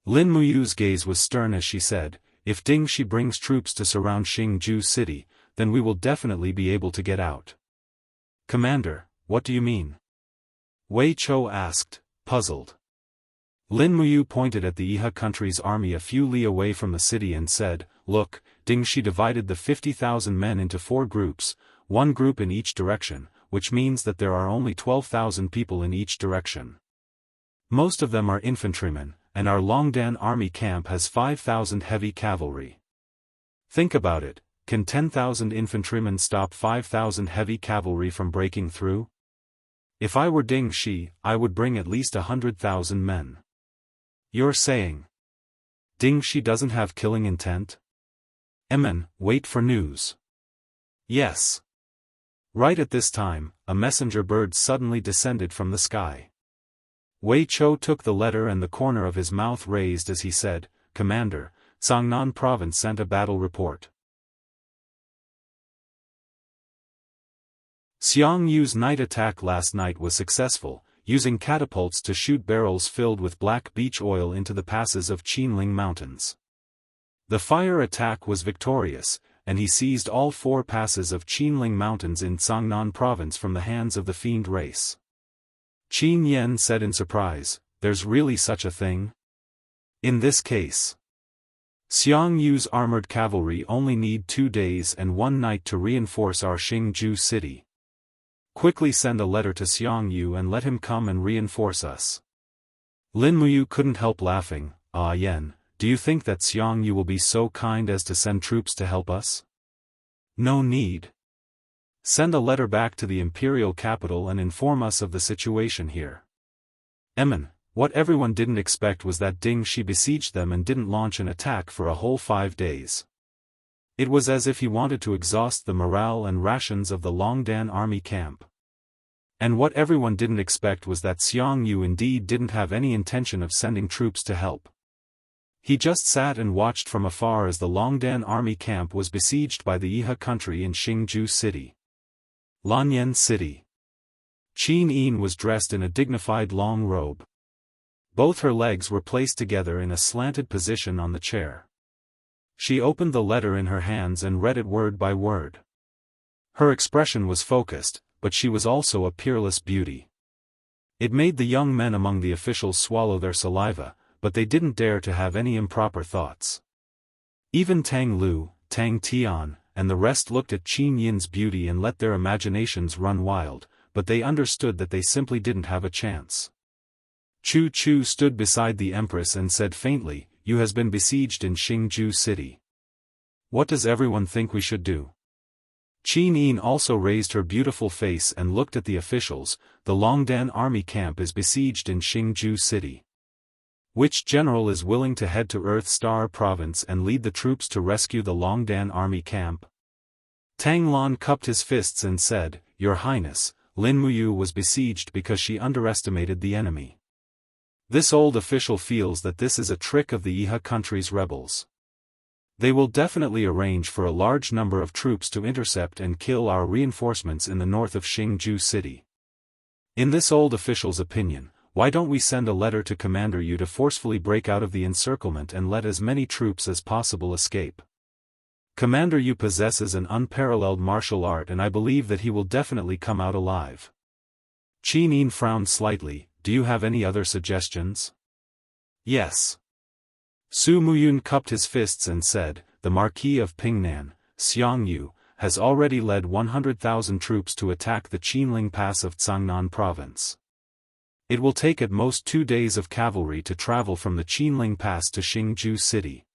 S1: Lin Muyu's gaze was stern as she said, if Ding Shi brings troops to surround Jianghu city, then we will definitely be able to get out. Commander, what do you mean? Wei Chou asked, puzzled. Lin Muyu pointed at the Iha country's army a few li away from the city and said, look, Ding Shi divided the 50,000 men into 4 groups, 1 group in each direction, which means that there are only 12,000 people in each direction. Most of them are infantrymen, and our Longdan army camp has 5,000 heavy cavalry. Think about it, can 10,000 infantrymen stop 5,000 heavy cavalry from breaking through? If I were Ding Shi, I would bring at least 100,000 men. You're saying Ding Shi doesn't have killing intent? Wait for news. Yes. Right at this time, a messenger bird suddenly descended from the sky. Wei Chou took the letter and the corner of his mouth raised as he said, Commander, Cangnan province sent a battle report. Xiangyu's night attack last night was successful, using catapults to shoot barrels filled with black beech oil into the passes of Qinling Mountains. The fire attack was victorious, and he seized all 4 passes of Qinling Mountains in Cangnan province from the hands of the fiend race. Qin Yan said in surprise, there's really such a thing? In this case, Xiangyu's armored cavalry only need 2 days and 1 night to reinforce our Jianghu city. Quickly send a letter to Xiangyu and let him come and reinforce us. Lin Muyu couldn't help laughing. Ah Yan, do you think that Xiangyu will be so kind as to send troops to help us? No need. Send a letter back to the imperial capital and inform us of the situation here. What everyone didn't expect was that Ding Shi besieged them and didn't launch an attack for a whole 5 days. It was as if he wanted to exhaust the morale and rations of the Longdan army camp. And what everyone didn't expect was that Xiangyu indeed didn't have any intention of sending troops to help. He just sat and watched from afar as the Longdan army camp was besieged by the Iha country in Jianghu city. Lanyan city. Qin Yin was dressed in a dignified long robe. Both her legs were placed together in a slanted position on the chair. She opened the letter in her hands and read it word by word. Her expression was focused, but she was also a peerless beauty. It made the young men among the officials swallow their saliva, but they didn't dare to have any improper thoughts. Even Tang Lu, Tang Tian, and the rest looked at Qin Yin's beauty and let their imaginations run wild, but they understood that they simply didn't have a chance. Chu Chu stood beside the empress and said faintly, "You has been besieged in Jianghu city. What does everyone think we should do?" Qin Yin also raised her beautiful face and looked at the officials. The Longdan army camp is besieged in Jianghu city. Which general is willing to head to Earth Star province and lead the troops to rescue the Longdan army camp? Tang Lan cupped his fists and said, "Your Highness, Lin Muyu was besieged because she underestimated the enemy. This old official feels that this is a trick of the Iha country's rebels. They will definitely arrange for a large number of troops to intercept and kill our reinforcements in the north of Jianghu city. In this old official's opinion, why don't we send a letter to Commander Yu to forcefully break out of the encirclement and let as many troops as possible escape? Commander Yu possesses an unparalleled martial art and I believe that he will definitely come out alive." Qin Yin frowned slightly. "Do you have any other suggestions?" "Yes." Su Muyun cupped his fists and said, "The Marquis of Pingnan, Xiangyu, has already led 100,000 troops to attack the Qinling Pass of Cangnan province. It will take at most 2 days of cavalry to travel from the Qinling Pass to Jianghu city.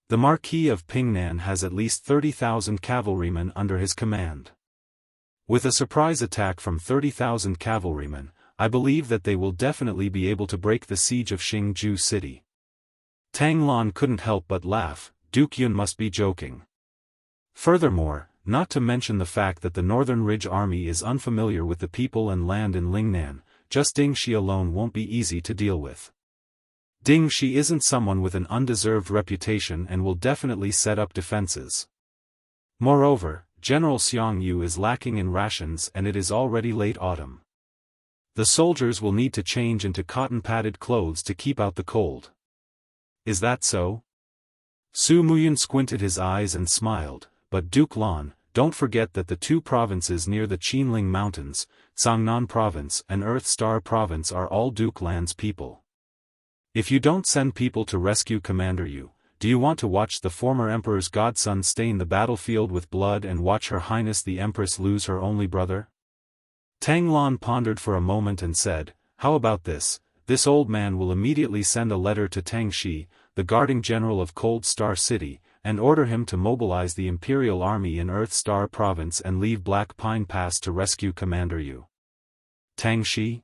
S1: The Marquis of Pingnan has at least 30,000 cavalrymen under his command. With a surprise attack from 30,000 cavalrymen, I believe that they will definitely be able to break the siege of Jianghu city." Tang Lan couldn't help but laugh. Duke Yun must be joking. Furthermore, not to mention the fact that the Northern Ridge Army is unfamiliar with the people and land in Lingnan, just Ding Shi alone won't be easy to deal with. Ding Shi isn't someone with an undeserved reputation and will definitely set up defenses. Moreover, General Xiangyu is lacking in rations and it is already late autumn. The soldiers will need to change into cotton-padded clothes to keep out the cold. Is that so? Su Muyun squinted his eyes and smiled, but Duke Lan, don't forget that the two provinces near the Qinling Mountains, Sangnan Province and Earth Star Province are all Duke Lan's people. If you don't send people to rescue Commander Yu, do you want to watch the former Emperor's godson stain the battlefield with blood and watch Her Highness the Empress lose her only brother? Tang Lan pondered for a moment and said, how about this? This old man will immediately send a letter to Tang Shi, the guarding general of Cold Star City, and order him to mobilize the Imperial Army in Earth Star Province and leave Black Pine Pass to rescue Commander Yu. Tang Shi?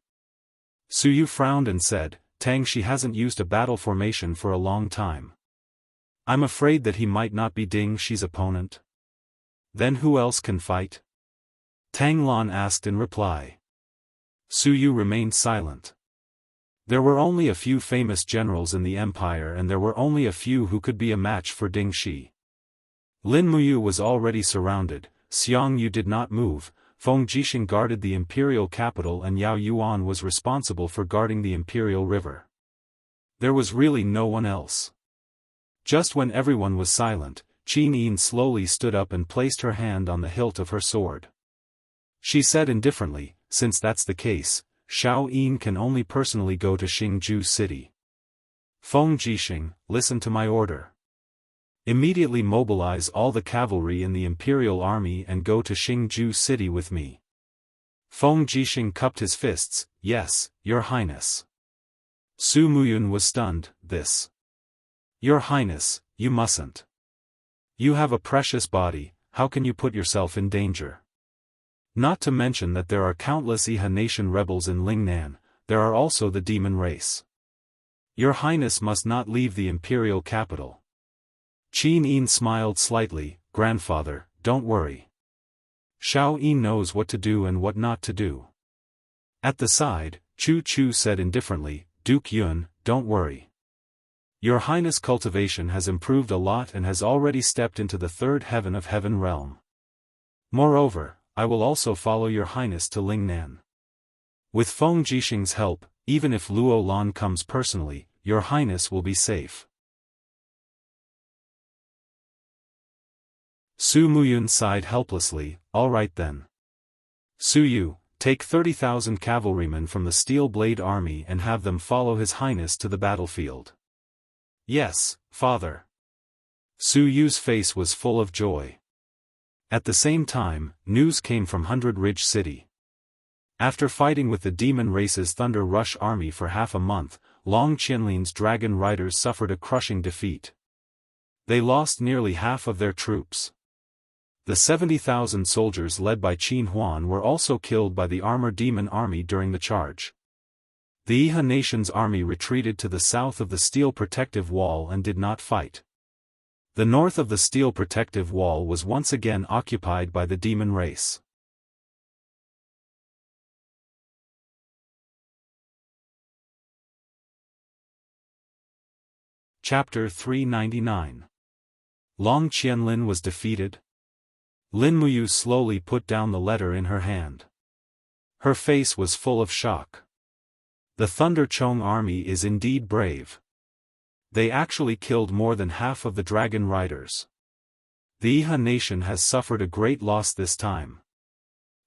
S1: Su Yu frowned and said, Tang Shi hasn't used a battle formation for a long time. I'm afraid that he might not be Ding Shi's opponent. Then who else can fight? Tang Lan asked in reply. Su Yu remained silent. There were only a few famous generals in the empire and there were only a few who could be a match for Ding Shi. Lin Muyu was already surrounded, Xiang Yu did not move, Feng Jixing guarded the imperial capital and Yao Yuan was responsible for guarding the imperial river. There was really no one else. Just when everyone was silent, Qin Yin slowly stood up and placed her hand on the hilt of her sword. She said indifferently, since that's the case, Shao Yin can only personally go to Xingju City. Feng Jixing, listen to my order. Immediately mobilize all the cavalry in the Imperial Army and go to Xingju City with me. Feng Jixing cupped his fists, yes, Your Highness. Su Muyun was stunned, this. Your Highness, you mustn't. You have a precious body, how can you put yourself in danger? Not to mention that there are countless Iha nation rebels in Lingnan, there are also the demon race. Your Highness must not leave the imperial capital. Qin Yin smiled slightly, grandfather, don't worry. Shao Yin knows what to do and what not to do. At the side, Chu Chu said indifferently, Duke Yun, don't worry. Your Highness' cultivation has improved a lot and has already stepped into the third heaven of Heaven Realm. Moreover, I will also follow Your Highness to Lingnan. With Feng Jixing's help, even if Luo Lan comes personally, Your Highness will be safe. Su Muyun sighed helplessly, all right then. Su Yu, take 30,000 cavalrymen from the Steel Blade Army and have them follow His Highness to the battlefield. Yes, father. Su Yu's face was full of joy. At the same time, news came from Hundred Ridge City. After fighting with the Demon Race's Thunder Rush army for half a month, Long Qianlin's Dragon Riders suffered a crushing defeat. They lost nearly half of their troops. The 70,000 soldiers led by Qin Huan were also killed by the Armored Demon Army during the charge. The Iha nation's army retreated to the south of the Steel Protective Wall and did not fight. The north of the Steel Protective Wall was once again occupied by the Demon Race. Chapter 399. Long Qianlin was defeated? Lin Muyu slowly put down the letter in her hand. Her face was full of shock. The Thunder Chong army is indeed brave. They actually killed more than half of the Dragon Riders. The Iha nation has suffered a great loss this time.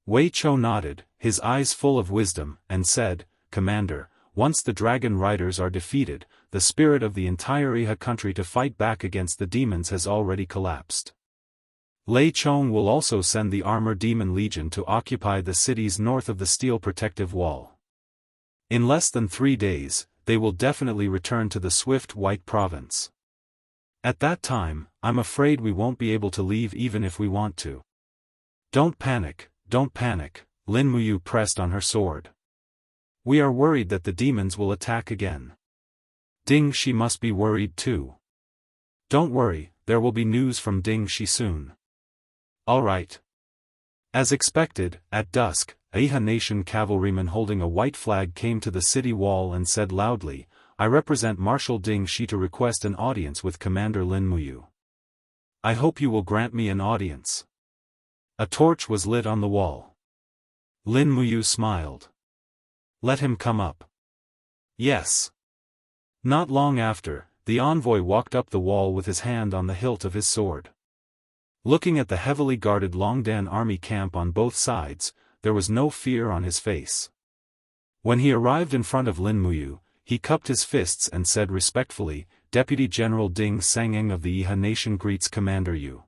S1: Wei Chou nodded, his eyes full of wisdom, and said, Commander, once the Dragon Riders are defeated, the spirit of the entire Iha country to fight back against the demons has already collapsed. Lei Chong will also send the Armored Demon Legion to occupy the cities north of the Steel Protective Wall. In less than 3 days, they will definitely return to the Swift White Province. At that time, I'm afraid we won't be able to leave even if we want to. Don't panic, Lin Muyu pressed on her sword. We are worried that the demons will attack again. Ding Shi must be worried too. Don't worry, there will be news from Ding Shi soon. All right. As expected, at dusk, a Iha nation cavalryman holding a white flag came to the city wall and said loudly, I represent Marshal Ding Shi to request an audience with Commander Lin Muyu. I hope you will grant me an audience. A torch was lit on the wall. Lin Muyu smiled. Let him come up. Yes. Not long after, the envoy walked up the wall with his hand on the hilt of his sword. Looking at the heavily guarded Longdan army camp on both sides, there was no fear on his face. When he arrived in front of Lin Muyu, he cupped his fists and said respectfully, Deputy General Ding Sangeng of the Iha Nation greets Commander Yu.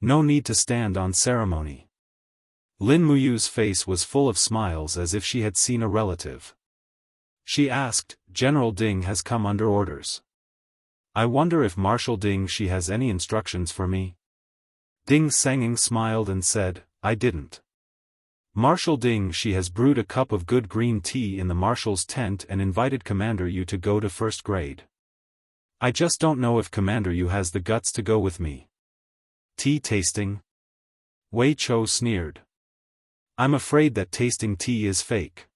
S1: No need to stand on ceremony. Lin Muyu's face was full of smiles as if she had seen a relative. She asked, General Ding has come under orders. I wonder if Marshal Ding Shi has any instructions for me? Ding Sangeng smiled and said, I didn't. Marshal Ding Shi has brewed a cup of good green tea in the Marshal's tent and invited Commander Yu to go to first grade. I just don't know if Commander Yu has the guts to go with me. Tea tasting? Wei Chou sneered. I'm afraid that tasting tea is fake.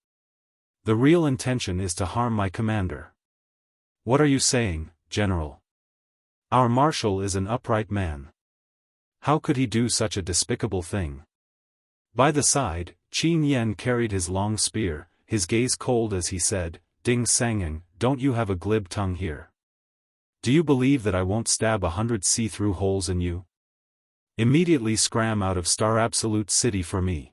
S1: The real intention is to harm my commander. What are you saying, General? Our Marshal is an upright man. How could he do such a despicable thing? By the side, Qin Yen carried his long spear, his gaze cold as he said, Ding Sangeng, don't you have a glib tongue here? Do you believe that I won't stab 100 see-through holes in you? Immediately scram out of Star Absolute City for me.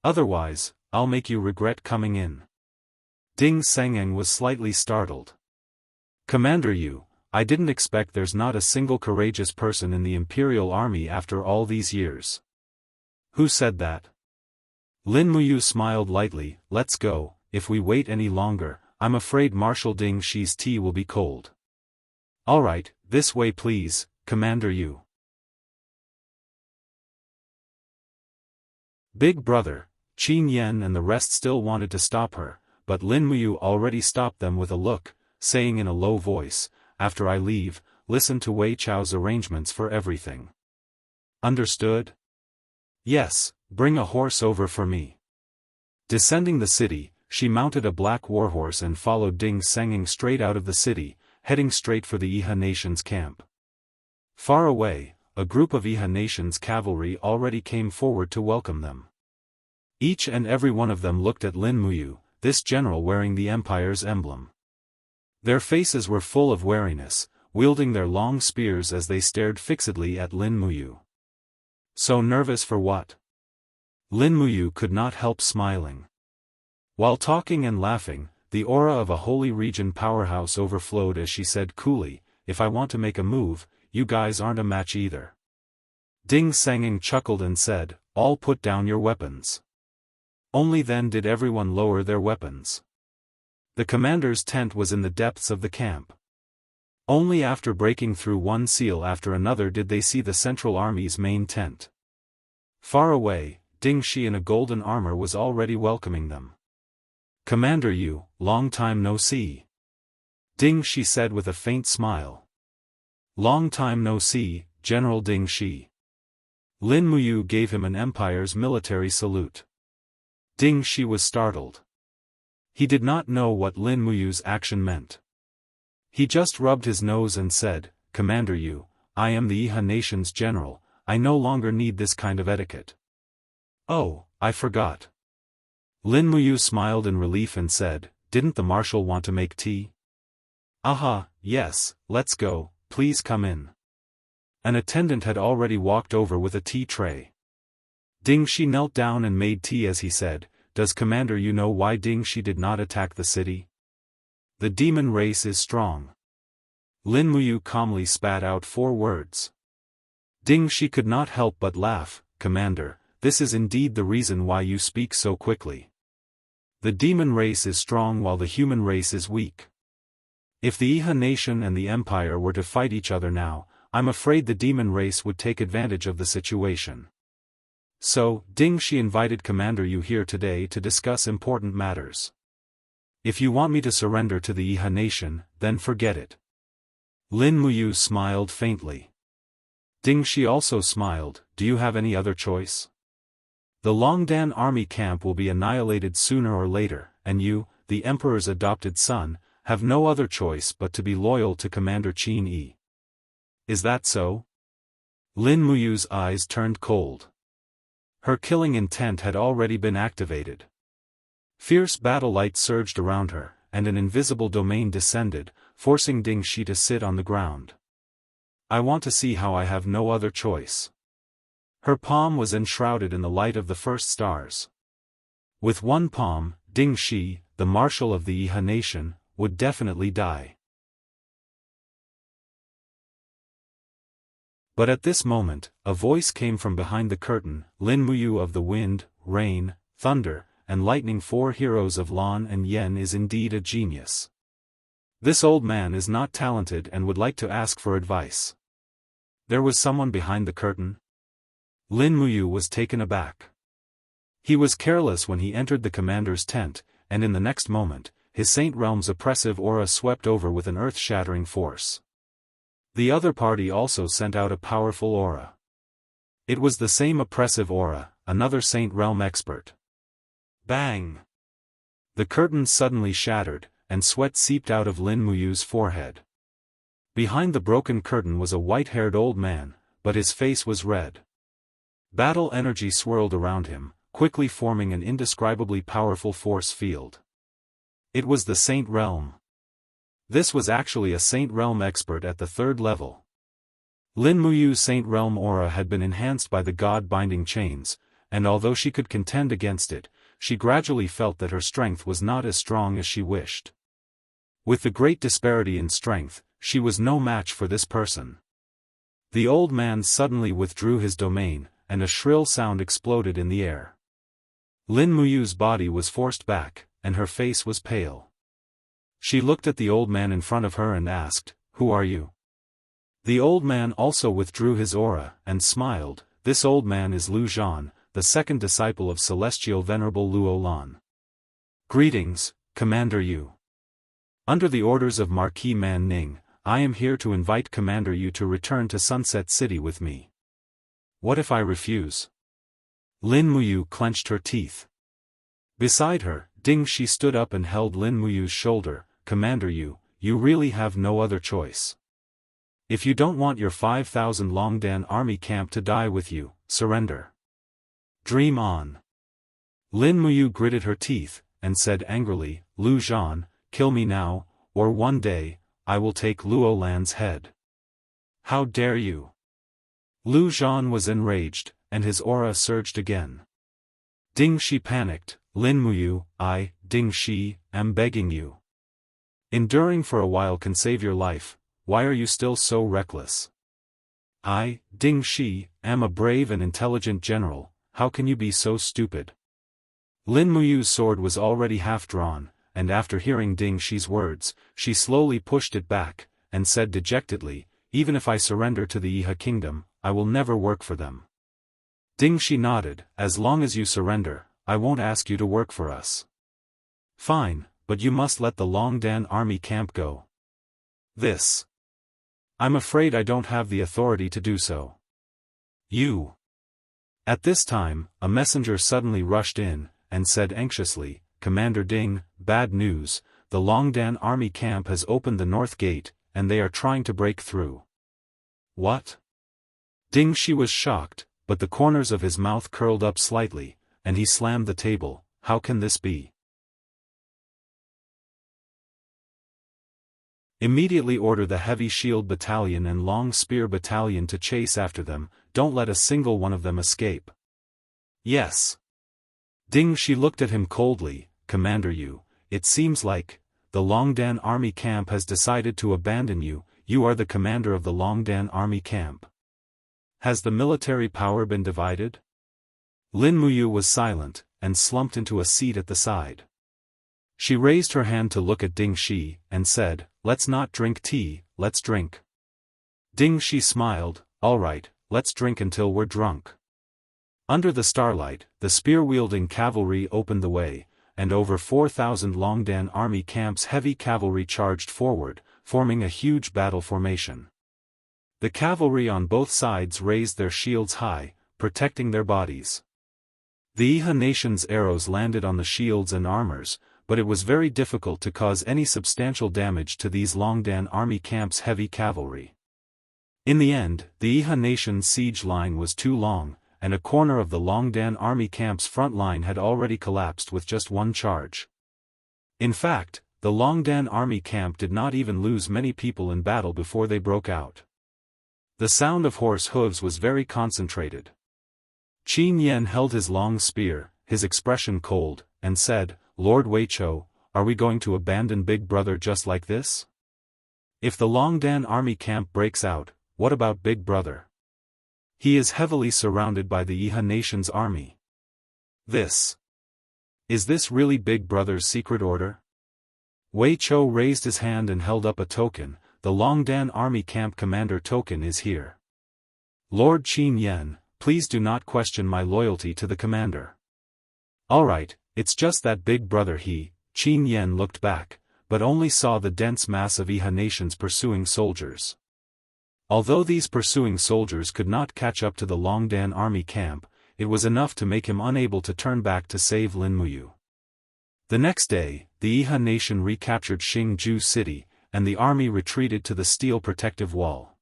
S1: Otherwise, I'll make you regret coming in. Ding Sangeng was slightly startled. Commander Yu, I didn't expect there's not a single courageous person in the Imperial Army after all these years. Who said that? Lin Muyu smiled lightly, let's go, if we wait any longer, I'm afraid Marshal Ding Shi's tea will be cold. Alright, this way please, Commander Yu. Big brother, Qin Yen and the rest still wanted to stop her, but Lin Muyu already stopped them with a look, saying in a low voice, after I leave, listen to Wei Chou's arrangements for everything. Understood? Yes, bring a horse over for me. Descending the city, she mounted a black warhorse and followed Ding Sangeng straight out of the city, heading straight for the Iha Nation's camp. Far away, a group of Iha Nation's cavalry already came forward to welcome them. Each and every one of them looked at Lin Muyu, this general wearing the Empire's emblem. Their faces were full of wariness, wielding their long spears as they stared fixedly at Lin Muyu. So nervous for what? Lin Muyu could not help smiling. While talking and laughing, the aura of a holy region powerhouse overflowed as she said coolly, if I want to make a move, you guys aren't a match either. Ding Sangeng chuckled and said, all put down your weapons. Only then did everyone lower their weapons. The commander's tent was in the depths of the camp. Only after breaking through one seal after another did they see the Central Army's main tent. Far away, Ding Shi in a golden armor was already welcoming them. Commander Yu, long time no see. Ding Shi said with a faint smile. Long time no see, General Ding Shi. Lin Muyu gave him an Empire's military salute. Ding Shi was startled. He did not know what Lin Muyu's action meant. He just rubbed his nose and said, Commander Yu, I am the Iha Nation's general, I no longer need this kind of etiquette. Oh, I forgot. Lin Muyu smiled in relief and said, didn't the Marshal want to make tea? Aha, yes, let's go, please come in. An attendant had already walked over with a tea tray. Ding Shi knelt down and made tea as he said, does Commander Yu know why Ding Shi did not attack the city? The demon race is strong. Lin Muyu calmly spat out 4 words. Ding Shi could not help but laugh, Commander, this is indeed the reason why you speak so quickly. The demon race is strong while the human race is weak. If the Iha Nation and the Empire were to fight each other now, I'm afraid the demon race would take advantage of the situation. So, Ding Shi invited Commander Yu here today to discuss important matters. If you want me to surrender to the Iha Nation, then forget it. Lin Muyu smiled faintly. Ding Shi also smiled, do you have any other choice? The Longdan army camp will be annihilated sooner or later, and you, the Emperor's adopted son, have no other choice but to be loyal to Commander Qin Yi. Is that so? Lin Muyu's eyes turned cold. Her killing intent had already been activated. Fierce battle light surged around her, and an invisible domain descended, forcing Ding Shi to sit on the ground. I want to see how I have no other choice. Her palm was enshrouded in the light of the first stars. With one palm, Ding Shi, the marshal of the Iha nation, would definitely die. But at this moment, a voice came from behind the curtain, Lin Muyu of the wind, rain, thunder, and lightning, 4 heroes of Lan and Yen, is indeed a genius. This old man is not talented and would like to ask for advice. There was someone behind the curtain? Lin Muyu was taken aback. He was careless when he entered the commander's tent, and in the next moment, his Saint Realm's oppressive aura swept over with an earth-shattering force. The other party also sent out a powerful aura. It was the same oppressive aura, another Saint Realm expert. Bang! The curtain suddenly shattered, and sweat seeped out of Lin Muyu's forehead. Behind the broken curtain was a white-haired old man, but his face was red. Battle energy swirled around him, quickly forming an indescribably powerful force field. It was the Saint Realm. This was actually a Saint Realm expert at the 3rd level. Lin Muyu's Saint Realm aura had been enhanced by the God-binding chains, and although she could contend against it, she gradually felt that her strength was not as strong as she wished. With the great disparity in strength, she was no match for this person. The old man suddenly withdrew his domain, and a shrill sound exploded in the air. Lin Muyu's body was forced back, and her face was pale. She looked at the old man in front of her and asked, "Who are you?" The old man also withdrew his aura, and smiled. This old man is Lu Zhan, the 2nd disciple of Celestial Venerable Luo Lan. Greetings, Commander Yu. Under the orders of Marquis Man Ning, I am here to invite Commander Yu to return to Sunset City with me. What if I refuse? Lin Muyu clenched her teeth. Beside her, Ding Shi stood up and held Lin Muyu's shoulder. Commander Yu, you really have no other choice. If you don't want your 5,000 Longdan army camp to die with you, surrender. Dream on. Lin Muyu gritted her teeth, and said angrily, Lu Zhan, kill me now, or one day, I will take Luo Lan's head. How dare you? Lu Zhan was enraged, and his aura surged again. Ding Shi panicked. Lin Muyu, I, Ding Shi, am begging you. Enduring for a while can save your life, why are you still so reckless? I, Ding Shi, am a brave and intelligent general, how can you be so stupid? Lin Muyu's sword was already half drawn, and after hearing Ding Shi's words, she slowly pushed it back, and said dejectedly, even if I surrender to the Iha kingdom, I will never work for them. Ding Shi nodded, as long as you surrender, I won't ask you to work for us. Fine, but you must let the Longdan army camp go. This. I'm afraid I don't have the authority to do so. You. At this time, a messenger suddenly rushed in, and said anxiously, Commander Ding, bad news, the Longdan army camp has opened the north gate, and they are trying to break through. What? Ding Shi was shocked, but the corners of his mouth curled up slightly, and he slammed the table. How can this be? Immediately order the Heavy Shield Battalion and Long Spear Battalion to chase after them, don't let a single one of them escape. Yes. Ding Shi looked at him coldly, Commander Yu, it seems like, the Longdan army camp has decided to abandon you, you are the commander of the Longdan army camp. Has the military power been divided? Lin Muyu was silent, and slumped into a seat at the side. She raised her hand to look at Ding Shi, and said, let's not drink tea, let's drink. Ding Shi smiled, all right, let's drink until we're drunk. Under the starlight, the spear-wielding cavalry opened the way, and over 4,000 Longdan army camp's heavy cavalry charged forward, forming a huge battle formation. The cavalry on both sides raised their shields high, protecting their bodies. The Iha nation's arrows landed on the shields and armors, but it was very difficult to cause any substantial damage to these Longdan army camp's heavy cavalry. In the end, the Iha nation's siege line was too long, and a corner of the Longdan army camp's front line had already collapsed with just one charge. In fact, the Longdan army camp did not even lose many people in battle before they broke out. The sound of horse hooves was very concentrated. Qin Yan held his long spear, his expression cold, and said, "Lord Weichou, are we going to abandon Big Brother just like this? If the Longdan army camp breaks out, what about Big Brother? He is heavily surrounded by the Yihe nation's army. Is this really Big Brother's secret order?" Weichou raised his hand and held up a token. "The Longdan army camp commander token is here. Lord Qin Yan, please do not question my loyalty to the commander." "Alright, it's just that Big Brother." Qin Yan looked back, but only saw the dense mass of Yihe nation's pursuing soldiers. Although these pursuing soldiers could not catch up to the Longdan army camp, it was enough to make him unable to turn back to save Lin Muyu. The next day, the Yihe nation recaptured Xingju city, and the army retreated to the steel protective wall.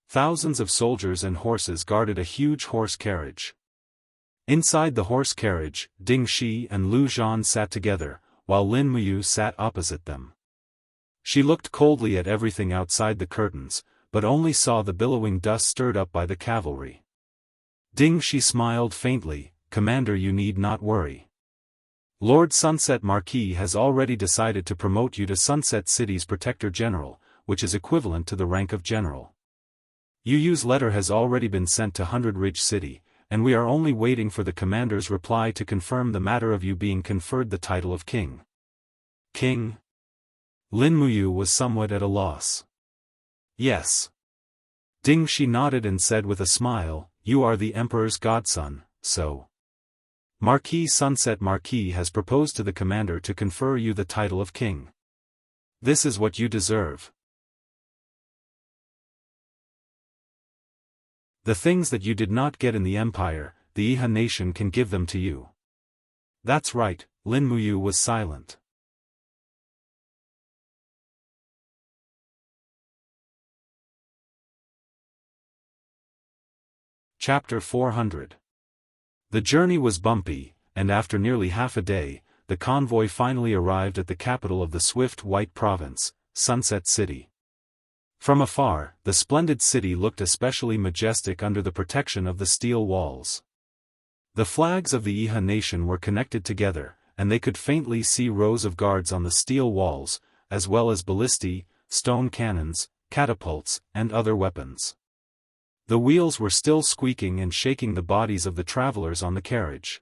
S1: Thousands of soldiers and horses guarded a huge horse carriage. Inside the horse carriage, Ding Shi and Lu Zhan sat together, while Lin Muyu sat opposite them. She looked coldly at everything outside the curtains, but only saw the billowing dust stirred up by the cavalry. Ding Shi smiled faintly. "Commander, you need not worry. Lord Sunset Marquis has already decided to promote you to Sunset City's Protector General, which is equivalent to the rank of General. Yuyu's letter has already been sent to Hundred Ridge City, and we are only waiting for the commander's reply to confirm the matter of you being conferred the title of King." "King?" Lin Muyu was somewhat at a loss. "Yes." Ding Shi nodded and said with a smile, "You are the Emperor's godson, so Marquis Sunset Marquis has proposed to the commander to confer you the title of King. This is what you deserve. The things that you did not get in the Empire, the Yihe nation can give them to you." "That's right." Lin Muyu was silent. Chapter 400. The journey was bumpy, and after nearly half a day, the convoy finally arrived at the capital of the Swift White Province, Sunset City. From afar, the splendid city looked especially majestic under the protection of the steel walls. The flags of the Yihe nation were connected together, and they could faintly see rows of guards on the steel walls, as well as ballistae, stone cannons, catapults, and other weapons. The wheels were still squeaking and shaking the bodies of the travelers on the carriage.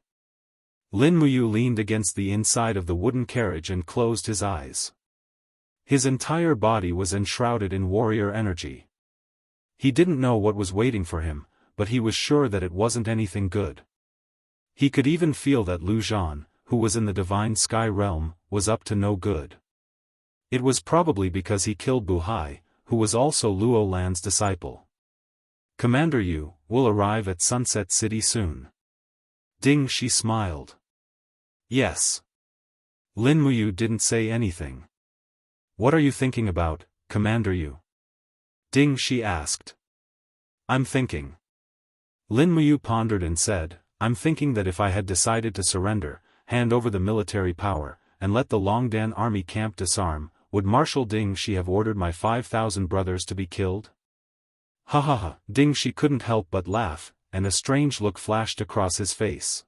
S1: Lin Muyu leaned against the inside of the wooden carriage and closed his eyes. His entire body was enshrouded in warrior energy. He didn't know what was waiting for him, but he was sure that it wasn't anything good. He could even feel that Lu Zhan, who was in the divine sky realm, was up to no good. It was probably because he killed Bu Hai, who was also Luo Lan's disciple. "Commander, you will arrive at Sunset City soon." Ding Shi smiled. "Yes." Lin Muyu didn't say anything. "What are you thinking about, Commander Yu?" Ding Shi asked. "I'm thinking." Lin Muyu pondered and said, "I'm thinking that if I had decided to surrender, hand over the military power, and let the Longdan army camp disarm, would Marshal Ding Shi have ordered my 5,000 brothers to be killed?" "Ha ha ha!" Ding Shi couldn't help but laugh, and a strange look flashed across his face.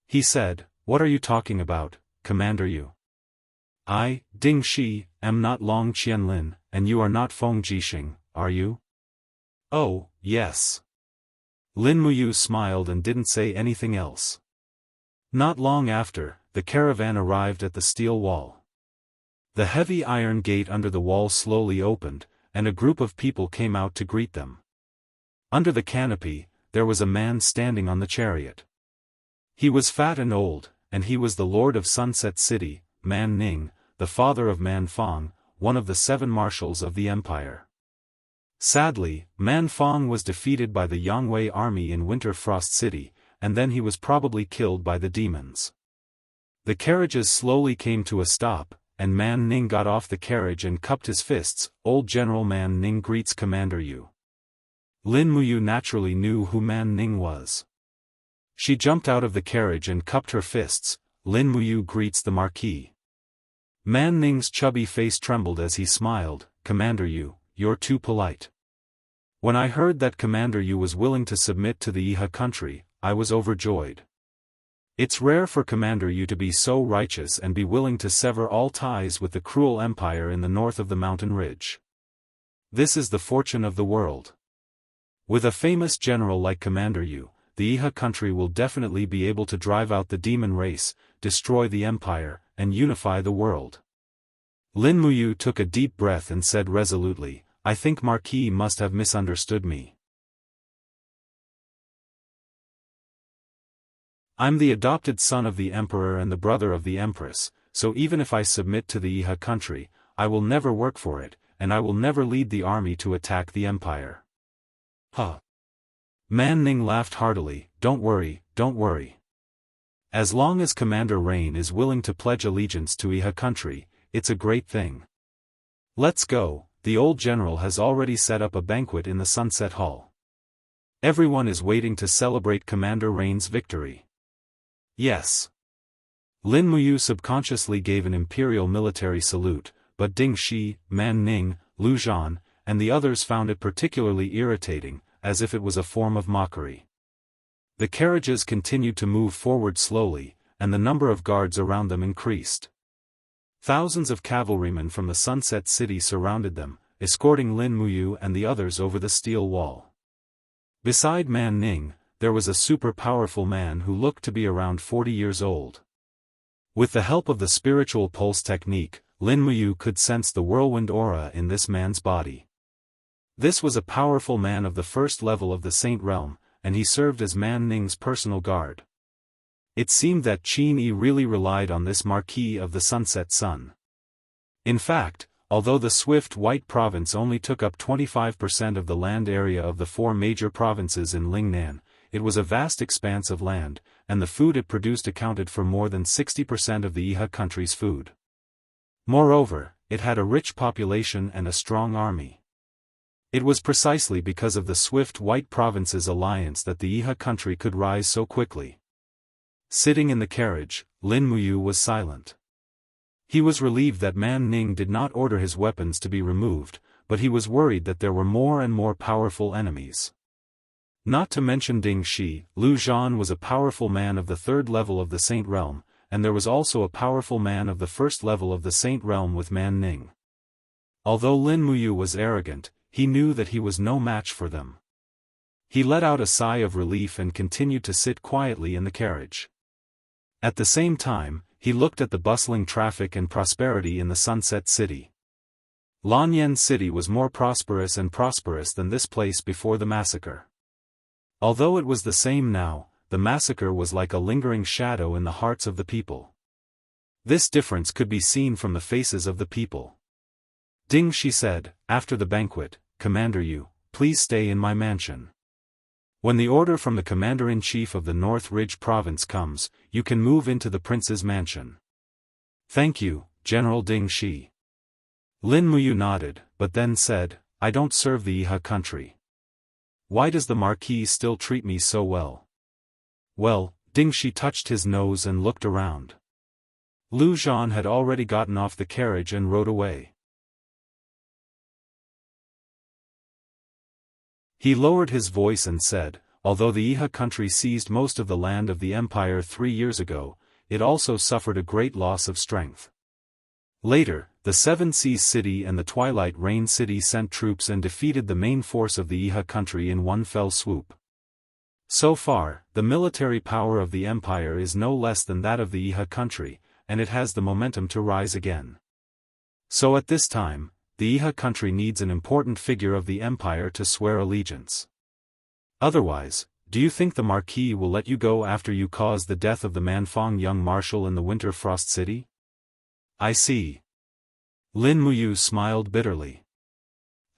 S1: He said, "What are you talking about, Commander Yu? I, Ding Shi, am not Long Qianlin, and you are not Feng Jixing, are you?" "Oh, yes." Lin Muyu smiled and didn't say anything else. Not long after, the caravan arrived at the steel wall. The heavy iron gate under the wall slowly opened, and a group of people came out to greet them. Under the canopy, there was a man standing on the chariot. He was fat and old, and he was the lord of Sunset City, Man Ning, the father of Man Fong, one of the 7 marshals of the empire. Sadly, Man Fong was defeated by the Yangwei army in Winter Frost City, and then he was probably killed by the demons. The carriages slowly came to a stop, and Man Ning got off the carriage and cupped his fists. "Old General Man Ning greets Commander Yu." Lin Muyu naturally knew who Man Ning was. She jumped out of the carriage and cupped her fists. Lin Muyu greets the Marquis. Man Ning's chubby face trembled as he smiled. Commander Yu, you're too polite. When I heard that Commander Yu was willing to submit to the Iha country, I was overjoyed. It's rare for Commander Yu to be so righteous and be willing to sever all ties with the cruel empire in the north of the mountain ridge. This is the fortune of the world. With a famous general like Commander Yu, the Iha country will definitely be able to drive out the demon race, destroy the empire, and unify the world. Lin Muyu took a deep breath and said resolutely, I think Marquis must have misunderstood me. I'm the adopted son of the Emperor and the brother of the Empress, so even if I submit to the Iha country, I will never work for it, and I will never lead the army to attack the empire. Huh. Man Ning laughed heartily. Don't worry, don't worry. As long as Commander Rain is willing to pledge allegiance to Iha country, it's a great thing. Let's go, the old general has already set up a banquet in the Sunset Hall. Everyone is waiting to celebrate Commander Rain's victory. Yes. Lin Muyu subconsciously gave an imperial military salute, but Ding Shi, Man Ning, Lu Zhan, and the others found it particularly irritating, as if it was a form of mockery. The carriages continued to move forward slowly, and the number of guards around them increased. Thousands of cavalrymen from the Sunset City surrounded them, escorting Lin Muyu and the others over the steel wall. Beside Man Ning, there was a super-powerful man who looked to be around 40 years old. With the help of the spiritual pulse technique, Lin Muyu could sense the whirlwind aura in this man's body. This was a powerful man of the first level of the Saint Realm, and he served as Man Ning's personal guard. It seemed that Qin Yi really relied on this Marquis of the Sunset Sun. In fact, although the Swift White Province only took up 25% of the land area of the four major provinces in Lingnan, it was a vast expanse of land, and the food it produced accounted for more than 60% of the Iha country's food. Moreover, it had a rich population and a strong army. It was precisely because of the Swift White Province's alliance that the Iha country could rise so quickly. Sitting in the carriage, Lin Muyu was silent. He was relieved that Man Ning did not order his weapons to be removed, but he was worried that there were more and more powerful enemies. Not to mention Ding Shi, Lu Zhan was a powerful man of the third level of the Saint Realm, and there was also a powerful man of the first level of the Saint Realm with Man Ning. Although Lin Muyu was arrogant, he knew that he was no match for them. He let out a sigh of relief and continued to sit quietly in the carriage. At the same time, he looked at the bustling traffic and prosperity in the Sunset City. Lanyan City was more prosperous than this place before the massacre. Although it was the same now, the massacre was like a lingering shadow in the hearts of the people. This difference could be seen from the faces of the people. Ding Shi said, after the banquet, Commander Yu, please stay in my mansion. When the order from the Commander-in-Chief of the North Ridge Province comes, you can move into the Prince's mansion. Thank you, General Ding Shi. Lin Muyu nodded, but then said, I don't serve the Iha country. Why does the Marquis still treat me so well? Well, Ding Shi touched his nose and looked around. Lu Zhan had already gotten off the carriage and rode away. He lowered his voice and said, although the Iha country seized most of the land of the empire 3 years ago, it also suffered a great loss of strength. Later, the Seven Seas City and the Twilight Rain City sent troops and defeated the main force of the Iha country in one fell swoop. So far, the military power of the empire is no less than that of the Iha country, and it has the momentum to rise again. So at this time, the Iha country needs an important figure of the empire to swear allegiance. Otherwise, do you think the Marquis will let you go after you cause the death of the Manfang young marshal in the Winter Frost City? I see. Lin Muyu smiled bitterly.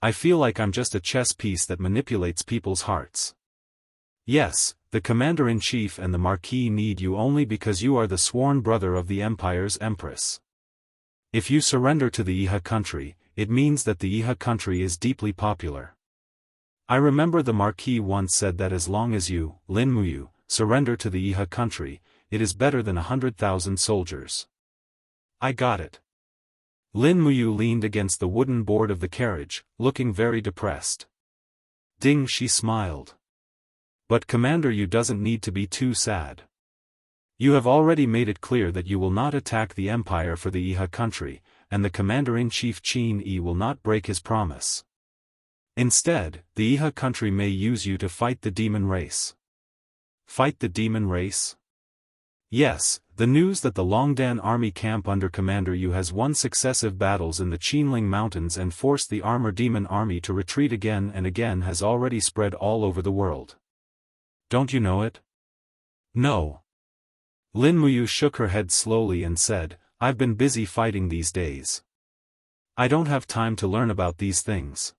S1: I feel like I'm just a chess piece that manipulates people's hearts. Yes, the Commander-in-Chief and the Marquis need you only because you are the sworn brother of the Empire's Empress. If you surrender to the Iha country, it means that the Iha country is deeply popular. I remember the Marquis once said that as long as you, Lin Muyu, surrender to the Iha country, it is better than 100,000 soldiers. I got it. Lin Muyu leaned against the wooden board of the carriage, looking very depressed. Ding Shi smiled. But Commander, you doesn't need to be too sad. You have already made it clear that you will not attack the empire for the Iha country, and the Commander-in-Chief Qin Yi will not break his promise. Instead, the Iha country may use you to fight the demon race. Fight the demon race? Yes, the news that the Longdan army camp under Commander Yu has won successive battles in the Qinling Mountains and forced the armor demon army to retreat again and again has already spread all over the world. Don't you know it? No. Lin Muyu shook her head slowly and said, I've been busy fighting these days. I don't have time to learn about these things.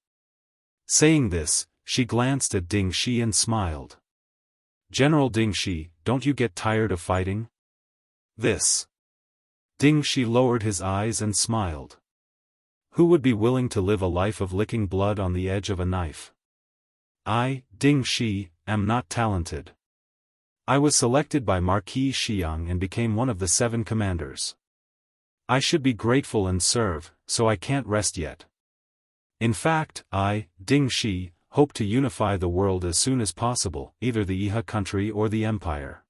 S1: Saying this, she glanced at Ding Shi and smiled. General Ding Shi, don't you get tired of fighting? This. Ding Shi lowered his eyes and smiled. Who would be willing to live a life of licking blood on the edge of a knife? I, Ding Shi, am not talented. I was selected by Marquis Xiang and became one of the 7 commanders. I should be grateful and serve, so I can't rest yet. In fact, I, Ding Shi, hope to unify the world as soon as possible, either the Iha country or the empire.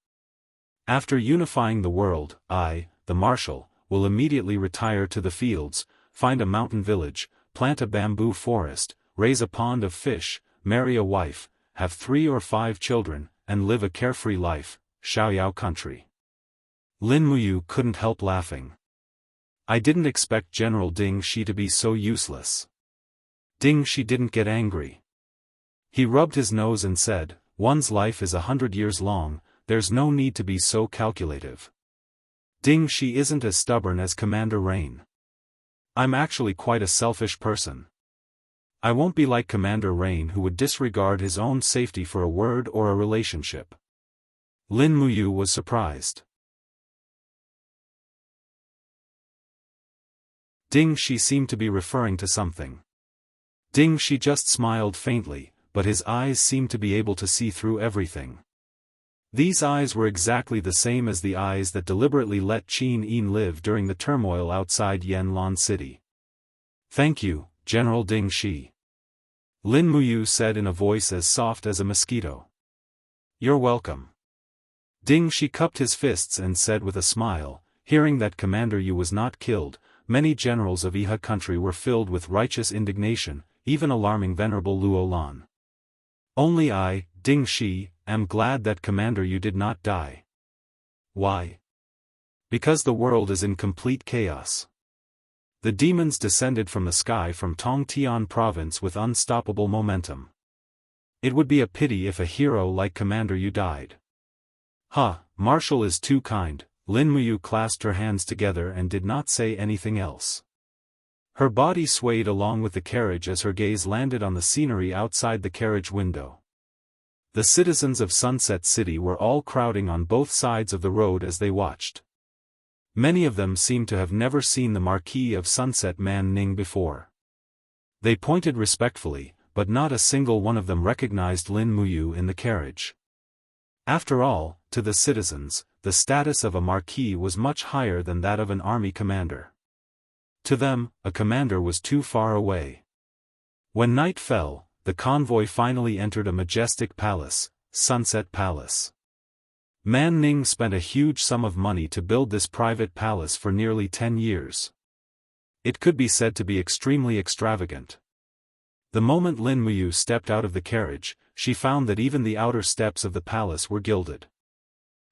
S1: After unifying the world, I, the marshal, will immediately retire to the fields, find a mountain village, plant a bamboo forest, raise a pond of fish, marry a wife, have 3 or 5 children, and live a carefree life, Xiaoyao country. Lin Muyu couldn't help laughing. I didn't expect General Ding Shi to be so useless. Ding Shi didn't get angry. He rubbed his nose and said, one's life is 100 years long, there's no need to be so calculative. Ding Shi isn't as stubborn as Commander Rain. I'm actually quite a selfish person. I won't be like Commander Rain who would disregard his own safety for a word or a relationship. Lin Muyu was surprised. Ding Shi seemed to be referring to something. Ding Shi just smiled faintly, but his eyes seemed to be able to see through everything. These eyes were exactly the same as the eyes that deliberately let Qin Yin live during the turmoil outside Yanlan City. Thank you, General Ding Shi. Lin Muyu said in a voice as soft as a mosquito. You're welcome. Ding Shi cupped his fists and said with a smile, hearing that Commander Yu was not killed, many generals of Iha country were filled with righteous indignation, even alarming Venerable Luo Lan. Only I, Ding Shi, am glad that Commander Yu did not die. Why? Because the world is in complete chaos. The demons descended from the sky from Tongtian province with unstoppable momentum. It would be a pity if a hero like Commander Yu died. Marshal is too kind. Lin Muyu clasped her hands together and did not say anything else. Her body swayed along with the carriage as her gaze landed on the scenery outside the carriage window. The citizens of Sunset City were all crowding on both sides of the road as they watched. Many of them seemed to have never seen the Marquis of Sunset Man Ning before. They pointed respectfully, but not a single one of them recognized Lin Muyu in the carriage. After all, to the citizens, the status of a marquis was much higher than that of an army commander. To them, a commander was too far away. When night fell, the convoy finally entered a majestic palace, Sunset Palace. Man Ning spent a huge sum of money to build this private palace for nearly 10 years. It could be said to be extremely extravagant. The moment Lin Muyu stepped out of the carriage, she found that even the outer steps of the palace were gilded.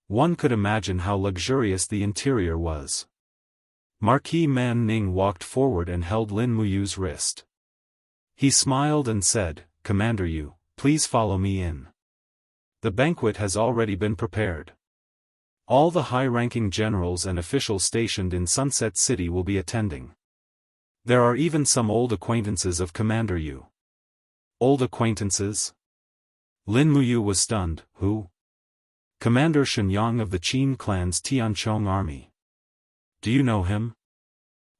S1: One could imagine how luxurious the interior was. Marquis Man Ning walked forward and held Lin Muyu's wrist. He smiled and said, "Commander Yu, please follow me in. The banquet has already been prepared. All the high-ranking generals and officials stationed in Sunset City will be attending. There are even some old acquaintances of Commander Yu." Old acquaintances? Lin Muyu was stunned. Who? Commander Shenyang of the Qin clan's Tianchong army. Do you know him?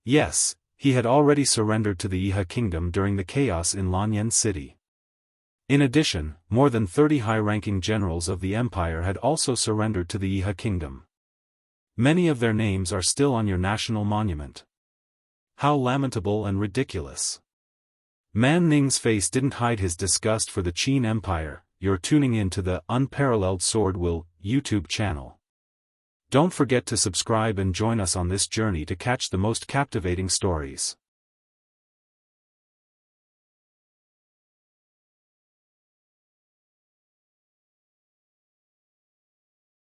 S1: Yes, he had already surrendered to the Iha kingdom during the chaos in Lanyan City. In addition, more than 30 high-ranking generals of the empire had also surrendered to the Yihe kingdom. Many of their names are still on your national monument. How lamentable and ridiculous. Man Ning's face didn't hide his disgust for the Qin Empire. You're tuning in to the Unparalleled SwordWill YouTube channel. Don't forget to subscribe and join us on this journey to catch the most captivating stories.